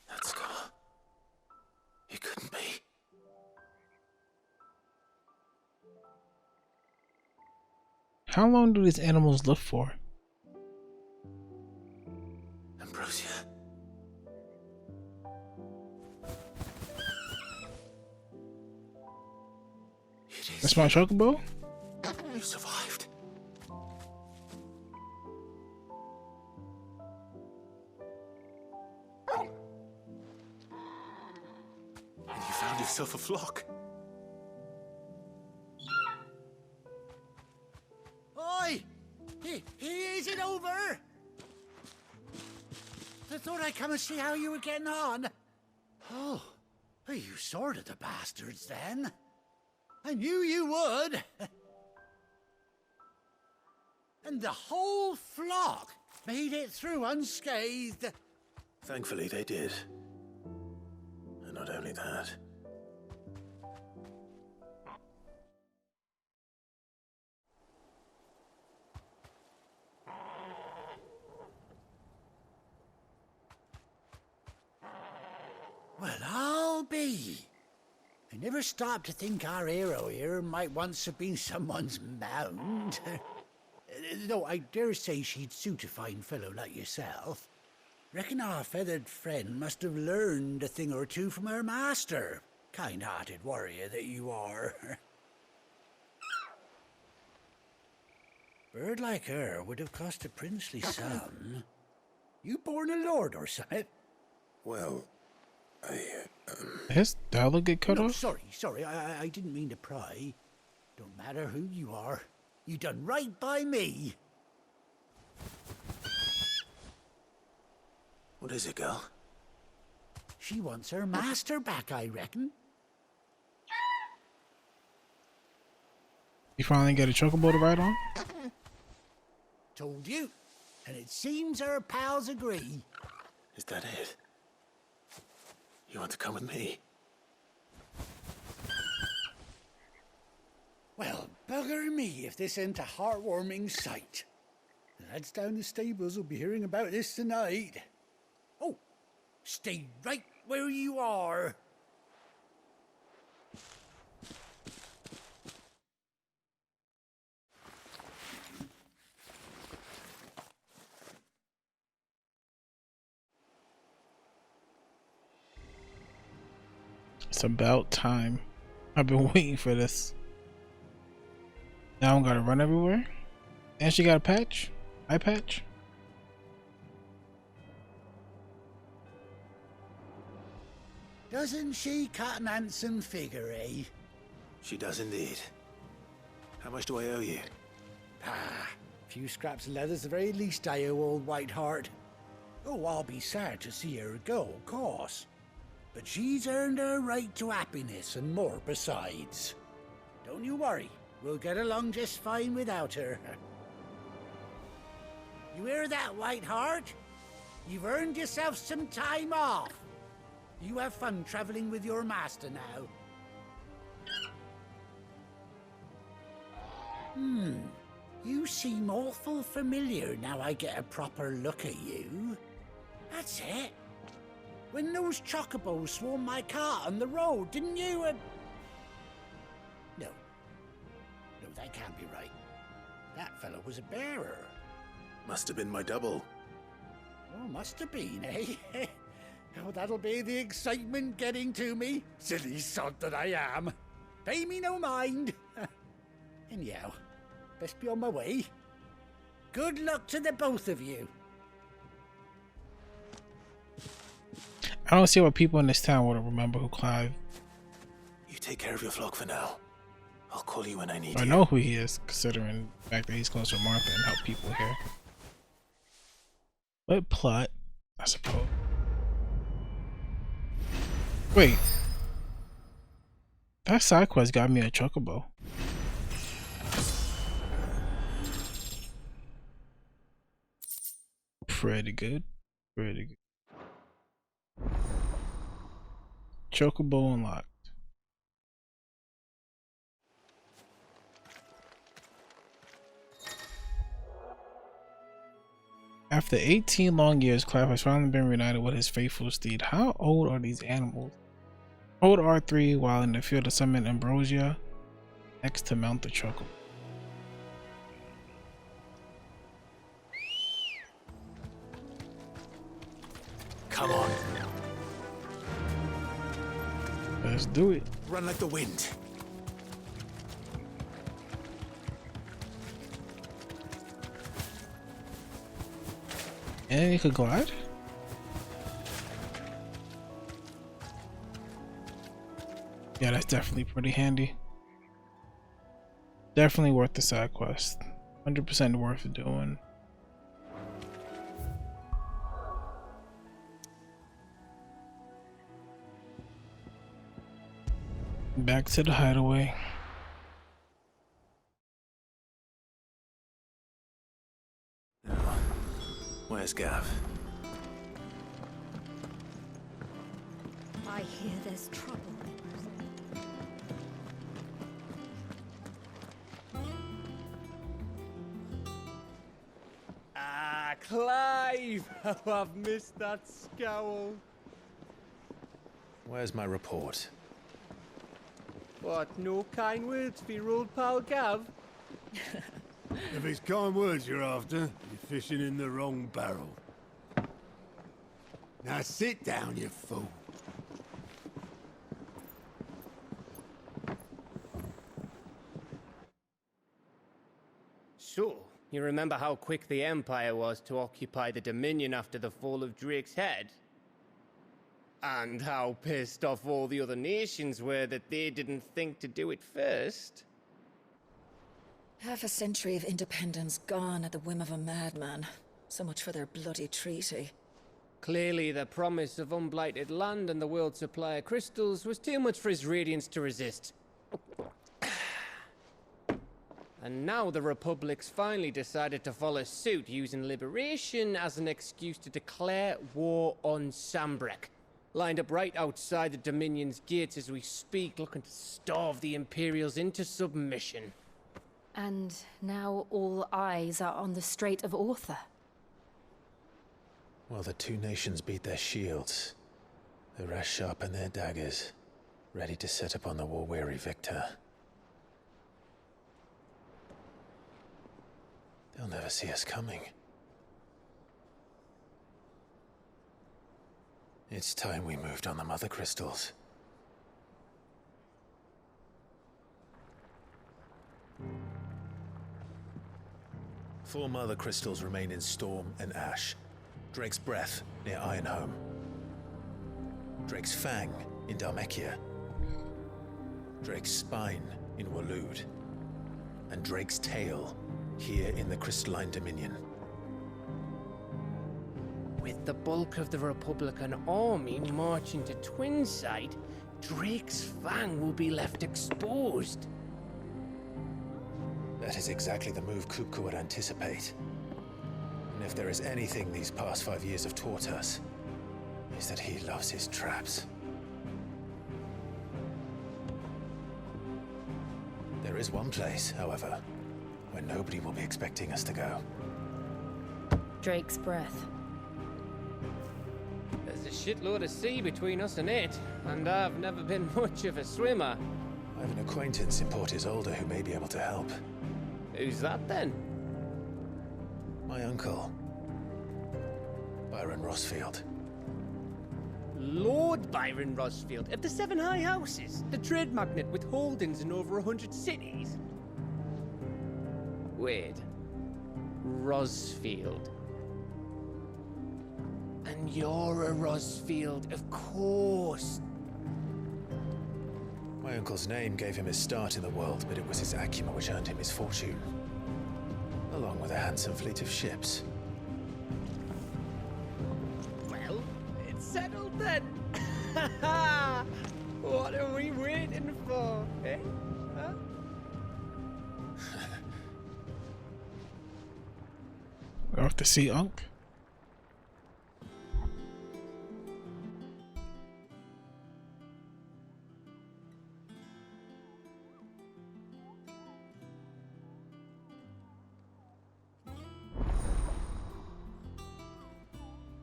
That scar. It couldn't be. How long do these animals live for? Ambrosia. That's my chocobo? You survived. And you found yourself a flock. Oi! Is it over? I thought I'd come and see how you were getting on. Oh, you sorted the bastards then. I knew you would. And the whole flock? made it through unscathed. Thankfully, they did. And not only that. Well, I'll be. I never stopped to think our hero here might once have been someone's mount. Though I dare say she'd suit a fine fellow like yourself. Reckon our feathered friend must have learned a thing or two from her master. Kind-hearted warrior that you are. Bird like her would have cost a princely sum. You born a lord or something? Well, His dollar get cut No, off? sorry, I didn't mean to pry. Don't matter who you are. You done right by me. What is it, girl? She wants her master back, I reckon. You finally get a chocobo to ride on? Told you. And it seems her pals agree. Is that it? You want to come with me? Well, bugger me if this ain't a heartwarming sight. The lads down the stables will be hearing about this tonight. Oh, stay right where you are. It's about time. I've been waiting for this. Now I'm gotta run everywhere. And she got a patch? Eye patch? Doesn't she cut an handsome figure, eh? She does indeed. How much do I owe you? Ah, a few scraps of leather's the very least I owe old Whiteheart. Oh, I'll be sad to see her go, of course. But she's earned her right to happiness and more besides. Don't you worry, we'll get along just fine without her. You hear that, Whiteheart? You've earned yourself some time off. You have fun traveling with your master now. You seem awful familiar now I get a proper look at you. That's it. When those chocobos swarmed my cart on the road, didn't you? No, that can't be right. That fellow was a bearer. Must have been my double. Oh, must have been, eh? Oh, that'll be the excitement getting to me. Silly sod that I am. Pay me no mind. Anyhow, best be on my way. Good luck to the both of you. I don't see why people in this town wouldn't remember who Clive. You take care of your flock for now. I'll call you when I need I you. know who he is, considering the fact that he's close with Martha and help people here. What plot, I suppose. Wait. That side quest got me a chocobo. Pretty good. Pretty good. Chocobo unlocked. After 18 long years, Clive has finally been reunited with his faithful steed. How old are these animals? Hold R3 while in the field to summon Ambrosia. X to mount the chocobo. Come on. Let's do it. Run like the wind. And you could glide? Yeah, that's definitely pretty handy. Definitely worth the side quest. 100% worth doing. Back to the hideaway. Where's Gav? I hear there's trouble. Ah, Clive! How I've missed that scowl. Where's my report? What, no kind words for your old pal Gav? If it's kind words you're after, you're fishing in the wrong barrel. Now sit down, you fool. So, you remember how quick the Empire was to occupy the Dominion after the fall of Drake's head? And how pissed off all the other nations were that they didn't think to do it first? Half a century of independence gone at the whim of a madman. So much for their bloody treaty. Clearly, the promise of unblighted land and the world's supply of crystals was too much for his radiance to resist. And now the Republic's finally decided to follow suit, using liberation as an excuse to declare war on Sambrek. Lined up right outside the Dominion's gates as we speak, looking to starve the Imperials into submission. And now all eyes are on the Strait of Author. Well, the two nations beat their shields. The rest sharpen their daggers, ready to set upon the war-weary victor. They'll never see us coming. It's time we moved on the Mother Crystals. Four Mother Crystals remain in Storm and Ash. Drake's Breath near Ironhome. Drake's Fang in Dhalmekia. Drake's Spine in Waloed. And Drake's Tail here in the Crystalline Dominion. With the bulk of the Republican army marching to Twinside, Drake's Fang will be left exposed. That is exactly the move Kupka would anticipate. And if there is anything these past 5 years have taught us, is that he loves his traps. There is one place, however, where nobody will be expecting us to go. Drake's Breath. There's a shitload of sea between us and it, and I've never been much of a swimmer. I have an acquaintance in Port Isolde who may be able to help. Who's that then? My uncle, Byron Rosfield. Lord Byron Rosfield of the Seven High Houses, the trade magnate with holdings in over 100 cities. Wait, Rosfield. And you're a Rosfield, of course. My uncle's name gave him his start in the world, but it was his acumen which earned him his fortune. Along with a handsome fleet of ships. Well, it's settled then. What are we waiting for, eh? Huh? Off to see Unc.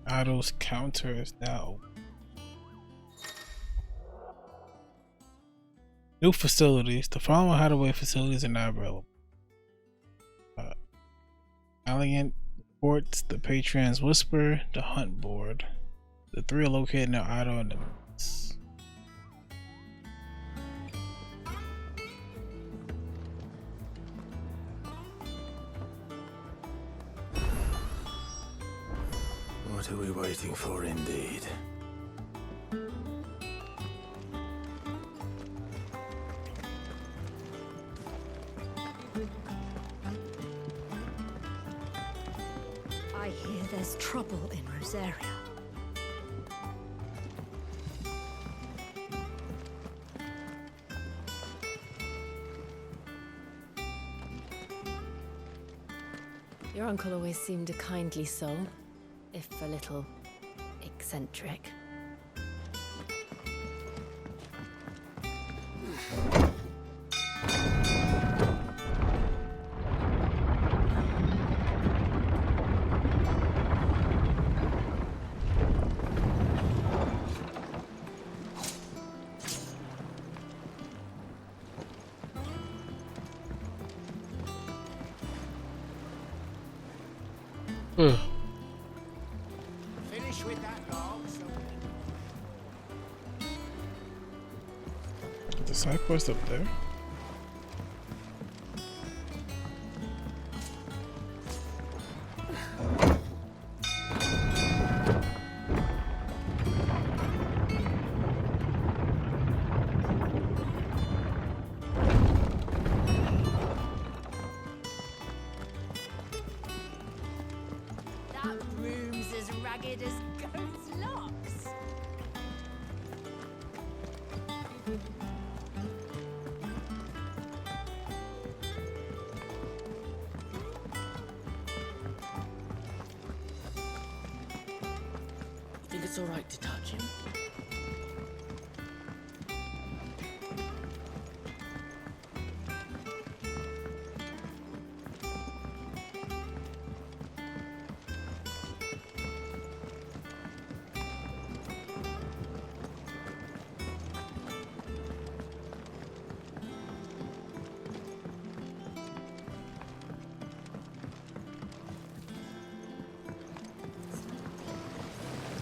Otto's counter is now new facilities. The following hideaway facilities are now available. Elegant Ports, the Patron's Whisper, the Hunt Board. The three are located near Otto and the Mines. What are we waiting for, indeed? I hear there's trouble in Rosaria. Your uncle always seemed a kindly soul. if a little eccentric. Finish with that log, so... The side quest up there. That room's as ragged as goat's locks. Think it's all right to touch him?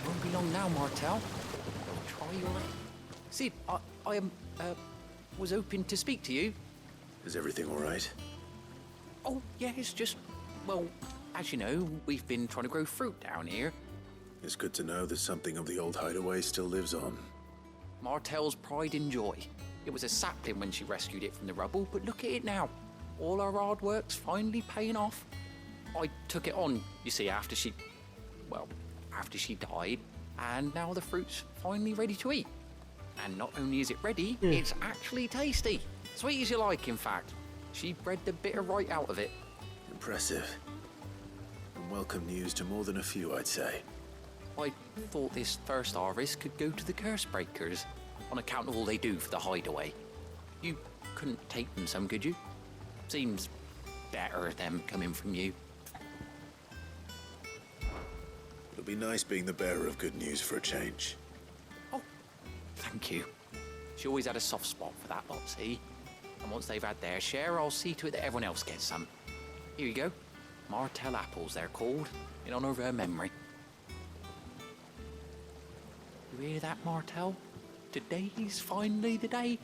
Won't be long now, Martel. Try your... Sid, I was hoping to speak to you. Is everything all right? Oh, yeah, it's just... Well, as you know, we've been trying to grow fruit down here. It's good to know that something of the old hideaway still lives on. Martel's pride and joy. It was a sapling when she rescued it from the rubble, but look at it now. All our hard work's finally paying off. I took it on, you see, after she died, and now the fruit's finally ready to eat. And not only is it ready, it's actually tasty. Sweet as you like, in fact. She bred the bitter right out of it. Impressive. And welcome news to more than a few, I'd say. I thought this first harvest could go to the curse breakers, on account of all they do for the hideaway. You couldn't take them some, could you? Seems better them coming from you. It'll be nice being the bearer of good news for a change. Thank you. She always had a soft spot for that lot, see? And once they've had their share, I'll see to it that everyone else gets some. Here you go. Martel apples, they're called, in honor of her memory. You hear that, Martel? Today's finally the day.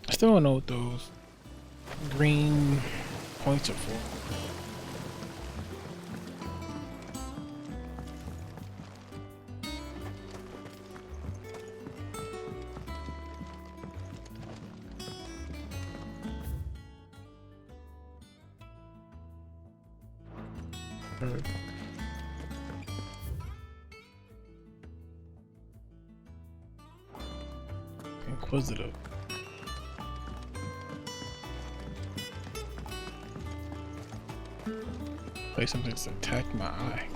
I still don't know what those green points are for. Inquisitive. Play something to attack my eye.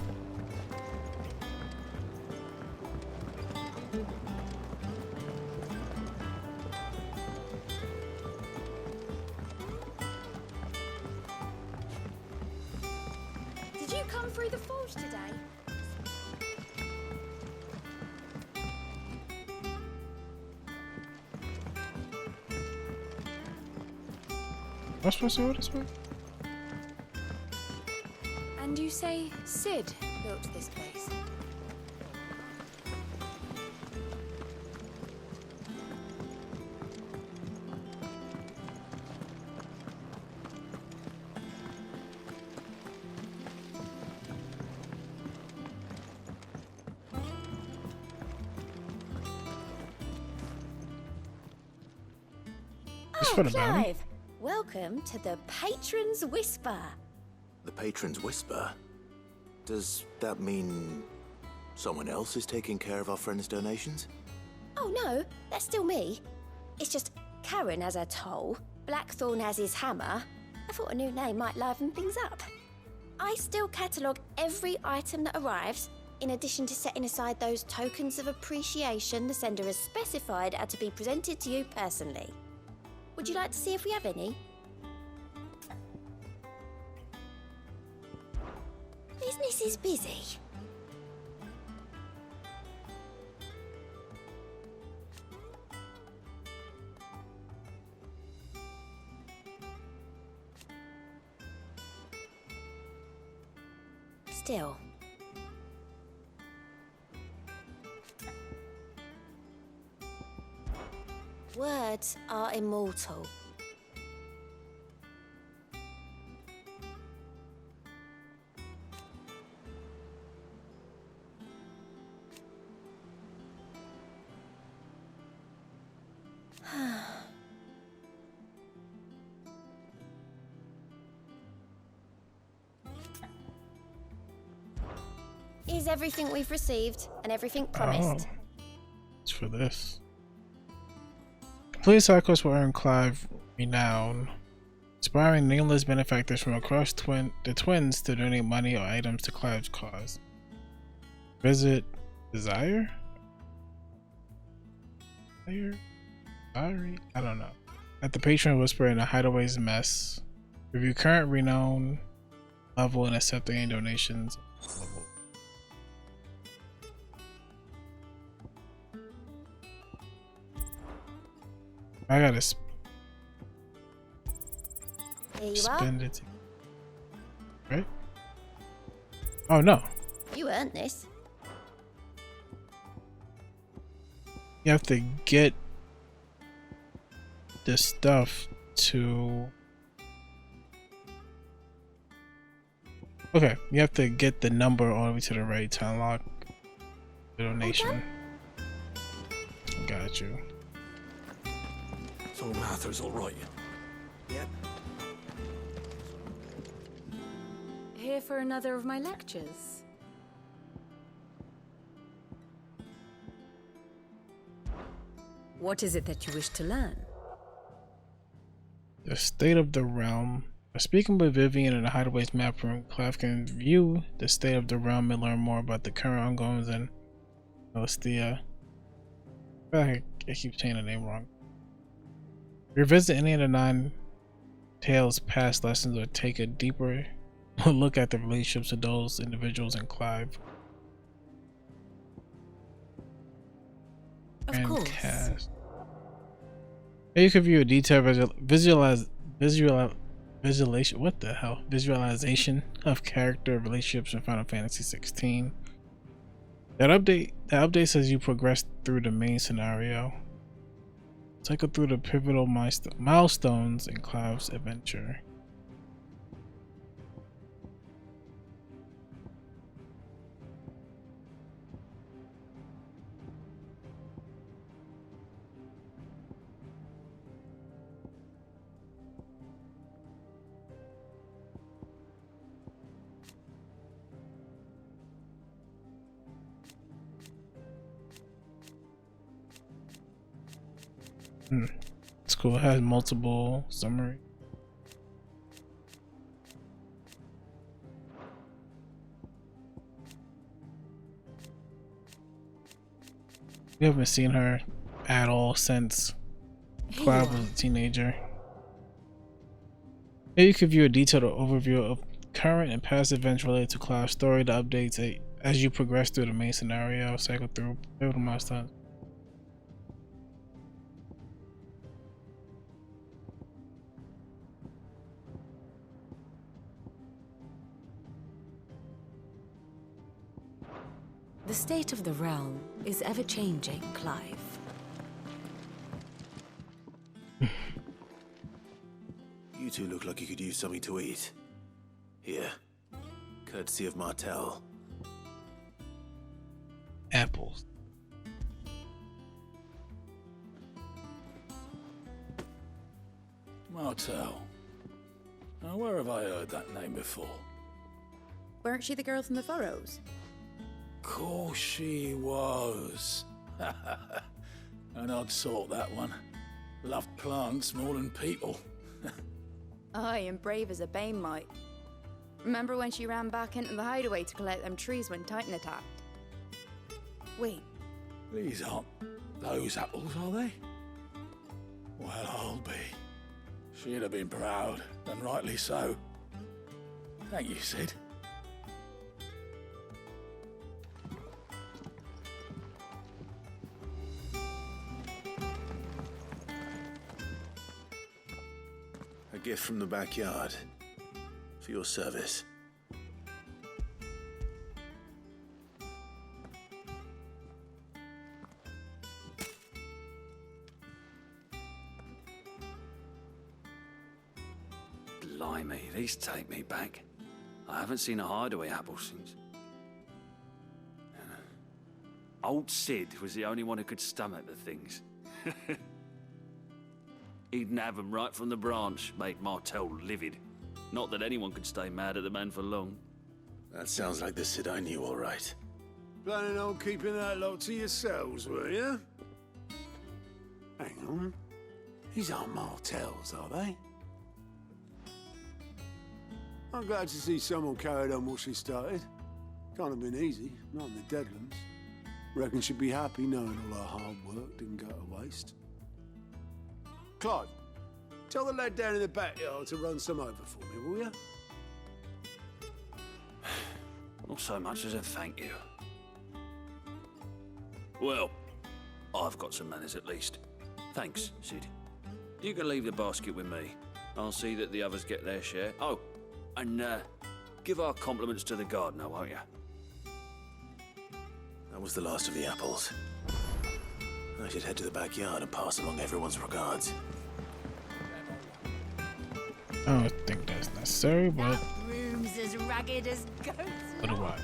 Did you come through the forge today? Am I supposed to go this way? And you say Sid built this place? For the bounty? Clive, welcome to the Patron's Whisper. The Patron's Whisper? Does that mean someone else is taking care of our friends' donations? Oh no, that's still me. It's just Karen has her toll, Blackthorn has his hammer. I thought a new name might liven things up. I still catalogue every item that arrives, in addition to setting aside those tokens of appreciation the sender has specified are to be presented to you personally. Would you like to see if we have any? Business is busy. Still. Words are immortal. Is everything we've received and everything promised? Oh, it's for this. Complete side quest will earn Clive renown, inspiring nameless benefactors from across the twins to donate money or items to Clive's cause. Visit Desire? Sorry, I don't know. At the Patron Whisper in the Hideaway's Mess. Review current renown level and accept any donations. I gotta spend it. Right? Oh no. You earned this. You have to get the stuff to... Okay, you have to get the number all the way to the right to unlock the donation. Got you. So Martha's all right. Yep. Here for another of my lectures. What is it that you wish to learn? The state of the realm. By speaking with Vivian in the Hideaway's map room, Clive can view the state of the realm and learn more about the current ongoings in Celestia. I keep saying the name wrong. Revisit any of the 9 Tales past lessons or take a deeper look at the relationships of those individuals in Clive. Of course. Cast. You can view a detailed visualization. What the hell? Visualization of character relationships in Final Fantasy 16. That update says you progress through the main scenario. Cycle through the pivotal milestones in Clive's adventure. It's cool. It has multiple summary. We haven't seen her at all since Clive was a teenager. Here you can view a detailed overview of current and past events related to Clive's story, the updates as you progress through the main scenario, cycle through pivotal milestones. The state of the realm is ever-changing, Clive. You two look like you could use something to eat. Here, courtesy of Martel. Apples. Martel. Now, where have I heard that name before? Weren't she the girl from the Furrows? Course she was. An odd sort, that one. Love plants more than people. Aye, and brave as a bane might. Remember when she ran back into the hideaway to collect them trees when Titan attacked? Wait, These aren't those apples, are they? Well, I'll be. She'd have been proud, and rightly so. Thank you, Sid. A gift from the backyard. For your service. Blimey, these take me back. I haven't seen a hideaway apple since. Old Sid was the only one who could stomach the things. He'd nab 'em right from the branch, made Martel livid. Not that anyone could stay mad at the man for long. That sounds like the Sid I knew, all right. Planning on keeping that lot to yourselves, were you? Hang on. These aren't Martels, are they? I'm glad to see someone carried on what she started. Can't have been easy, not in the Deadlands. Reckon she'd be happy knowing all her hard work didn't go to waste. Clive, tell the lad down in the backyard to run some over for me, will you? Not so much as a thank you. Well, I've got some manners at least. Thanks, Sid. You can leave the basket with me. I'll see that the others get their share. Oh, and give our compliments to the gardener, won't you? That was the last of the apples. I should head to the backyard and pass along everyone's regards. I don't think that's necessary, but Room's as ragged as goats. what do I?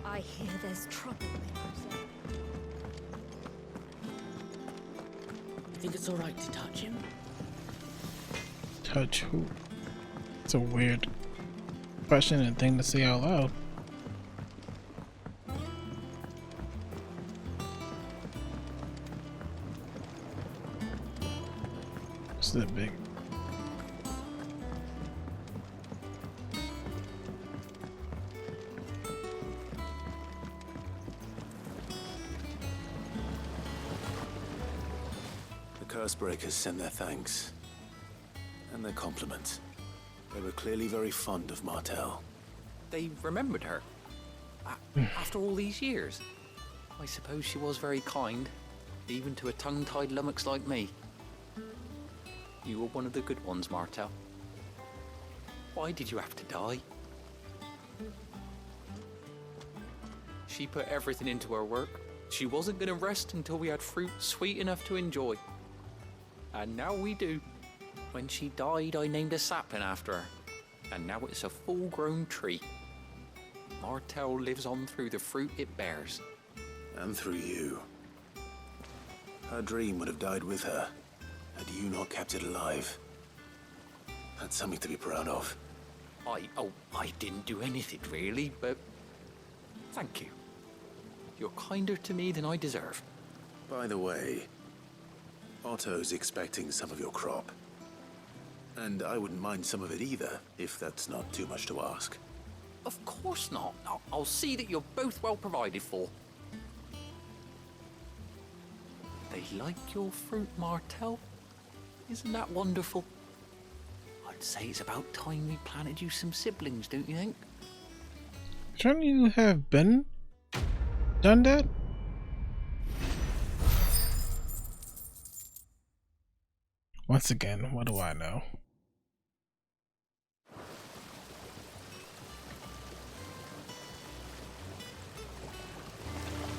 I hear there's trouble. You think it's alright to touch him? Touch who? It's a weird question and thing to say out loud. This is a big. The Cursebreakers send their thanks. And their compliments. They were clearly very fond of Martel. They remembered her. After all these years. I suppose she was very kind, even to a tongue-tied lummox like me. You were one of the good ones, Martel. Why did you have to die? She put everything into her work. She wasn't going to rest until we had fruit sweet enough to enjoy. And now we do. When she died, I named a sapling after her. And now it's a full-grown tree. Martel lives on through the fruit it bears. And through you. Her dream would have died with her, had you not kept it alive. That's something to be proud of. I didn't do anything really, but thank you. You're kinder to me than I deserve. By the way, Otto's expecting some of your crop. And I wouldn't mind some of it either, if that's not too much to ask. Of course not. I'll see that you're both well provided for. They like your fruit, Martel. Isn't that wonderful? I'd say it's about time we planted you some siblings, don't you think? Shouldn't you have been done that? Once again, what do I know?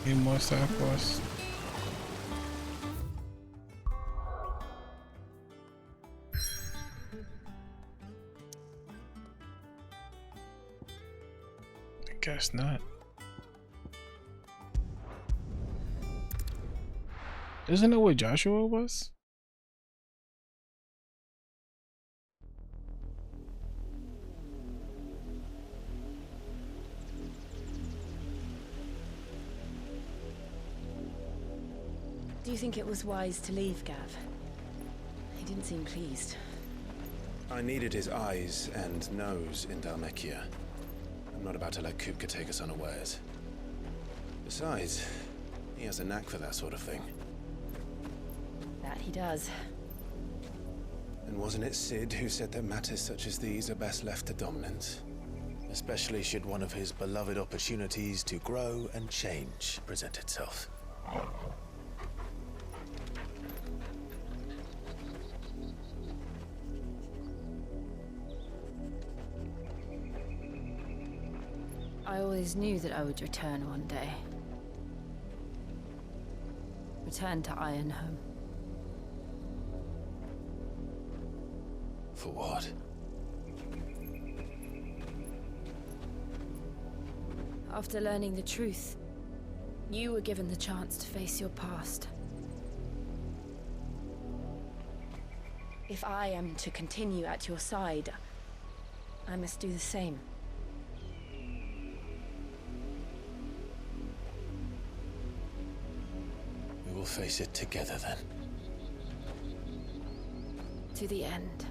Need more side quests. I guess not. Doesn't know where Joshua was? Do you think it was wise to leave, Gav? He didn't seem pleased. I needed his eyes and nose in Dhalmekia. I'm not about to let Kupka take us unawares. Besides, he has a knack for that sort of thing. That he does. And wasn't it Sid who said that matters such as these are best left to dominance? Especially should one of his beloved opportunities to grow and change present itself. I always knew that I would return one day. Return to Ironhome. For what? After learning the truth, you were given the chance to face your past. If I am to continue at your side, I must do the same. We will face it together then. To the end.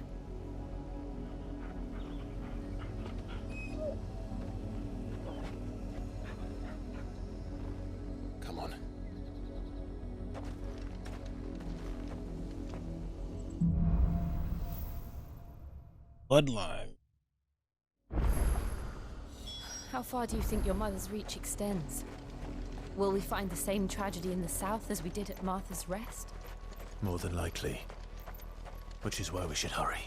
Come on. Bloodline. How far do you think your mother's reach extends? Will we find the same tragedy in the south as we did at Martha's Rest? More than likely. Which is why we should hurry.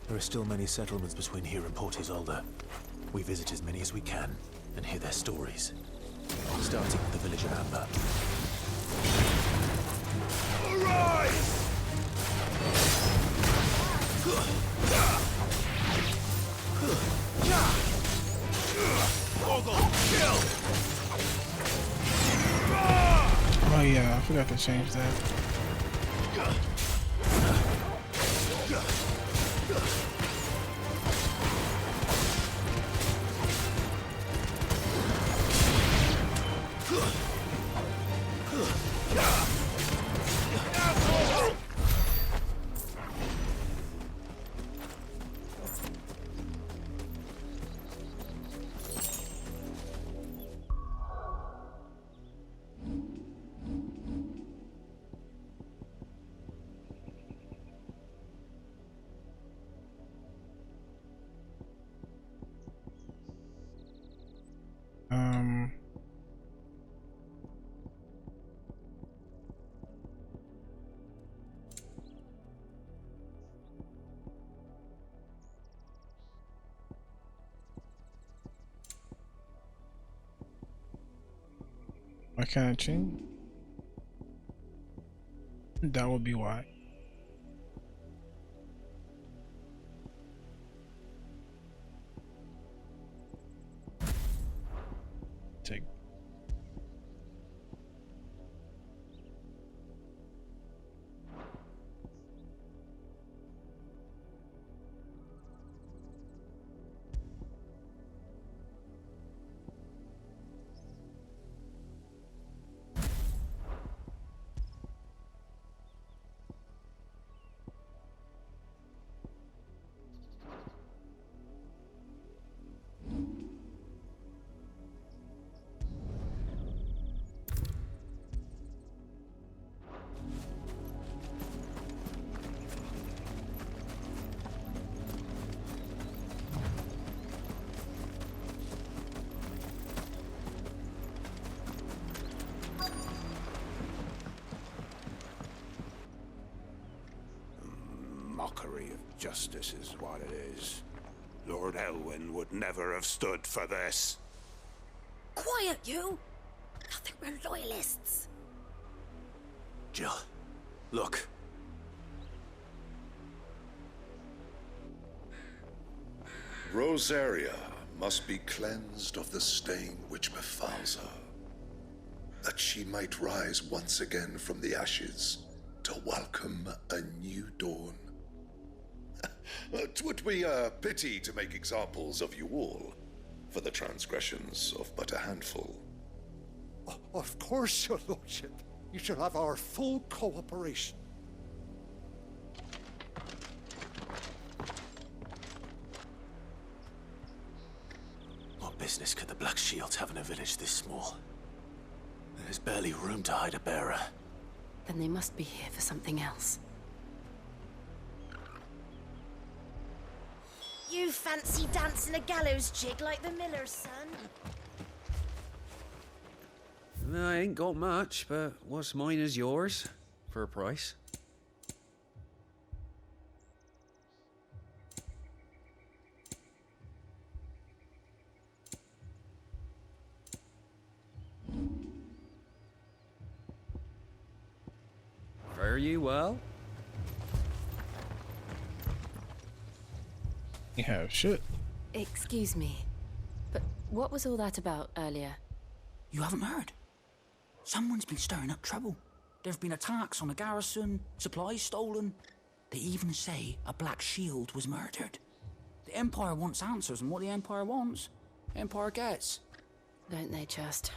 There are still many settlements between here and Port Isolde. We visit as many as we can and hear their stories. Starting with the village of Amber. Arise! Oh yeah, I forgot to change that. Why can't I change? That would be why. Take. Mockery of justice is what it is. Lord Elwyn would never have stood for this. Quiet, you! Nothing we're loyalists. Jill, look. Rosaria must be cleansed of the stain which befalls her, that she might rise once again from the ashes to welcome a new dawn. 'Twould be a pity to make examples of you all for the transgressions of but a handful. Of course, your lordship. You shall have our full cooperation. What business could the Black Shields have in a village this small? There's barely room to hide a bearer. Then they must be here for something else. You fancy dancing a gallows jig like the miller's son? I ain't got much, but what's mine is yours, for a price. Fare you well? You have shit. Excuse me, but what was all that about earlier? You haven't heard? Someone's been stirring up trouble. There have been attacks on the garrison, supplies stolen. They even say a Black Shield was murdered. The Empire wants answers, and what the Empire wants, Empire gets. Don't they just?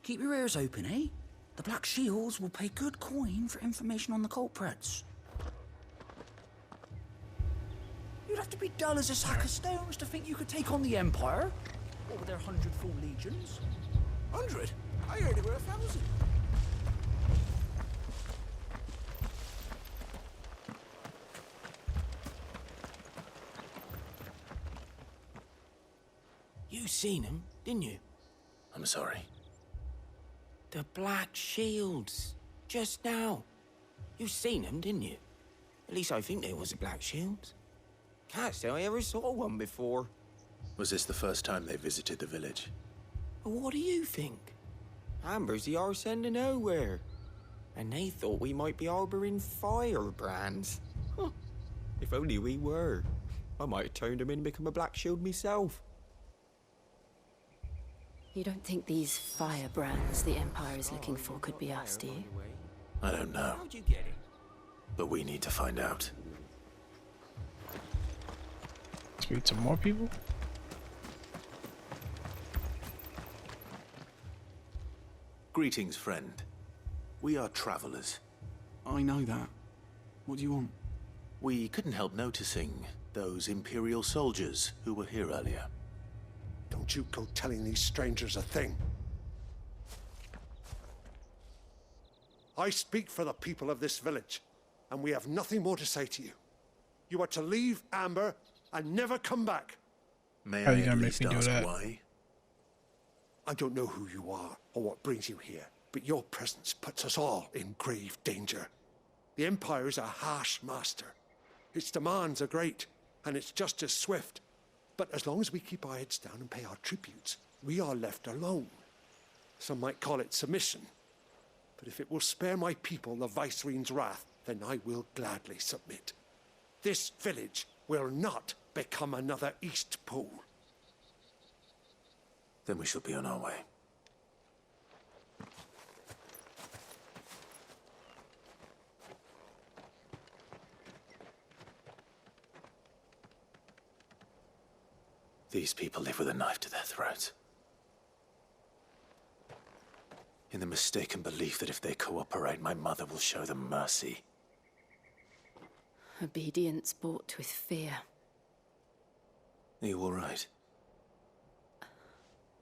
Keep your ears open, eh? The Black Shields will pay good coin for information on the culprits. You'd have to be dull as a sack of stones to think you could take on the Empire. What with their 100 full legions? 100? I heard it were 1,000. You seen him, didn't you? I'm sorry. The Black Shields. Just now. You seen them, didn't you? At least I think there was a Black Shield. Can't say I ever saw one before. Was this the first time they visited the village? Well, what do you think? Amber's the arse end of nowhere. And they thought we might be harboring firebrands. Huh. If only we were. I might have turned them in and become a Black Shield myself. You don't think these firebrands the Empire is looking for could be us, do you? I don't know. How'd you get it? But we need to find out. Speak to more people? Greetings, friend. We are travelers. I know that. What do you want? We couldn't help noticing those Imperial soldiers who were here earlier. Don't you go telling these strangers a thing. I speak for the people of this village, and we have nothing more to say to you. You are to leave Amber and never come back. May How I you gonna at make least me do ask that? why? I don't know who you are or what brings you here, but your presence puts us all in grave danger. The Empire is a harsh master. Its demands are great, and its justice swift. But as long as we keep our heads down and pay our tributes, we are left alone. Some might call it submission. But if it will spare my people the Viceroy's wrath, then I will gladly submit. This village will not become another East Pool. Then we shall be on our way. These people live with a knife to their throats. In the mistaken belief that if they cooperate, my mother will show them mercy. Obedience bought with fear. Are you all right?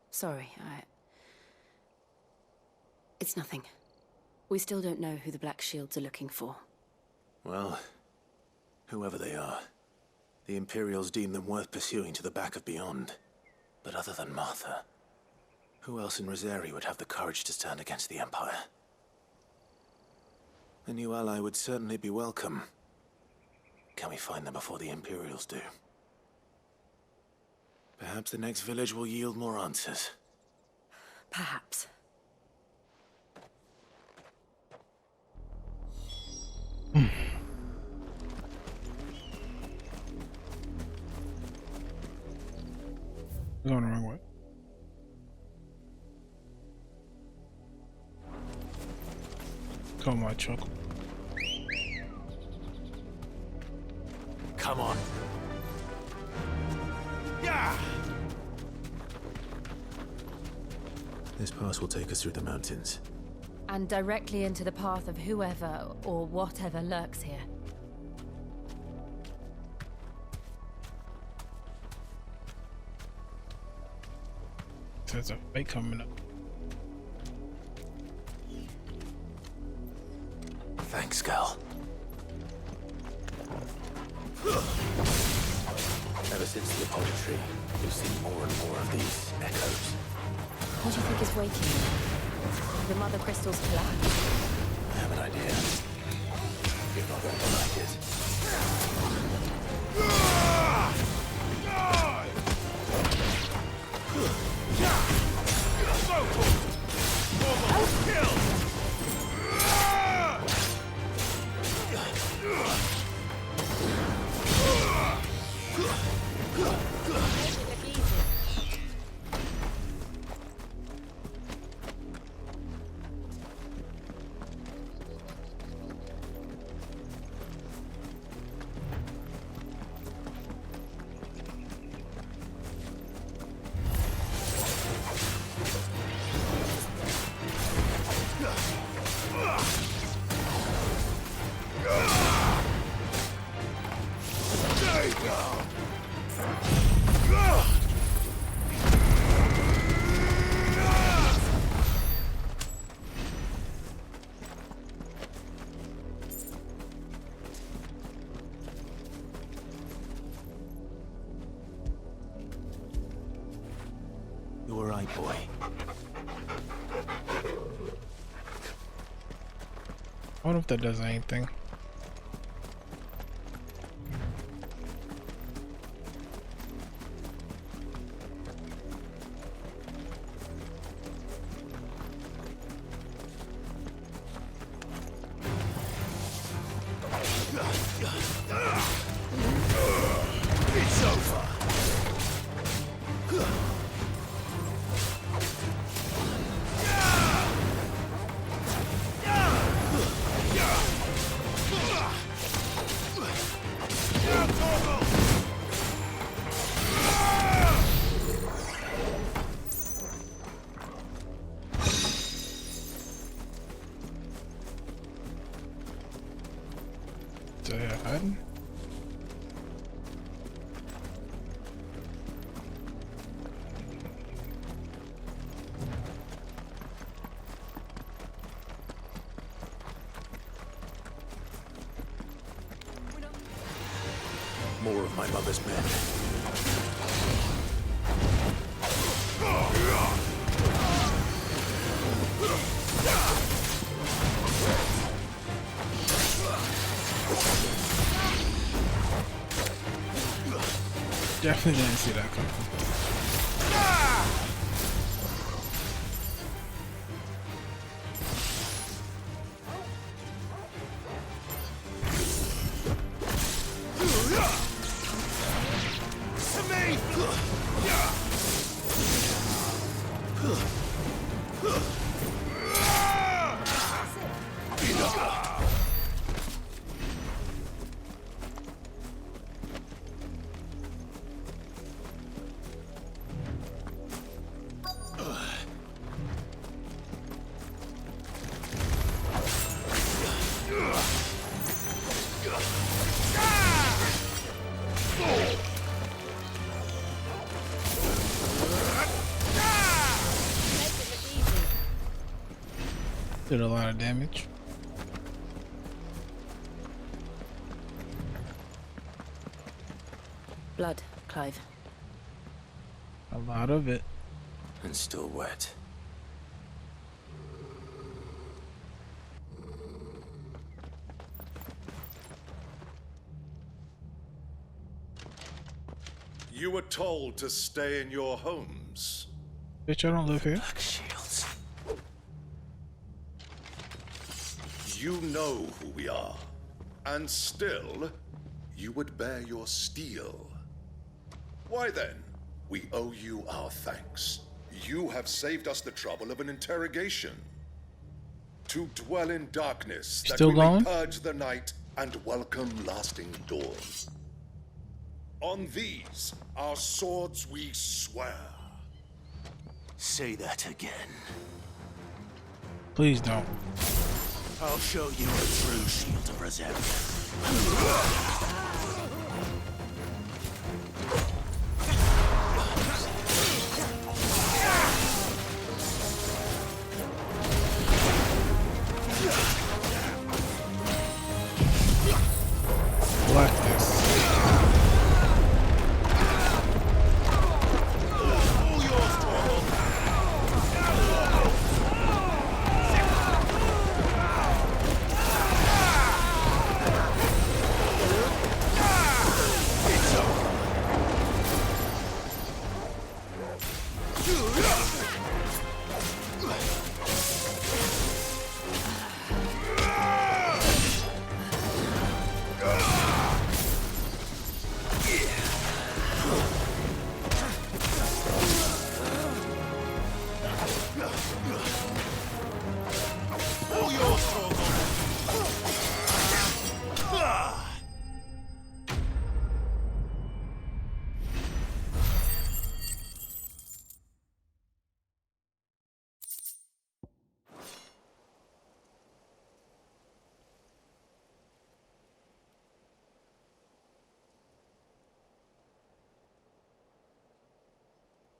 Sorry, It's nothing. We still don't know who the Black Shields are looking for. Well, whoever they are, the Imperials deem them worth pursuing to the back of beyond. But other than Martha, who else in Rosari would have the courage to stand against the Empire? A new ally would certainly be welcome. Can we find them before the Imperials do? Perhaps the next village will yield more answers. Perhaps. Going the wrong way. Call my truck. Come on. Yeah! This pass will take us through the mountains. and directly into the path of whoever or whatever lurks here. There's a fight coming up. Thanks, girl. Ever since the apology, we've seen more and more of these echoes. What do you think is waking you? The mother crystals collapse? I have an idea. You're not going to like it. You were right, boy. I wonder if that does anything. It's over. Hiding? More of my mother's men. Definitely didn't see that coming. Did a lot of damage. Blood, Clive. A lot of it. And still wet. You were told to stay in your homes. Bitch, I don't live here. Black shields. You know who we are. And still, you would bear your steel. Why then? We owe you our thanks. You have saved us the trouble of an interrogation. To dwell in darkness, that Still we going? may purge the night and welcome lasting dawn. On these, our swords we swear. Say that again. Please don't. I'll show you a true shield of resentment. Blackness.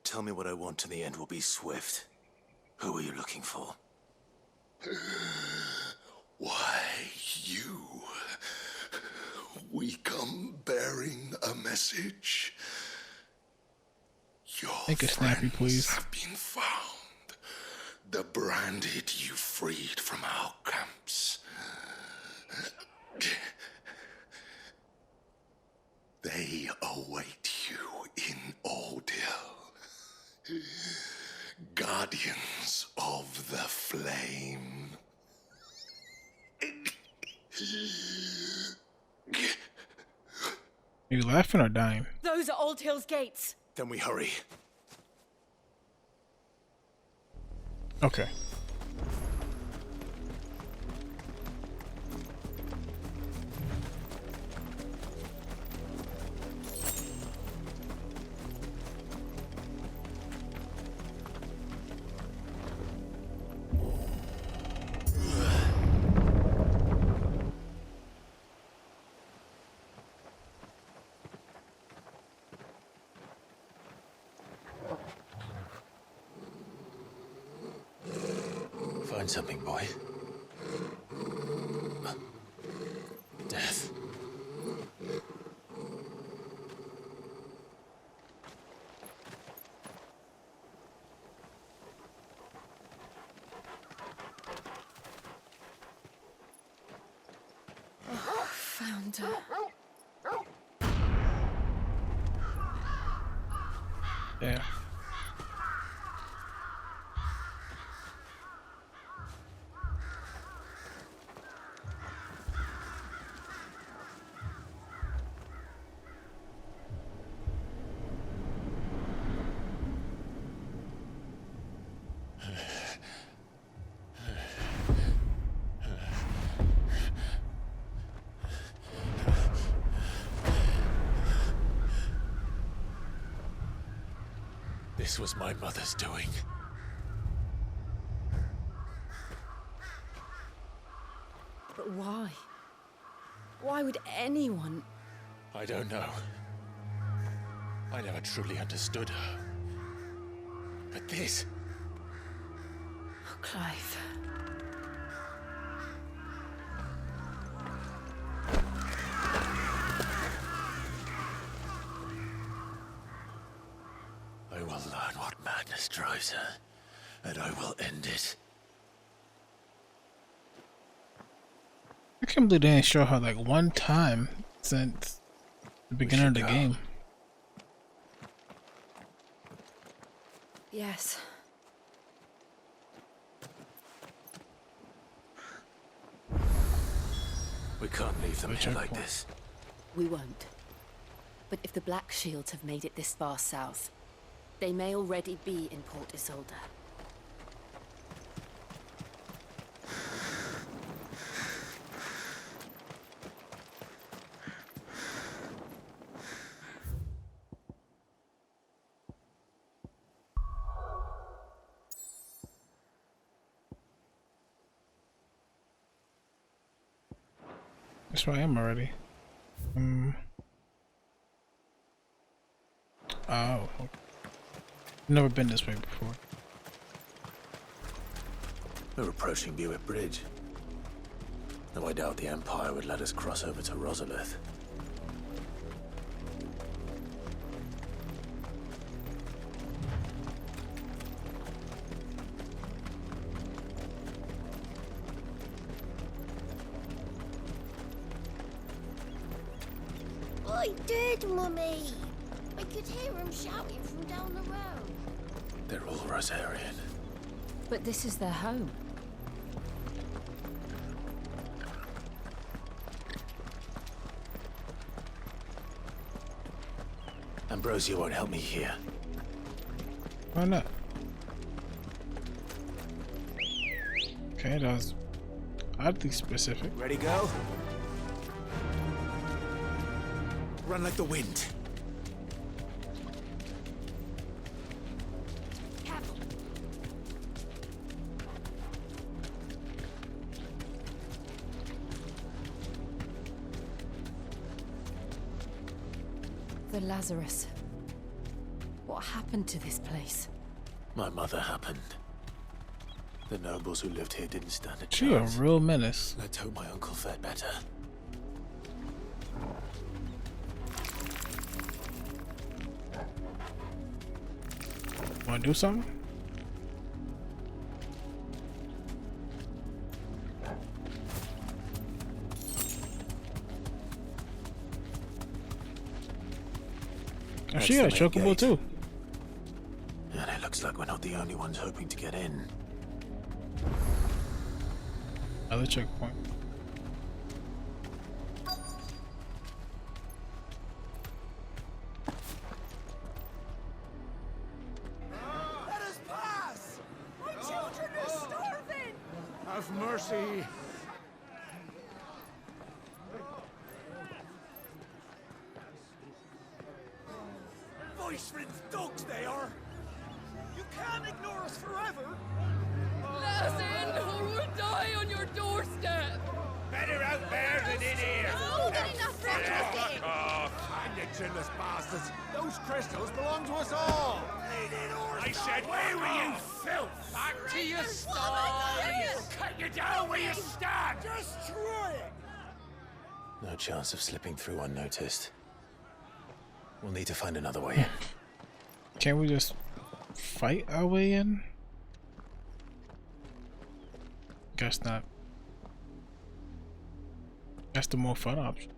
Tell me what I want and the end will be swift. Who are you looking for? Why, you. We come bearing a message. Your Make it snappy, friends please. have been found. The branded you freed from our camps. They await you in Ordeal. Guardians of the Flame. Are you laughing or dying? Those are Old Hill's gates. Then we hurry. Okay. Find something, boy. Death. Found her. Yeah. This was my mother's doing. But why? Why would anyone? I don't know. I never truly understood her. But this... Oh, Clive. I will learn what madness drives her, and I will end it. I can't believe they didn't show her like one time since the beginning of the game. Yes. We can't leave them here like this. We won't. But if the Black Shields have made it this far south, they may already be in Port Isolde. That's where I am already. Oh. Never been this way before. We're approaching Buick Bridge. Though I doubt the Empire would let us cross over to Rosalith. I did, Mummy. I could hear him shouting from down the road. They're all Rosarian. But this is their home. Ambrosia won't help me here. Why not? Okay, that was oddly specific. Ready, go? Run like the wind. The Lazarus. What happened to this place? My mother happened. The nobles who lived here didn't stand a She a chance. real menace. Let's hope my uncle fared better. Wanna do something? Oh, she got a chocobo too. And it looks like we're not the only ones hoping to get in. Another checkpoint. Let us pass! My children are starving! Have mercy. Voice-ridden dogs they are! You can't ignore us forever! Let us in or we'll die on your doorstep! Better out there than in here! More than enough Fuck off! Hang you chinless bastards! Those crystals belong to us all! I said, where were you, filth? Back to your sties! We'll cut you down where you stand! Destroy it! No chance of slipping through unnoticed. We'll need to find another way in. Can't we just fight our way in? Guess not. That's the more fun option.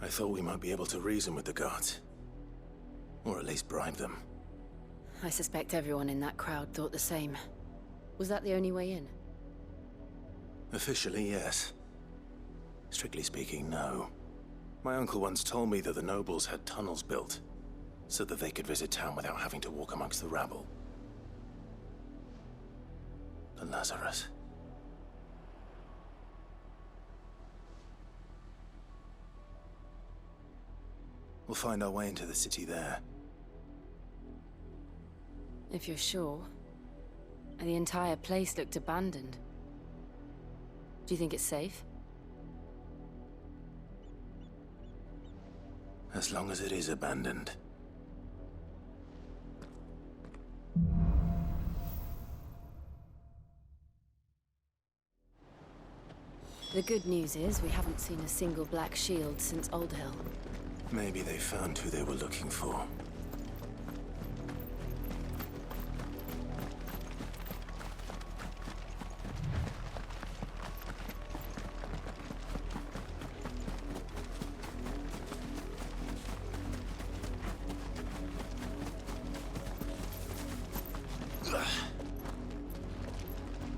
I thought we might be able to reason with the guards. Or at least bribe them. I suspect everyone in that crowd thought the same. Was that the only way in? Officially, yes. Strictly speaking, no. My uncle once told me that the nobles had tunnels built, so that they could visit town without having to walk amongst the rabble. The Lazarus. We'll find our way into the city there. If you're sure. The entire place looked abandoned. Do you think it's safe? As long as it is abandoned. The good news is we haven't seen a single black shield since Old Hill. Maybe they found who they were looking for.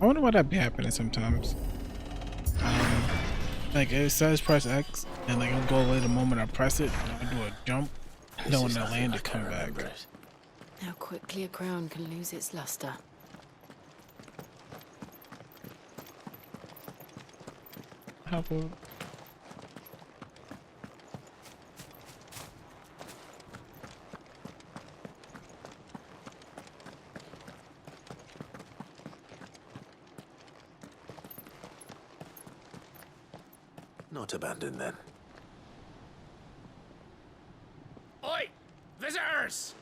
I wonder why that be happening sometimes. Like it says press X, and like I'll go away the moment I press it, and I'll do a jump, and then when I land, it come back. How quickly a crown can lose its luster. How about Not abandoned, then. Oi! Visitors!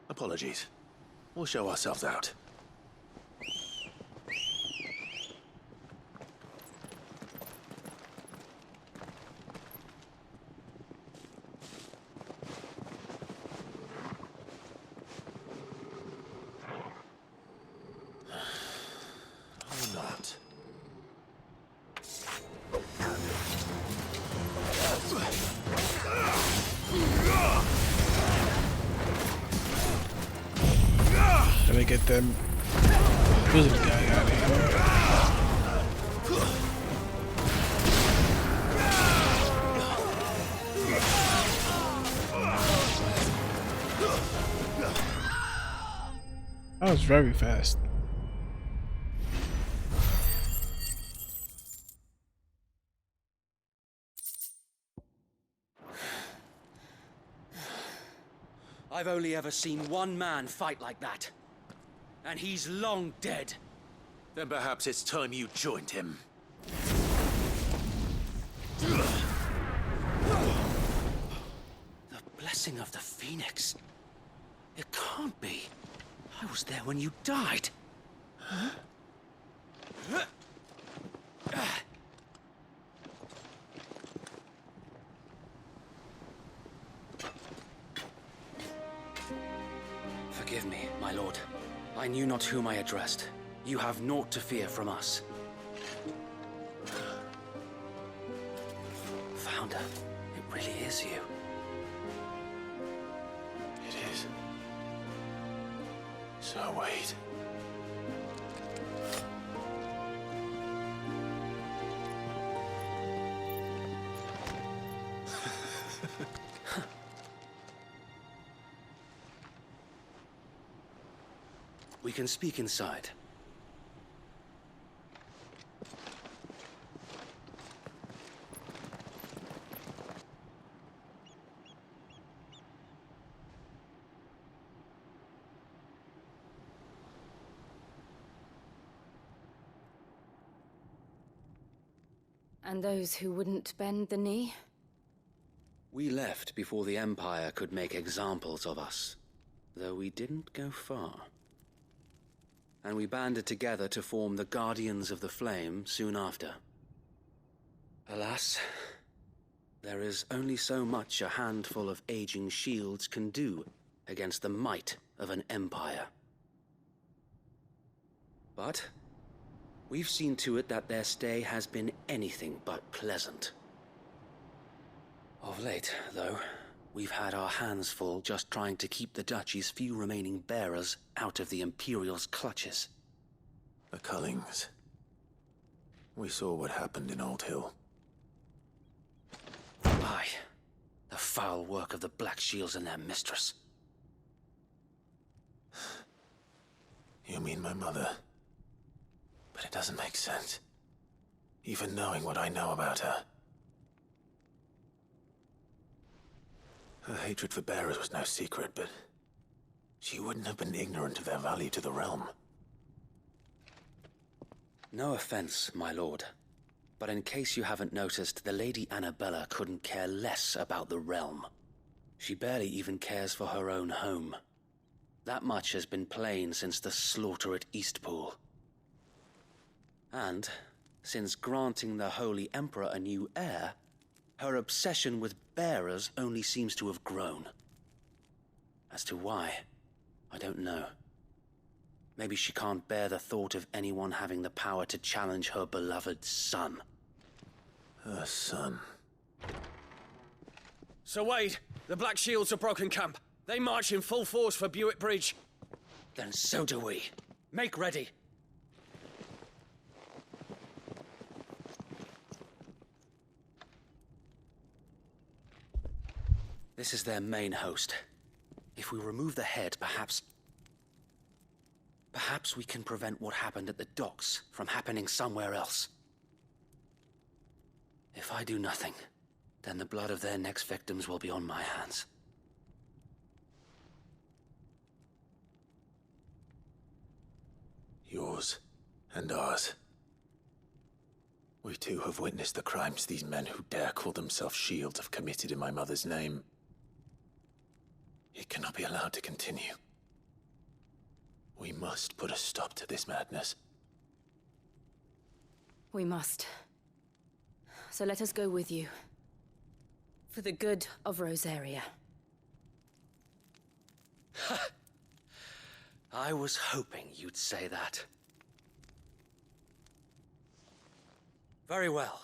Apologies. We'll show ourselves out. Or not. Let me get them. Who's the guy out here? That was very fast. I've only ever seen one man fight like that. And he's long dead. Then perhaps it's time you joined him. The blessing of the Phoenix. It can't be. I was there when you died. Huh? Forgive me, my lord. I knew not whom I addressed. You have naught to fear from us. Founder, it really is you. It is. So wait. We can speak inside. And those who wouldn't bend the knee? We left before the Empire could make examples of us, though we didn't go far. And we banded together to form the Guardians of the Flame soon after. Alas, there is only so much a handful of aging shields can do against the might of an empire. But we've seen to it that their stay has been anything but pleasant. Of late, though, we've had our hands full just trying to keep the Duchy's few remaining bearers out of the Imperial's clutches. The Cullings. We saw what happened in Old Hill. Aye. The foul work of the Black Shields and their mistress. You mean my mother? But it doesn't make sense. Even knowing what I know about her. Her hatred for bearers was no secret, but she wouldn't have been ignorant of their value to the realm. No offense, my lord, but in case you haven't noticed, the Lady Annabella couldn't care less about the realm. She barely even cares for her own home. That much has been plain since the slaughter at Eastpool. And, since granting the Holy Emperor a new heir, her obsession with bearers only seems to have grown. As to why, I don't know. Maybe she can't bear the thought of anyone having the power to challenge her beloved son. Her son. Sir Wade, the Black Shields have broken camp. They march in full force for Buick Bridge. Then so do we. Make ready. This is their main host. If we remove the head, perhaps we can prevent what happened at the docks from happening somewhere else. If I do nothing, then the blood of their next victims will be on my hands. Yours and ours. We too have witnessed the crimes these men who dare call themselves shields have committed in my mother's name. It cannot be allowed to continue. We must put a stop to this madness. We must. So let us go with you. For the good of Rosaria. I was hoping you'd say that. Very well.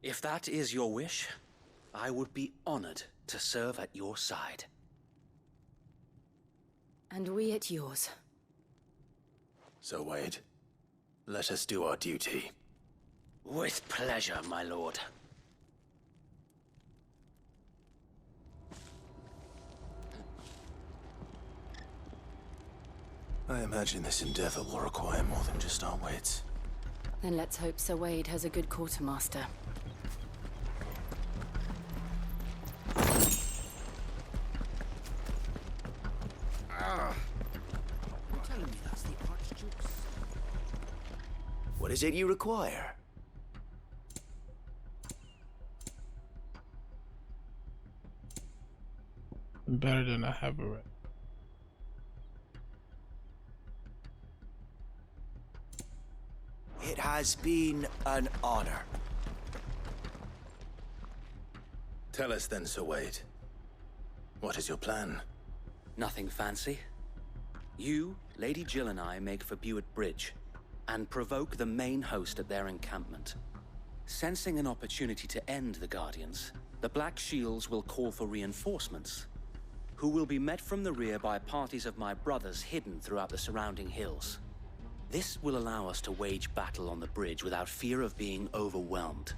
If that is your wish, I would be honored to serve at your side. And we at yours. So, Wade, let us do our duty. With pleasure, my lord. I imagine this endeavor will require more than just our wits. Then let's hope Sir Wade has a good quartermaster. You're telling me that's the Archduke's? What is it you require? Better than I have already. It has been an honor. Tell us then, Sir Wade. What is your plan? Nothing fancy. You, Lady Jill and I make for Buett Bridge and provoke the main host at their encampment. Sensing an opportunity to end the Guardians, the Black Shields will call for reinforcements, who will be met from the rear by parties of my brothers hidden throughout the surrounding hills. This will allow us to wage battle on the bridge without fear of being overwhelmed.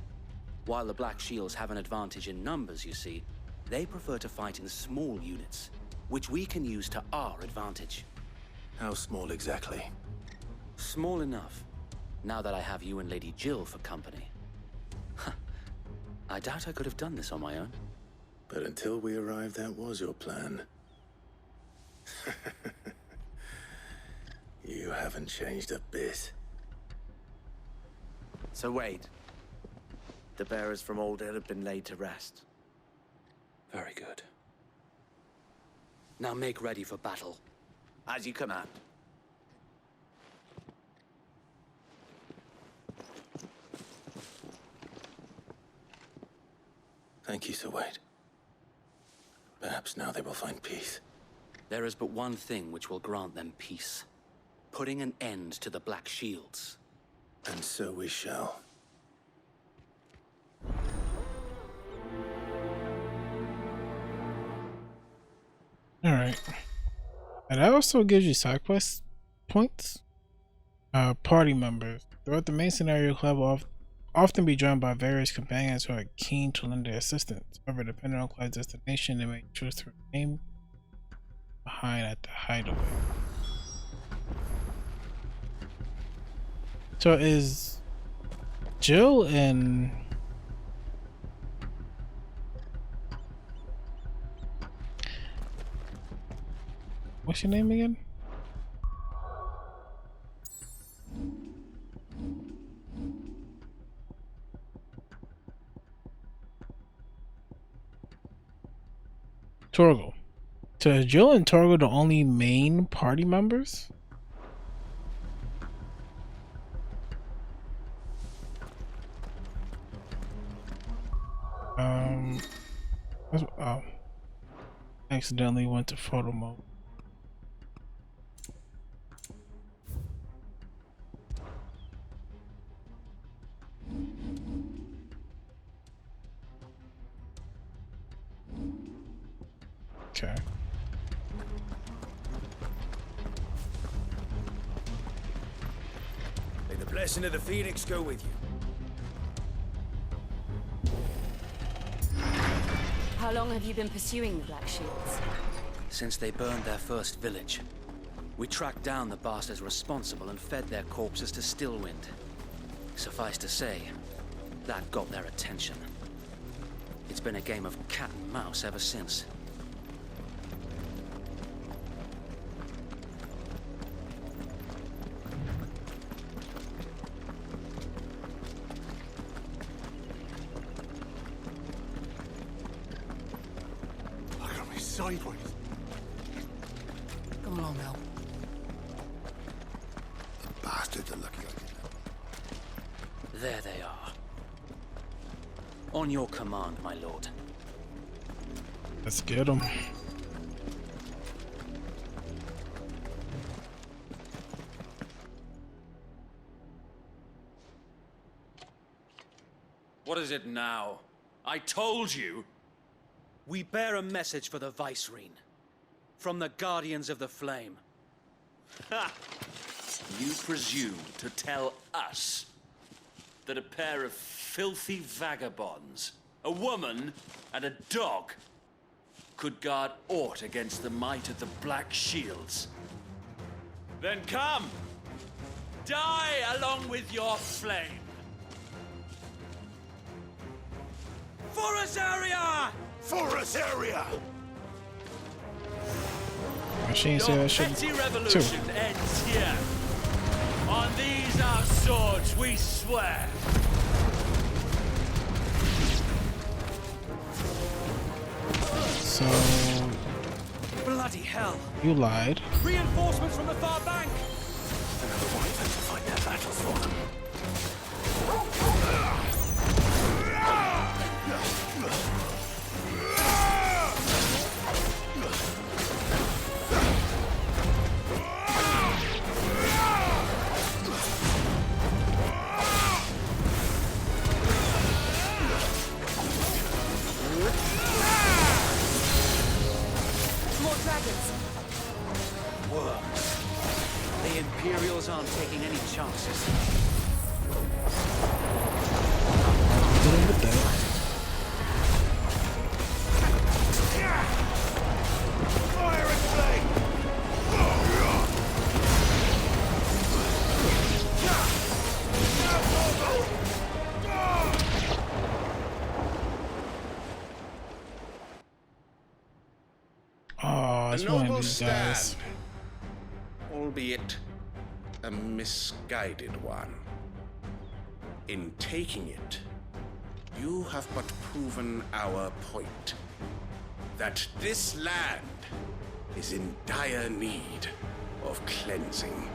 While the Black Shields have an advantage in numbers, you see, they prefer to fight in small units, which we can use to our advantage. How small exactly? Small enough, now that I have you and Lady Jill for company. I doubt I could have done this on my own. But until we arrived, that was your plan. You haven't changed a bit. So Wade, the bearers from Old Hill have been laid to rest. Very good. Now make ready for battle. As you command. Thank you, Sir Wade. Perhaps now they will find peace. There is but one thing which will grant them peace. Putting an end to the Black Shields. And so we shall. Alright. And that also gives you side quest points. Party members. Throughout the main scenario, club will often be joined by various companions who are keen to lend their assistance. However, depending on club's destination, they may choose to remain behind at the hideaway. So is Jill and what's your name again? Torgal. So is Jill and Torgal the only main party members? Oh, accidentally went to photo mode. Okay. May the blessing of the Phoenix go with you. How long have you been pursuing the Black Shields? Since they burned their first village. We tracked down the bastards responsible and fed their corpses to Stillwind. Suffice to say, that got their attention. It's been a game of cat and mouse ever since. sideways. Come along now. The bastards are lucky I did that. There they are. On your command, my lord. Let's get him. What is it now? I told you! We bear a message for the Vicereine. From the Guardians of the Flame. Ha! You presume to tell us that a pair of filthy vagabonds, a woman and a dog, could guard aught against the might of the Black Shields? Then come! Die along with your flame! Forest area! Forest area! She ain't say that shit petty too. revolution ends here. On these our swords we swear. So Bloody hell! you lied. Reinforcements from the far bank! Another white man to fight their battles for them. More dragons! Works. The Imperials aren't taking any chances. Dealing with that. Fire and flame! Oh, A it's one noble of these guys. stand, albeit a misguided one. In taking it, you have but proven our point, that this land is in dire need of cleansing.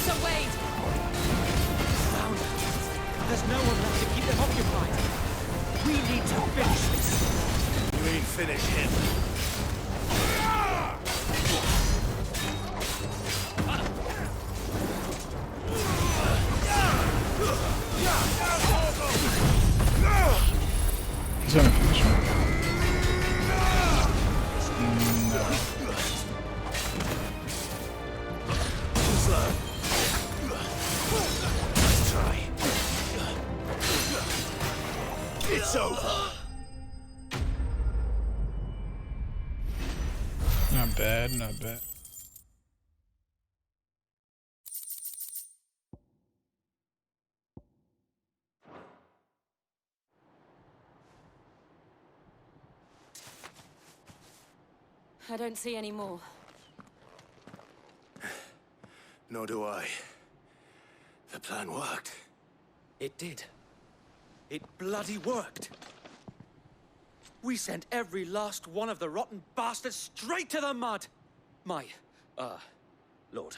So Wade, There's no one left to keep them occupied. We need to finish this. You ain't finish him. He's gonna finish him. No. Let's try. It's over. Not bad, not bad. I don't see any more. Nor do I. The plan worked. It did. It bloody worked. We sent every last one of the rotten bastards straight to the mud. My, Lord,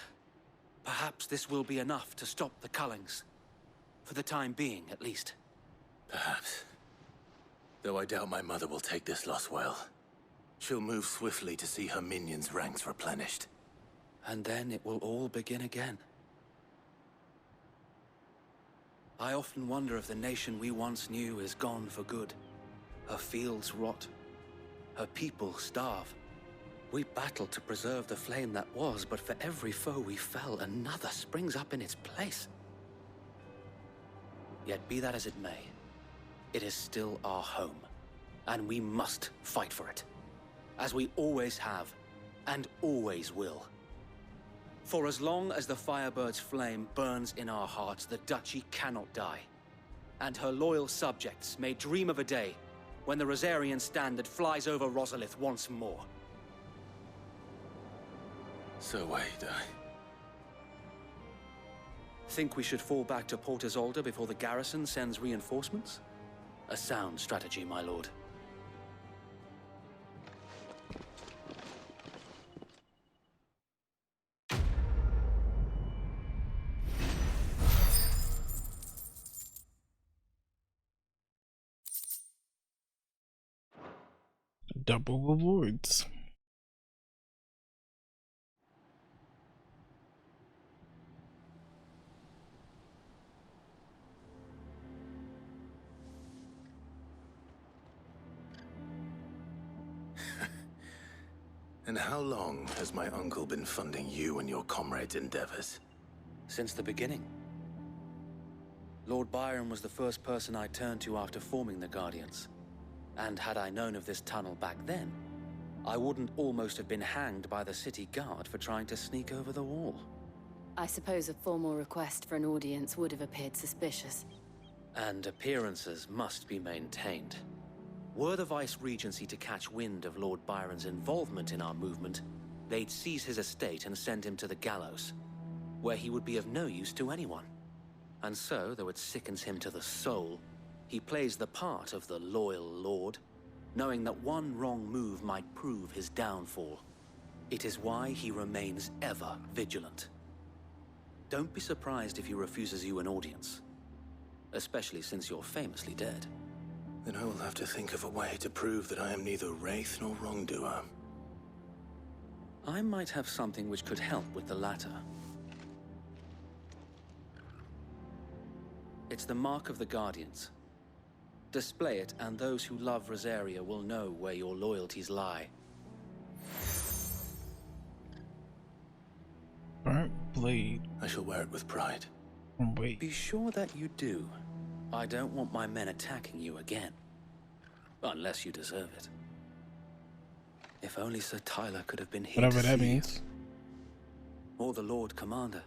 perhaps this will be enough to stop the Cullings. For the time being, at least. Perhaps. Though I doubt my mother will take this loss well. She'll move swiftly to see her minions' ranks replenished. And then it will all begin again. I often wonder if the nation we once knew is gone for good. Her fields rot. Her people starve. We battled to preserve the flame that was, but for every foe we fell, another springs up in its place. Yet be that as it may, it is still our home, and we must fight for it, as we always have, and always will. For as long as the Firebird's flame burns in our hearts, the Duchy cannot die, and her loyal subjects may dream of a day when the Rosarian standard flies over Rosalith once more. So wait, Think we should fall back to Port Isolde before the garrison sends reinforcements? A sound strategy, my lord. Double rewards. And how long has my uncle been funding you and your comrades' endeavors? Since the beginning. Lord Byron was the first person I turned to after forming the Guardians. And had I known of this tunnel back then, I wouldn't almost have been hanged by the city guard for trying to sneak over the wall. I suppose a formal request for an audience would have appeared suspicious. And appearances must be maintained. Were the Vice-Regency to catch wind of Lord Byron's involvement in our movement, they'd seize his estate and send him to the gallows, where he would be of no use to anyone. And so, though it sickens him to the soul, he plays the part of the loyal lord, knowing that one wrong move might prove his downfall. It is why he remains ever vigilant. Don't be surprised if he refuses you an audience, especially since you're famously dead. Then I will have to think of a way to prove that I am neither wraith nor wrongdoer. I might have something which could help with the latter. It's the mark of the Guardians. Display it, and those who love Rosaria will know where your loyalties lie. Burnt blade. I shall wear it with pride. Wait. Be sure that you do. I don't want my men attacking you again. Unless you deserve it. If only Sir Tyler could have been here. Whatever to that see means. you. Or the Lord Commander.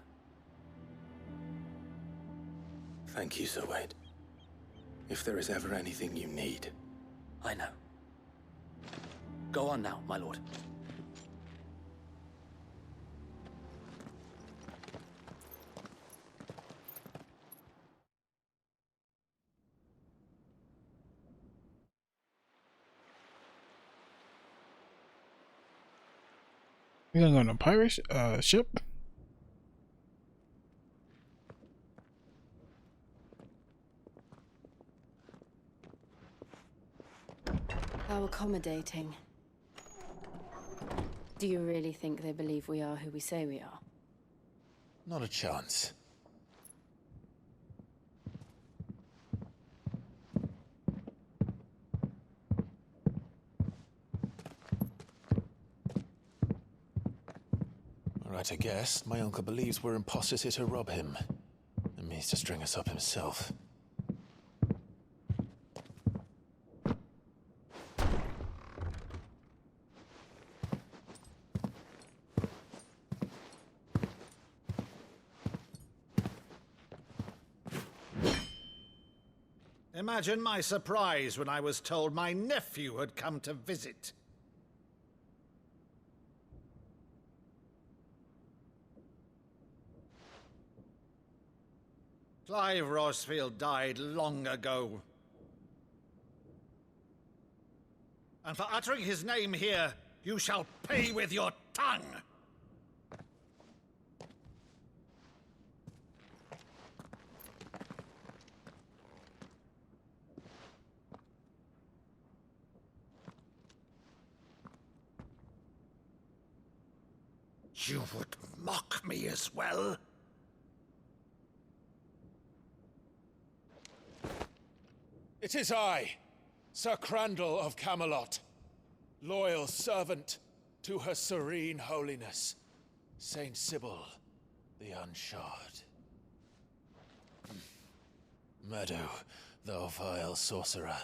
Thank you, Sir Wade. If there is ever anything you need. I know. Go on now, my lord. You gonna go on a pirate ship? How accommodating. Do you really think they believe we are who we say we are? Not a chance. Right, I guess. My uncle believes we're imposters here to rob him. And means to string us up himself. Imagine my surprise when I was told my nephew had come to visit. Clive Rosfield died long ago. And for uttering his name here, you shall pay with your tongue! You would mock me as well? It is I, Sir Crandall of Camelot, loyal servant to Her Serene Holiness, Saint Sybil the Unshod. Meadow, thou vile sorcerer,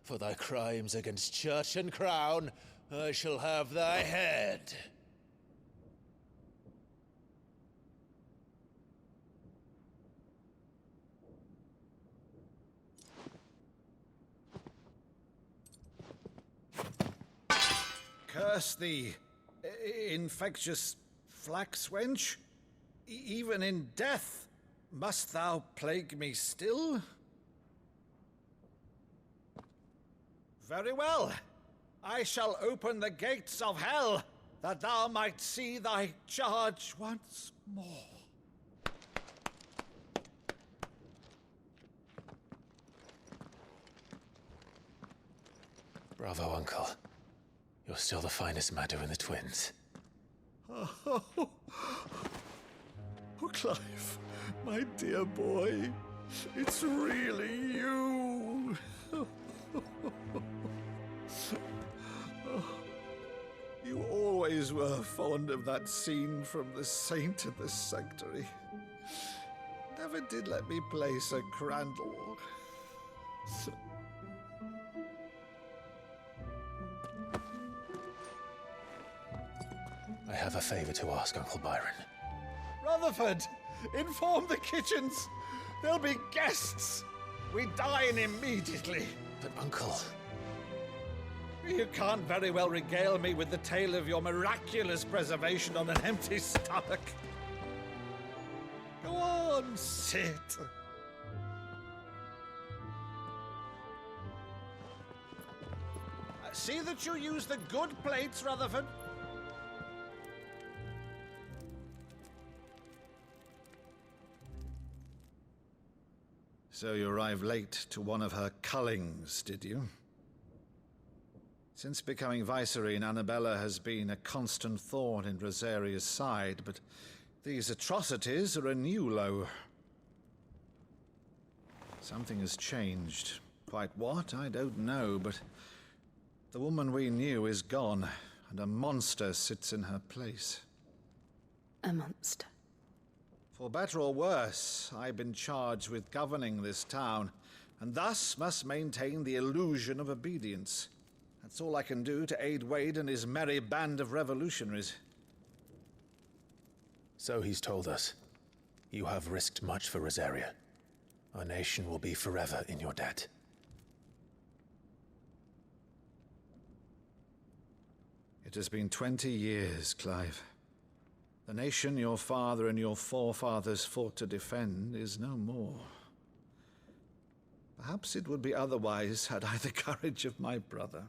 for thy crimes against church and crown, I shall have thy head. Curse thee, infectious flax wench. Even in death, must thou plague me still? Very well. I shall open the gates of hell, that thou might see thy charge once more. Bravo, Uncle. You're still the finest Meadow in the twins. Oh, Clive, my dear boy, it's really you. You always were fond of that scene from The Saint in the Sanctuary. Never did let me play Sir Crandall. I have a favor to ask, Uncle Byron. Rutherford, inform the kitchens. There'll be guests. We dine immediately. But, Uncle... You can't very well regale me with the tale of your miraculous preservation on an empty stomach. Go on, sit. See that you use the good plates, Rutherford. So you arrived late to one of her cullings, did you? Since becoming Vicereine, Annabella has been a constant thorn in Rosaria's side, but these atrocities are a new low. Something has changed. Quite what, I don't know, but the woman we knew is gone, and a monster sits in her place. A monster? For better or worse, I've been charged with governing this town, and thus must maintain the illusion of obedience. That's all I can do to aid Wade and his merry band of revolutionaries. So he's told us. You have risked much for Rosaria. Our nation will be forever in your debt. It has been 20 years, Clive. The nation your father and your forefathers fought to defend is no more. Perhaps it would be otherwise had I the courage of my brother.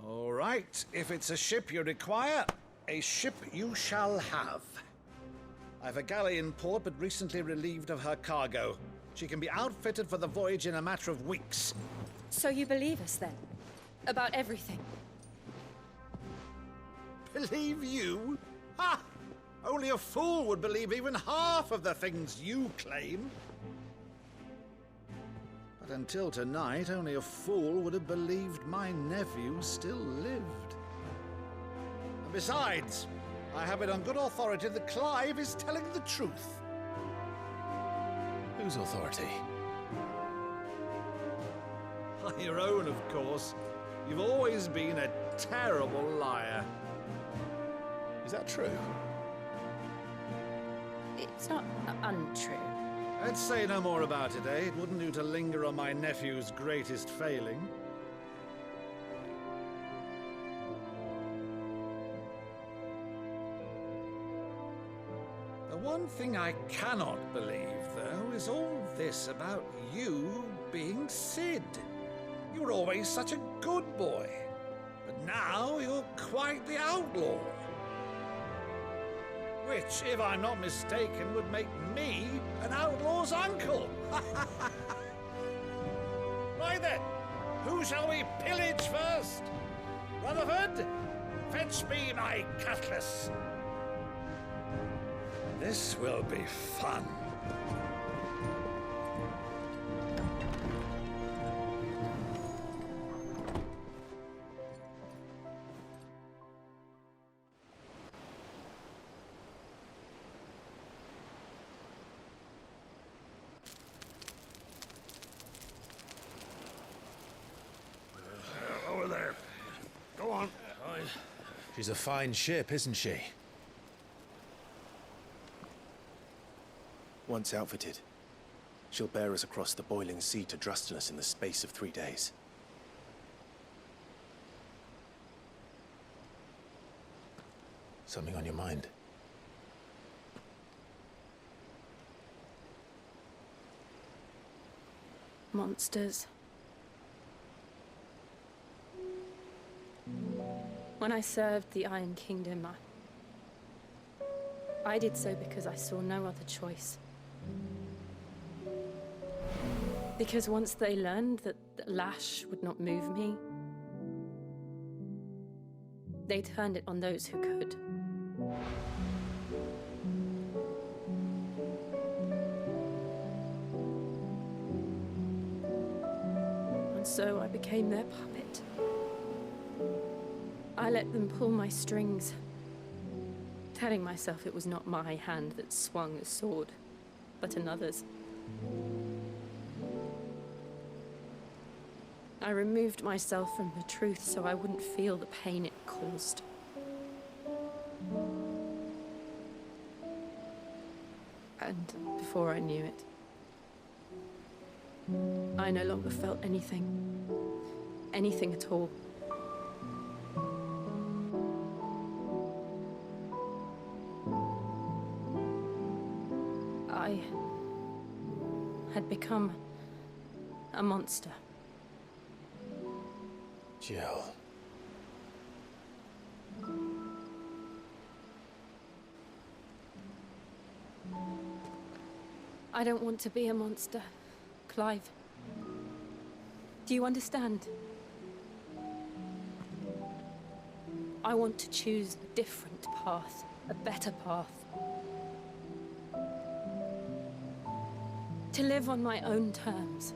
All right, if it's a ship you require, a ship you shall have. I've a galley in port, but recently relieved of her cargo. She can be outfitted for the voyage in a matter of weeks. So you believe us, then? About everything? Believe you? Ha! Only a fool would believe even half of the things you claim. But until tonight, only a fool would have believed my nephew still lived. And besides, I have it on good authority that Clive is telling the truth. Whose authority? Your own, of course. You've always been a terrible liar. Is that true? It's not untrue. Let's say no more about it, eh? It wouldn't do to linger on my nephew's greatest failing. The one thing I cannot believe, though, is all this about you being Sid. You were always such a good boy, but now you're quite the outlaw. Which, if I'm not mistaken, would make me an outlaw's uncle. Right then, who shall we pillage first? Rutherford, fetch me my cutlass. This will be fun. Over there. Go on. She's a fine ship, isn't she? Once outfitted, she'll bear us across the boiling sea to Drustinus in the space of 3 days. Something on your mind? Monsters. When I served the Iron Kingdom, I did so because I saw no other choice. Because once they learned that Lash would not move me, they turned it on those who could. And so I became their puppet. I let them pull my strings, telling myself it was not my hand that swung the sword, but another's. I removed myself from the truth so I wouldn't feel the pain it caused. And before I knew it, I no longer felt anything. Anything at all. I had become a monster. Jill. I don't want to be a monster, Clive. Do you understand? I want to choose a different path, a better path. To live on my own terms.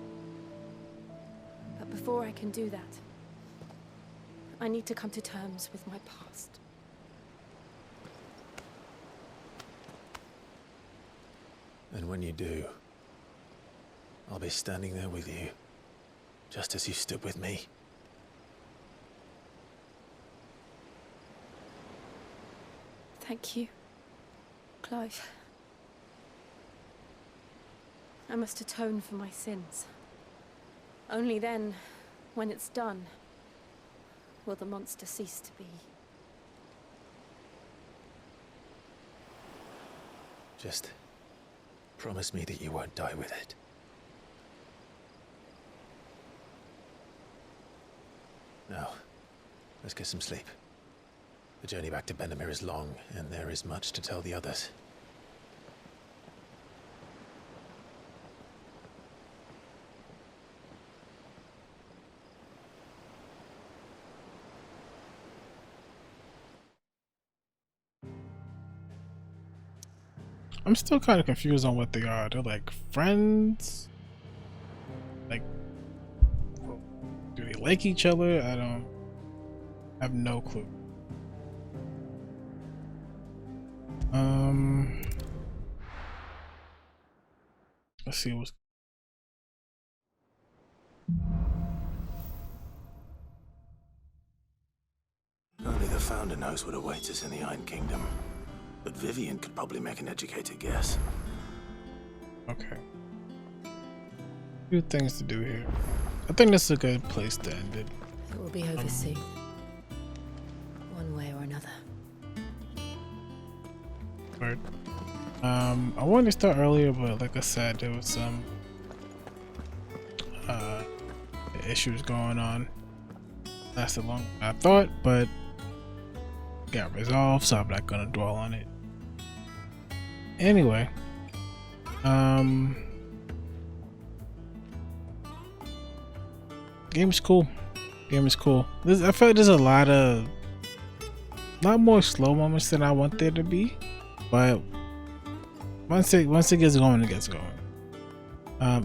But before I can do that, I need to come to terms with my past. And when you do, I'll be standing there with you, just as you stood with me. Thank you, Clive. I must atone for my sins. Only then, when it's done, will the monster cease to be. Just promise me that you won't die with it. Now, let's get some sleep. The journey back to Benamir is long, and there is much to tell the others. I'm still kind of confused on what they are. They're like friends? Like, do they like each other? I have no clue. Let's see what's. Only the Founder knows what awaits us in the Iron Kingdom. But Vivian could probably make an educated guess. Okay. Few things to do here. I think this is a good place to end it. It will be over soon. One way or another. Right. I wanted to start earlier, but like I said, there was some issues going on. Lasted longer than I thought, but got resolved, so I'm not gonna dwell on it. Anyway, game is cool. Game is cool. I feel like there's a lot more slow moments than I want there to be, but Once it gets going, it gets going.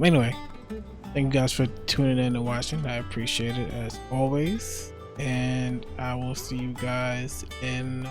Anyway, thank you guys for tuning in and watching. I appreciate it as always, and I will see you guys in